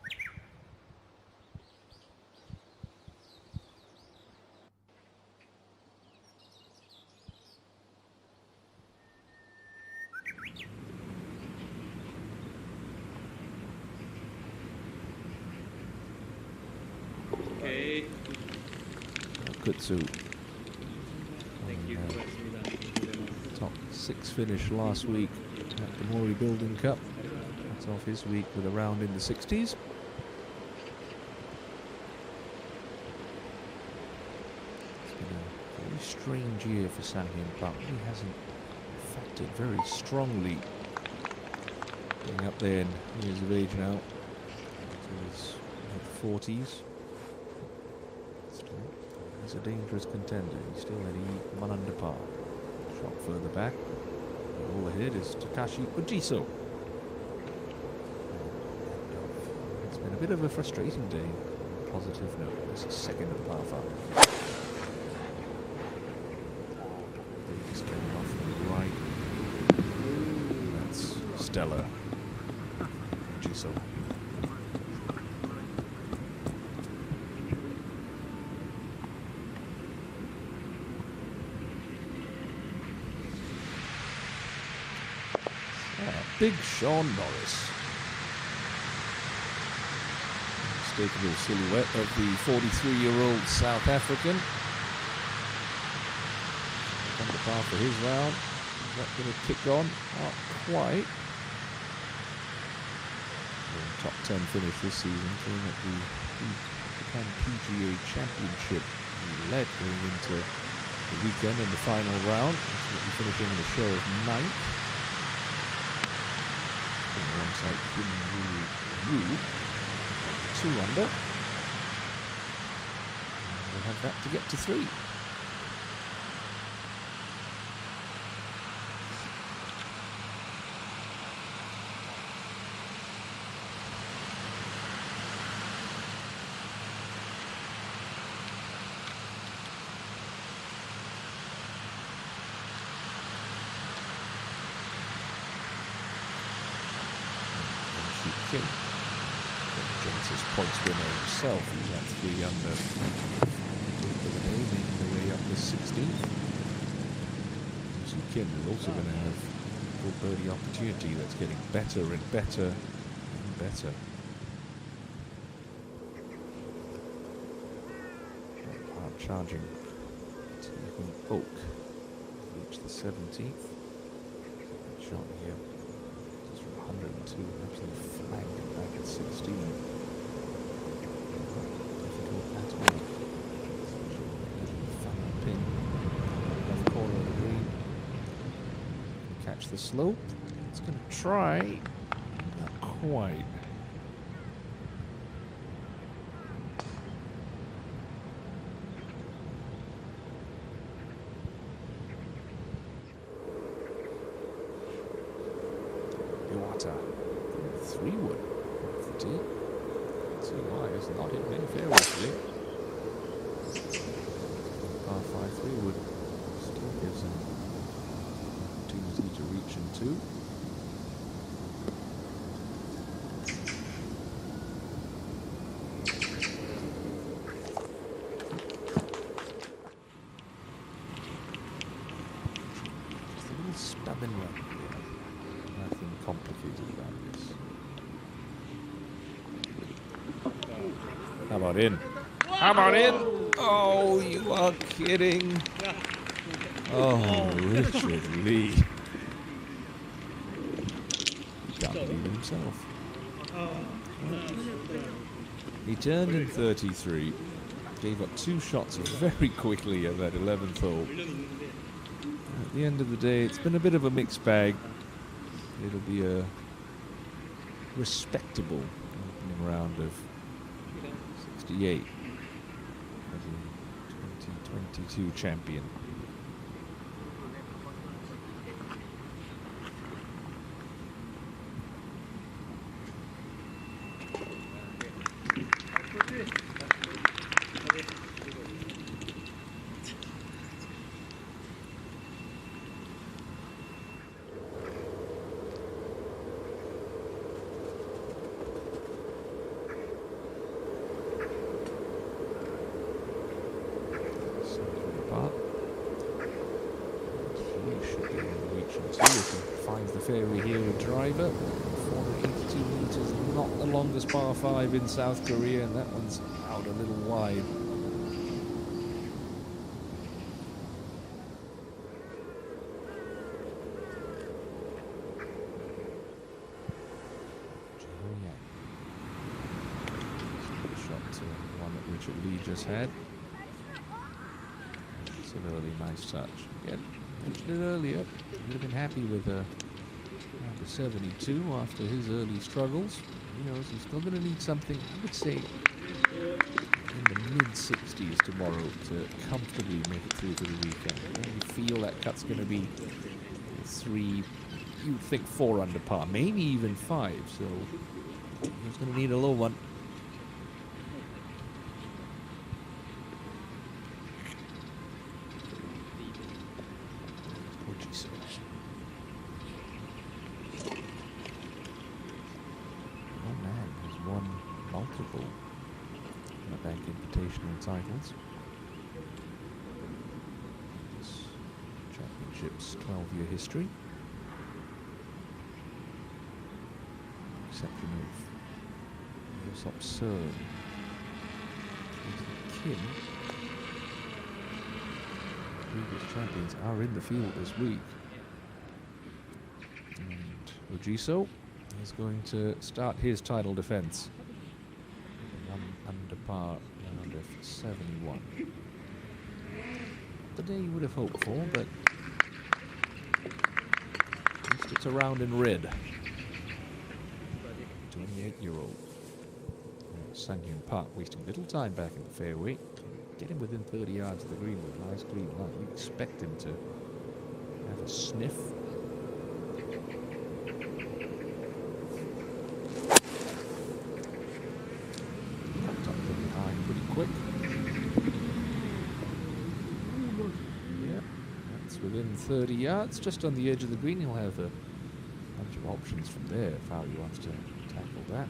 Okay. Kutsu. Thank you. Top 6 finish last week at the Mori Building Cup. That's off his week with a round in the 60s. It's been a very strange year for Sang-hyun Park. He hasn't factored very strongly. Getting up there in years of age now, to his mid-40s. He's a dangerous contender. He's still at 1 under par. Shot further back. All ahead is Takashi Ojiso. It's been a bit of a frustrating day. Positive note. This is second of par 5. Davis getting off to the right. That's Stella. Ojiso. Big Sean Norris. Mistakeable silhouette of the 43-year-old South African. Under par for his round. Is that going to kick on? Not quite. Top 10 finish this season, playing at the KPGA Championship. He led going into the weekend in the final round. He'll be finishing in a show of 9th. Alongside Kim Woo, 2 under. And we'll have that to get to 3. Kim, Genesis points winner himself, he's at 3 under. Making the way up to 16th. So Kim is also going to have a full birdie opportunity that's getting better and better and better. Hard charging Stephen Oak. Reach the 17th. Good shot here. 102, absolutely flagged it back at 16. Difficult at all. Final pin, left corner of the green. Catch the slope. It's going to try. Not quite. Iwata, 3 wood off the tee. See why it's not in many fairways today. Par 5 3 wood still gives him opportunity to reach in 2. Just a little stubborn run here. Nothing complicated about this. How about in? How about in? Oh, you are kidding. Oh, Richard Lee. He can't believe it himself. He turned in 33. Gave up 2 shots very quickly at that 11th hole. At the end of the day, it's been a bit of a mixed bag. It'll be a respectable opening round of 68 as the 2022 champion. Finds the fairway here with driver. 482 meters, not the longest par 5 in South Korea, and that one's out a little wide. Shot to one that Richard Lee just had. It's an early nice touch. Again, mentioned it earlier. He would have been happy with a 72 after his early struggles. He knows he's still going to need something, I would say, in the mid-60s tomorrow to comfortably make it through to the weekend. You feel that cut's going to be 3, you'd think 4 under par, maybe even 5. So he's going to need a low one. Multiple bank invitational titles. This championship's 12-year history. exception of Yosop Serve. Kim, previous champions, are in the field this week. And Ojiso is going to start his title defense. 1 under par, round of 71. The day you would have hoped for, but at least it's a round in red. 28-year-old Sang-Hyun Park wasting little time back in the fairway. Get him within 30 yards of the green with a nice clean line. You expect him to have a sniff. Popped up from behind pretty quick. Yeah, that's within 30 yards, just on the edge of the green. He'll have a bunch of options from there if how he wants to tackle that.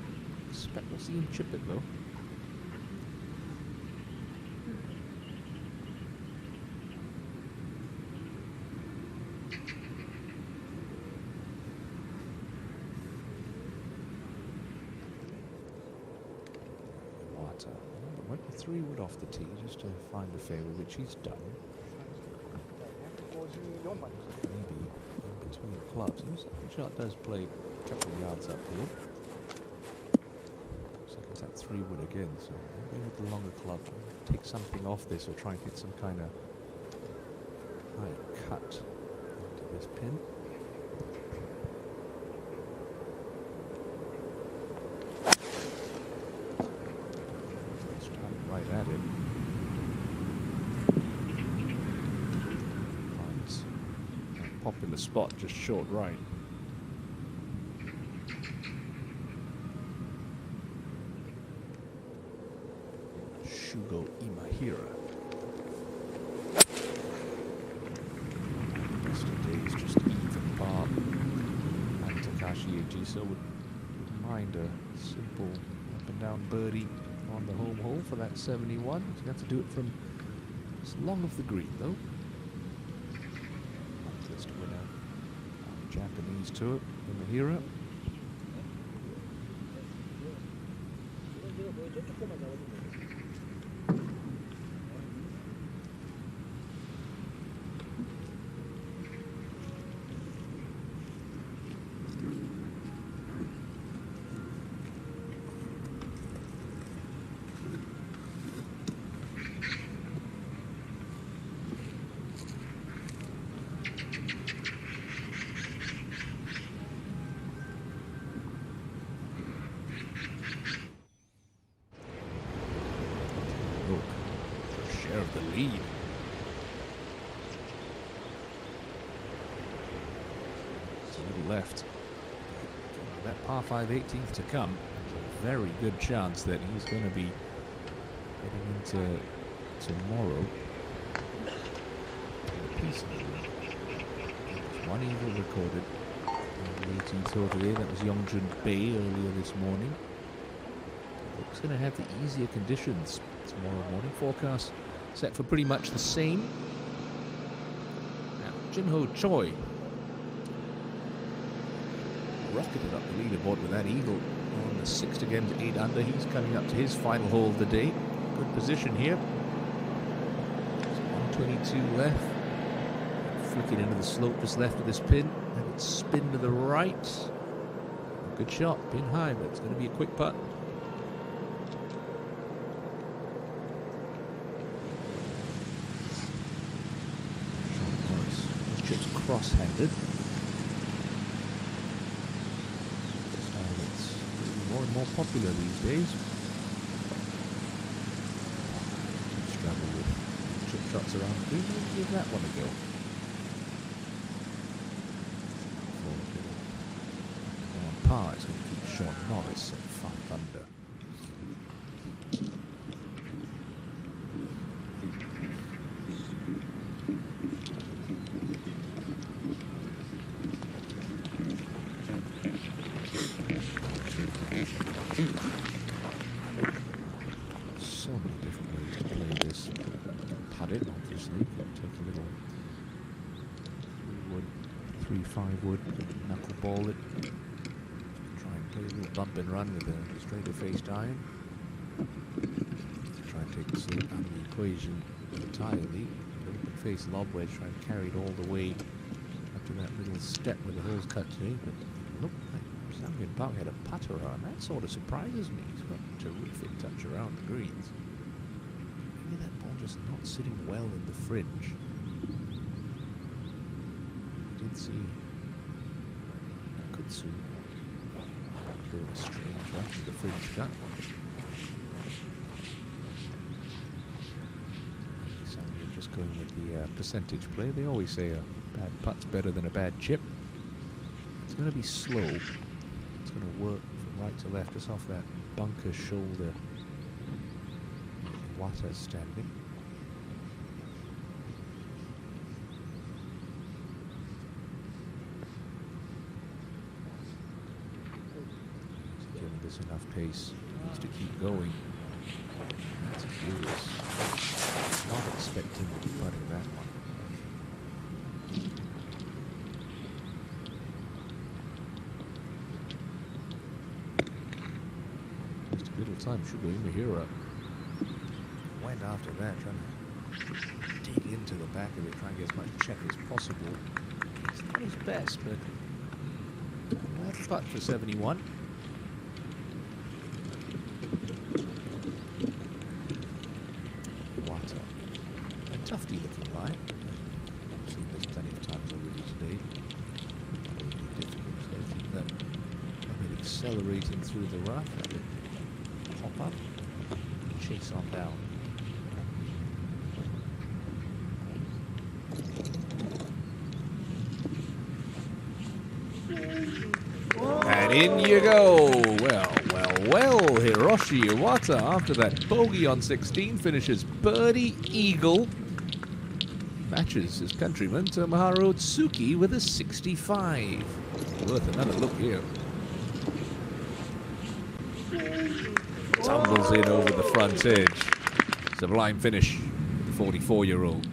Expect we'll see him chip it though. Water. Went with 3 wood off the tee just to find a fairway, which he's done. Maybe in between clubs. The second shot does play a couple of yards uphill. It's at 3 wood again, so maybe with the longer club, take something off this or try and get some kind of high cut into this pin. Start right at it. Finds a popular spot just short right. Shugo Imahira. Best of days, just even par. And Takashi Ojiso would mind a simple up and down birdie on the home hole for that 71. So you have to do it from as long of the green though. List winner on Japanese tour, Imahira. Share of the lead. It's a little left. That par 5 18th to come. A very good chance that he's going to be heading into tomorrow. There's 1 eagle recorded on the 18th tour today. That was Yongjun Bay earlier this morning. Looks going to have the easier conditions tomorrow morning. Forecast set for pretty much the same. Now, Jinho Choi rocketed up the leaderboard with that eagle on the 6th again to 8 under. He's coming up to his final hole of the day. Good position here. 122 left. Flicking into the slope just left of this pin. And it's spin to the right. Good shot, pin high, but it's going to be a quick putt. Cross-handed. Style that's more and more popular these days. Struggle with chip shots around the green. We'll give that one a go. On par, it's going to keep Sean Norris at 5 under. So many different ways to play this. Putt it, obviously. Take a little 3 wood, 3 5 wood, knuckle ball it. Try and play a little bump and run with a straighter faced iron. Try and take the slope out of the equation entirely. Open face lob wedge, try and carry it all the way up to that little step where the hole's cut today. But look like Sang-Hyun Park had a putter on. That sort of surprises me. He's got a terrific touch around the greens. Maybe that ball just not sitting well in the fringe. I did see Kutsu doing a strange one to the fringe cut. Sang-Hyun just going with the percentage play. They always say a bad putt's better than a bad chip. It's going to be slow. It's going to work from right to left, just off that bunker shoulder. Wata standing. Giving this enough pace. Needs to keep going. That's curious. Not expecting to be putting that one. Just a little time. Should go Imahira. Went after that, trying to dig into the back of it, try and get as much check as possible. It's not his best, but that's putt for 71. What a tufty looking line. I've seen this plenty of times already today. Really difficult, so I think that a bit accelerating through the rough, a bit hop up, chase on down. And in you go. Well, Hiroshi Iwata, after that bogey on 16, finishes birdie eagle. Matches his countryman Tomoharu Otsuki with a 65. Worth another look here. Tumbles in over the front edge. Sublime finish for the 44-year-old.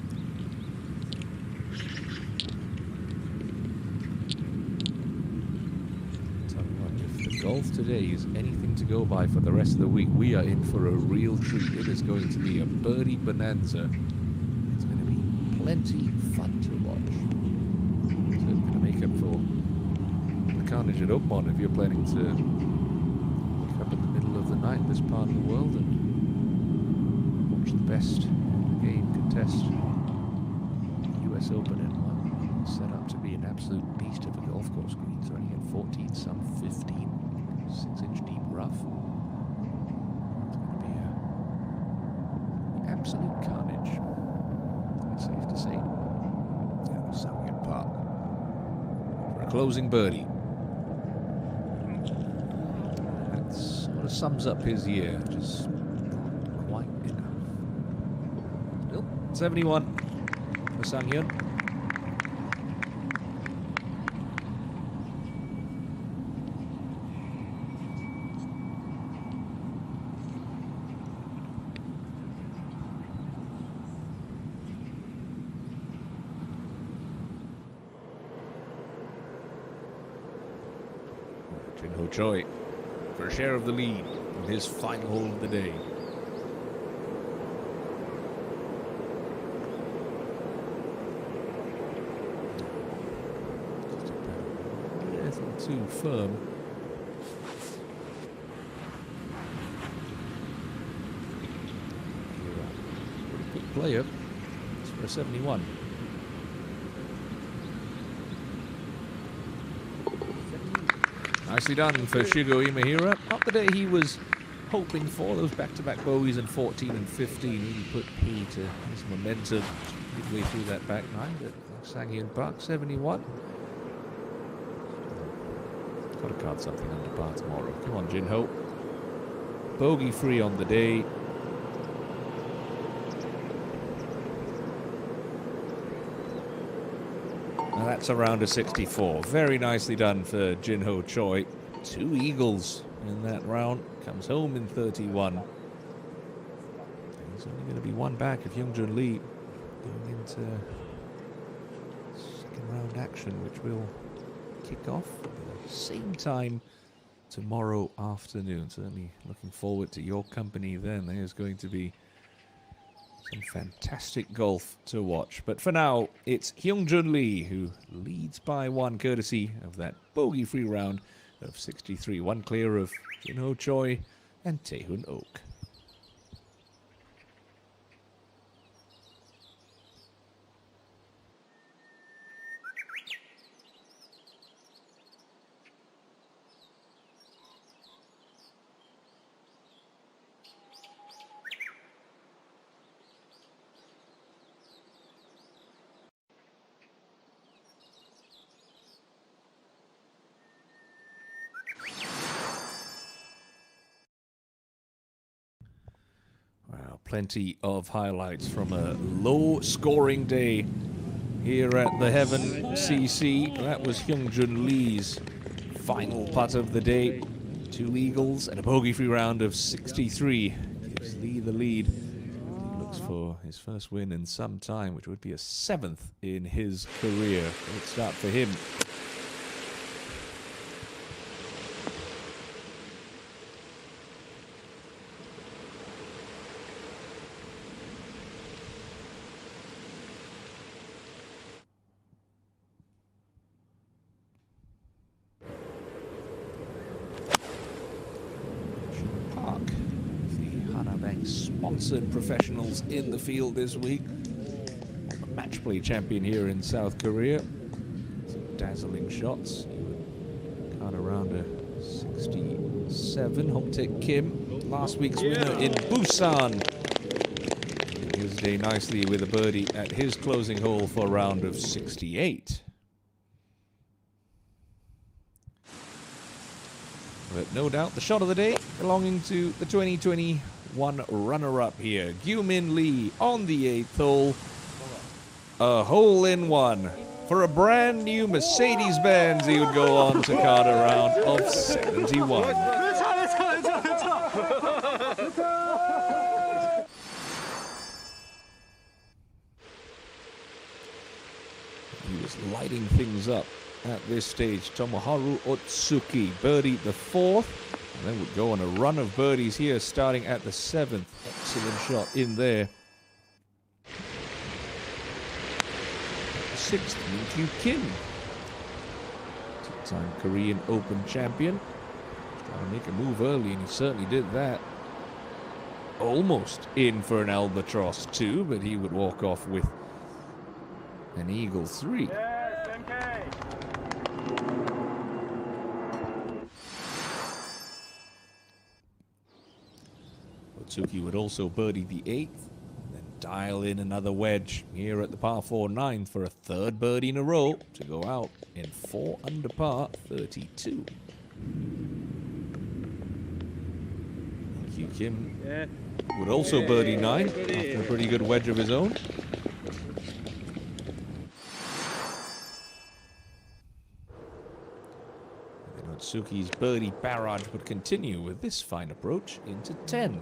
Golf today is anything to go by for the rest of the week. We are in for a real treat. It is going to be a birdie bonanza. It's going to be plenty fun to watch. So it's going to make up for the carnage at Oakmont if you're planning to wake up in the middle of the night in this part of the world and watch the best game contest. US Open in one set up to be an absolute beast of a golf course. Greens running at 14, some 15. 6-inch deep rough. It's going to be an absolute carnage. It's safe to say. Yeah, Sang-Hyun Park for a closing birdie. That sort of sums up his year. Just not quite enough. Still 71 for Sang-Hyun. Jin-Ho Choi for a share of the lead in his final hole of the day. A little too firm. Pretty quick player. It's for a 71. Nicely done for Shugo Imahira. Not the day he was hoping for. Those back-to-back bogeys in 14 and 15 really put P to his momentum midway through that back nine. But Sang-Hyun Park, 71. Got to card something under par tomorrow. Come on, Jin-Ho. Bogey-free on the day. Now that's around a 64. Very nicely done for Jin-Ho Choi. 2 eagles in that round. Comes home in 31. He's only going to be one back of Hyungjun Lee going into second round action, which will kick off at the same time tomorrow afternoon. Certainly looking forward to your company then. There's going to be some fantastic golf to watch. But for now, it's Hyungjun Lee who leads by 1, courtesy of that bogey-free round of 63. 1 clear of Jin-Ho Choi and Tae-Hoon Ok. Wow, plenty of highlights from a low-scoring day here at the Heaven CC. That was Hyungjun Lee's final putt of the day. 2 eagles and a bogey-free round of 63. Gives Lee the lead. He looks for his first win in some time, which would be a 7th in his career. Great start for him. Sponsored professionals in the field this week. A match play champion here in South Korea. Some dazzling shots. He would cut around a 67. Hong-Taek Kim, last week's winner in Busan. His day nicely with a birdie at his closing hole for a round of 68. But no doubt the shot of the day belonging to the 2021 runner-up here, Gyu-Min Lee on the 8th hole. A hole-in-one for a brand new Mercedes-Benz. He would go on to card a round of 71. He was lighting things up at this stage. Tomoharu Otsuki birdied the 4th. And then would go on a run of birdies here, starting at the 7th. Excellent shot in there. 6th, Min-Kyu Kim. 2-time Korean Open champion. Trying to make a move early, and he certainly did that. Almost in for an albatross too, but he would walk off with an eagle 3. Yes, MK. Otsuki would also birdie the 8th, and then dial in another wedge here at the par 4 9th for a 3rd birdie in a row to go out in 4 under par 32. Kyu Kim would also birdie 9 after a pretty good wedge of his own. And then Otsuki's birdie barrage would continue with this fine approach into 10.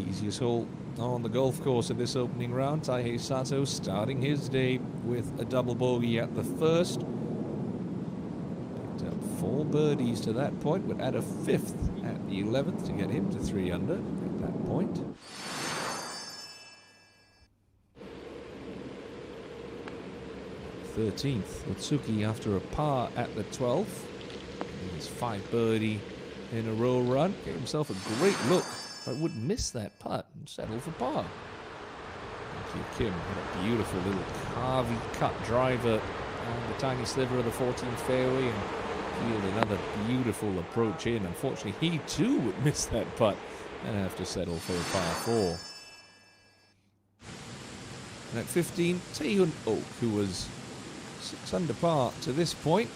Easiest hole on the golf course at this opening round. Taihei Sato starting his day with a double bogey at the 1st. Picked up 4 birdies to that point, would add a 5th at the 11th to get him to 3 under at that point. At 13th, Otsuki after a par at the 12th. His 5 birdie in a row run. Gave himself a great look, but would miss that putt and settle for par. Kyu Kim had a beautiful little carvy cut driver on the tiny sliver of the 14th fairway and peeled another beautiful approach in. Unfortunately, he too would miss that putt and have to settle for a par 4. And at 15, Tae-Hoon Ok, who was 6 under par to this point,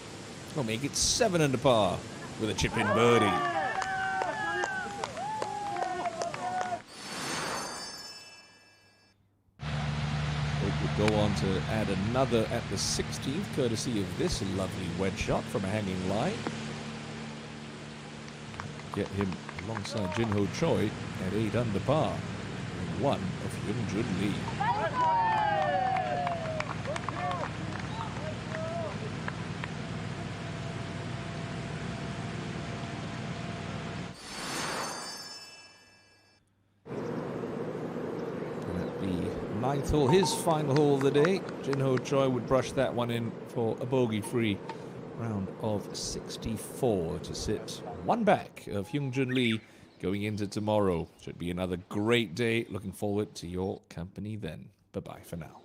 will make it 7 under par with a chip-in birdie. Go on to add another at the 16th, courtesy of this lovely wedge shot from a hanging line. get him alongside Jinho Choi at 8 under par. And 1 of Hyungjun Lee. Ninth hole, his final hole of the day. Jinho Choi would brush that one in for a bogey-free round of 64 to sit 1 back of Hyungjun Lee going into tomorrow. Should be another great day. Looking forward to your company then. Bye-bye for now.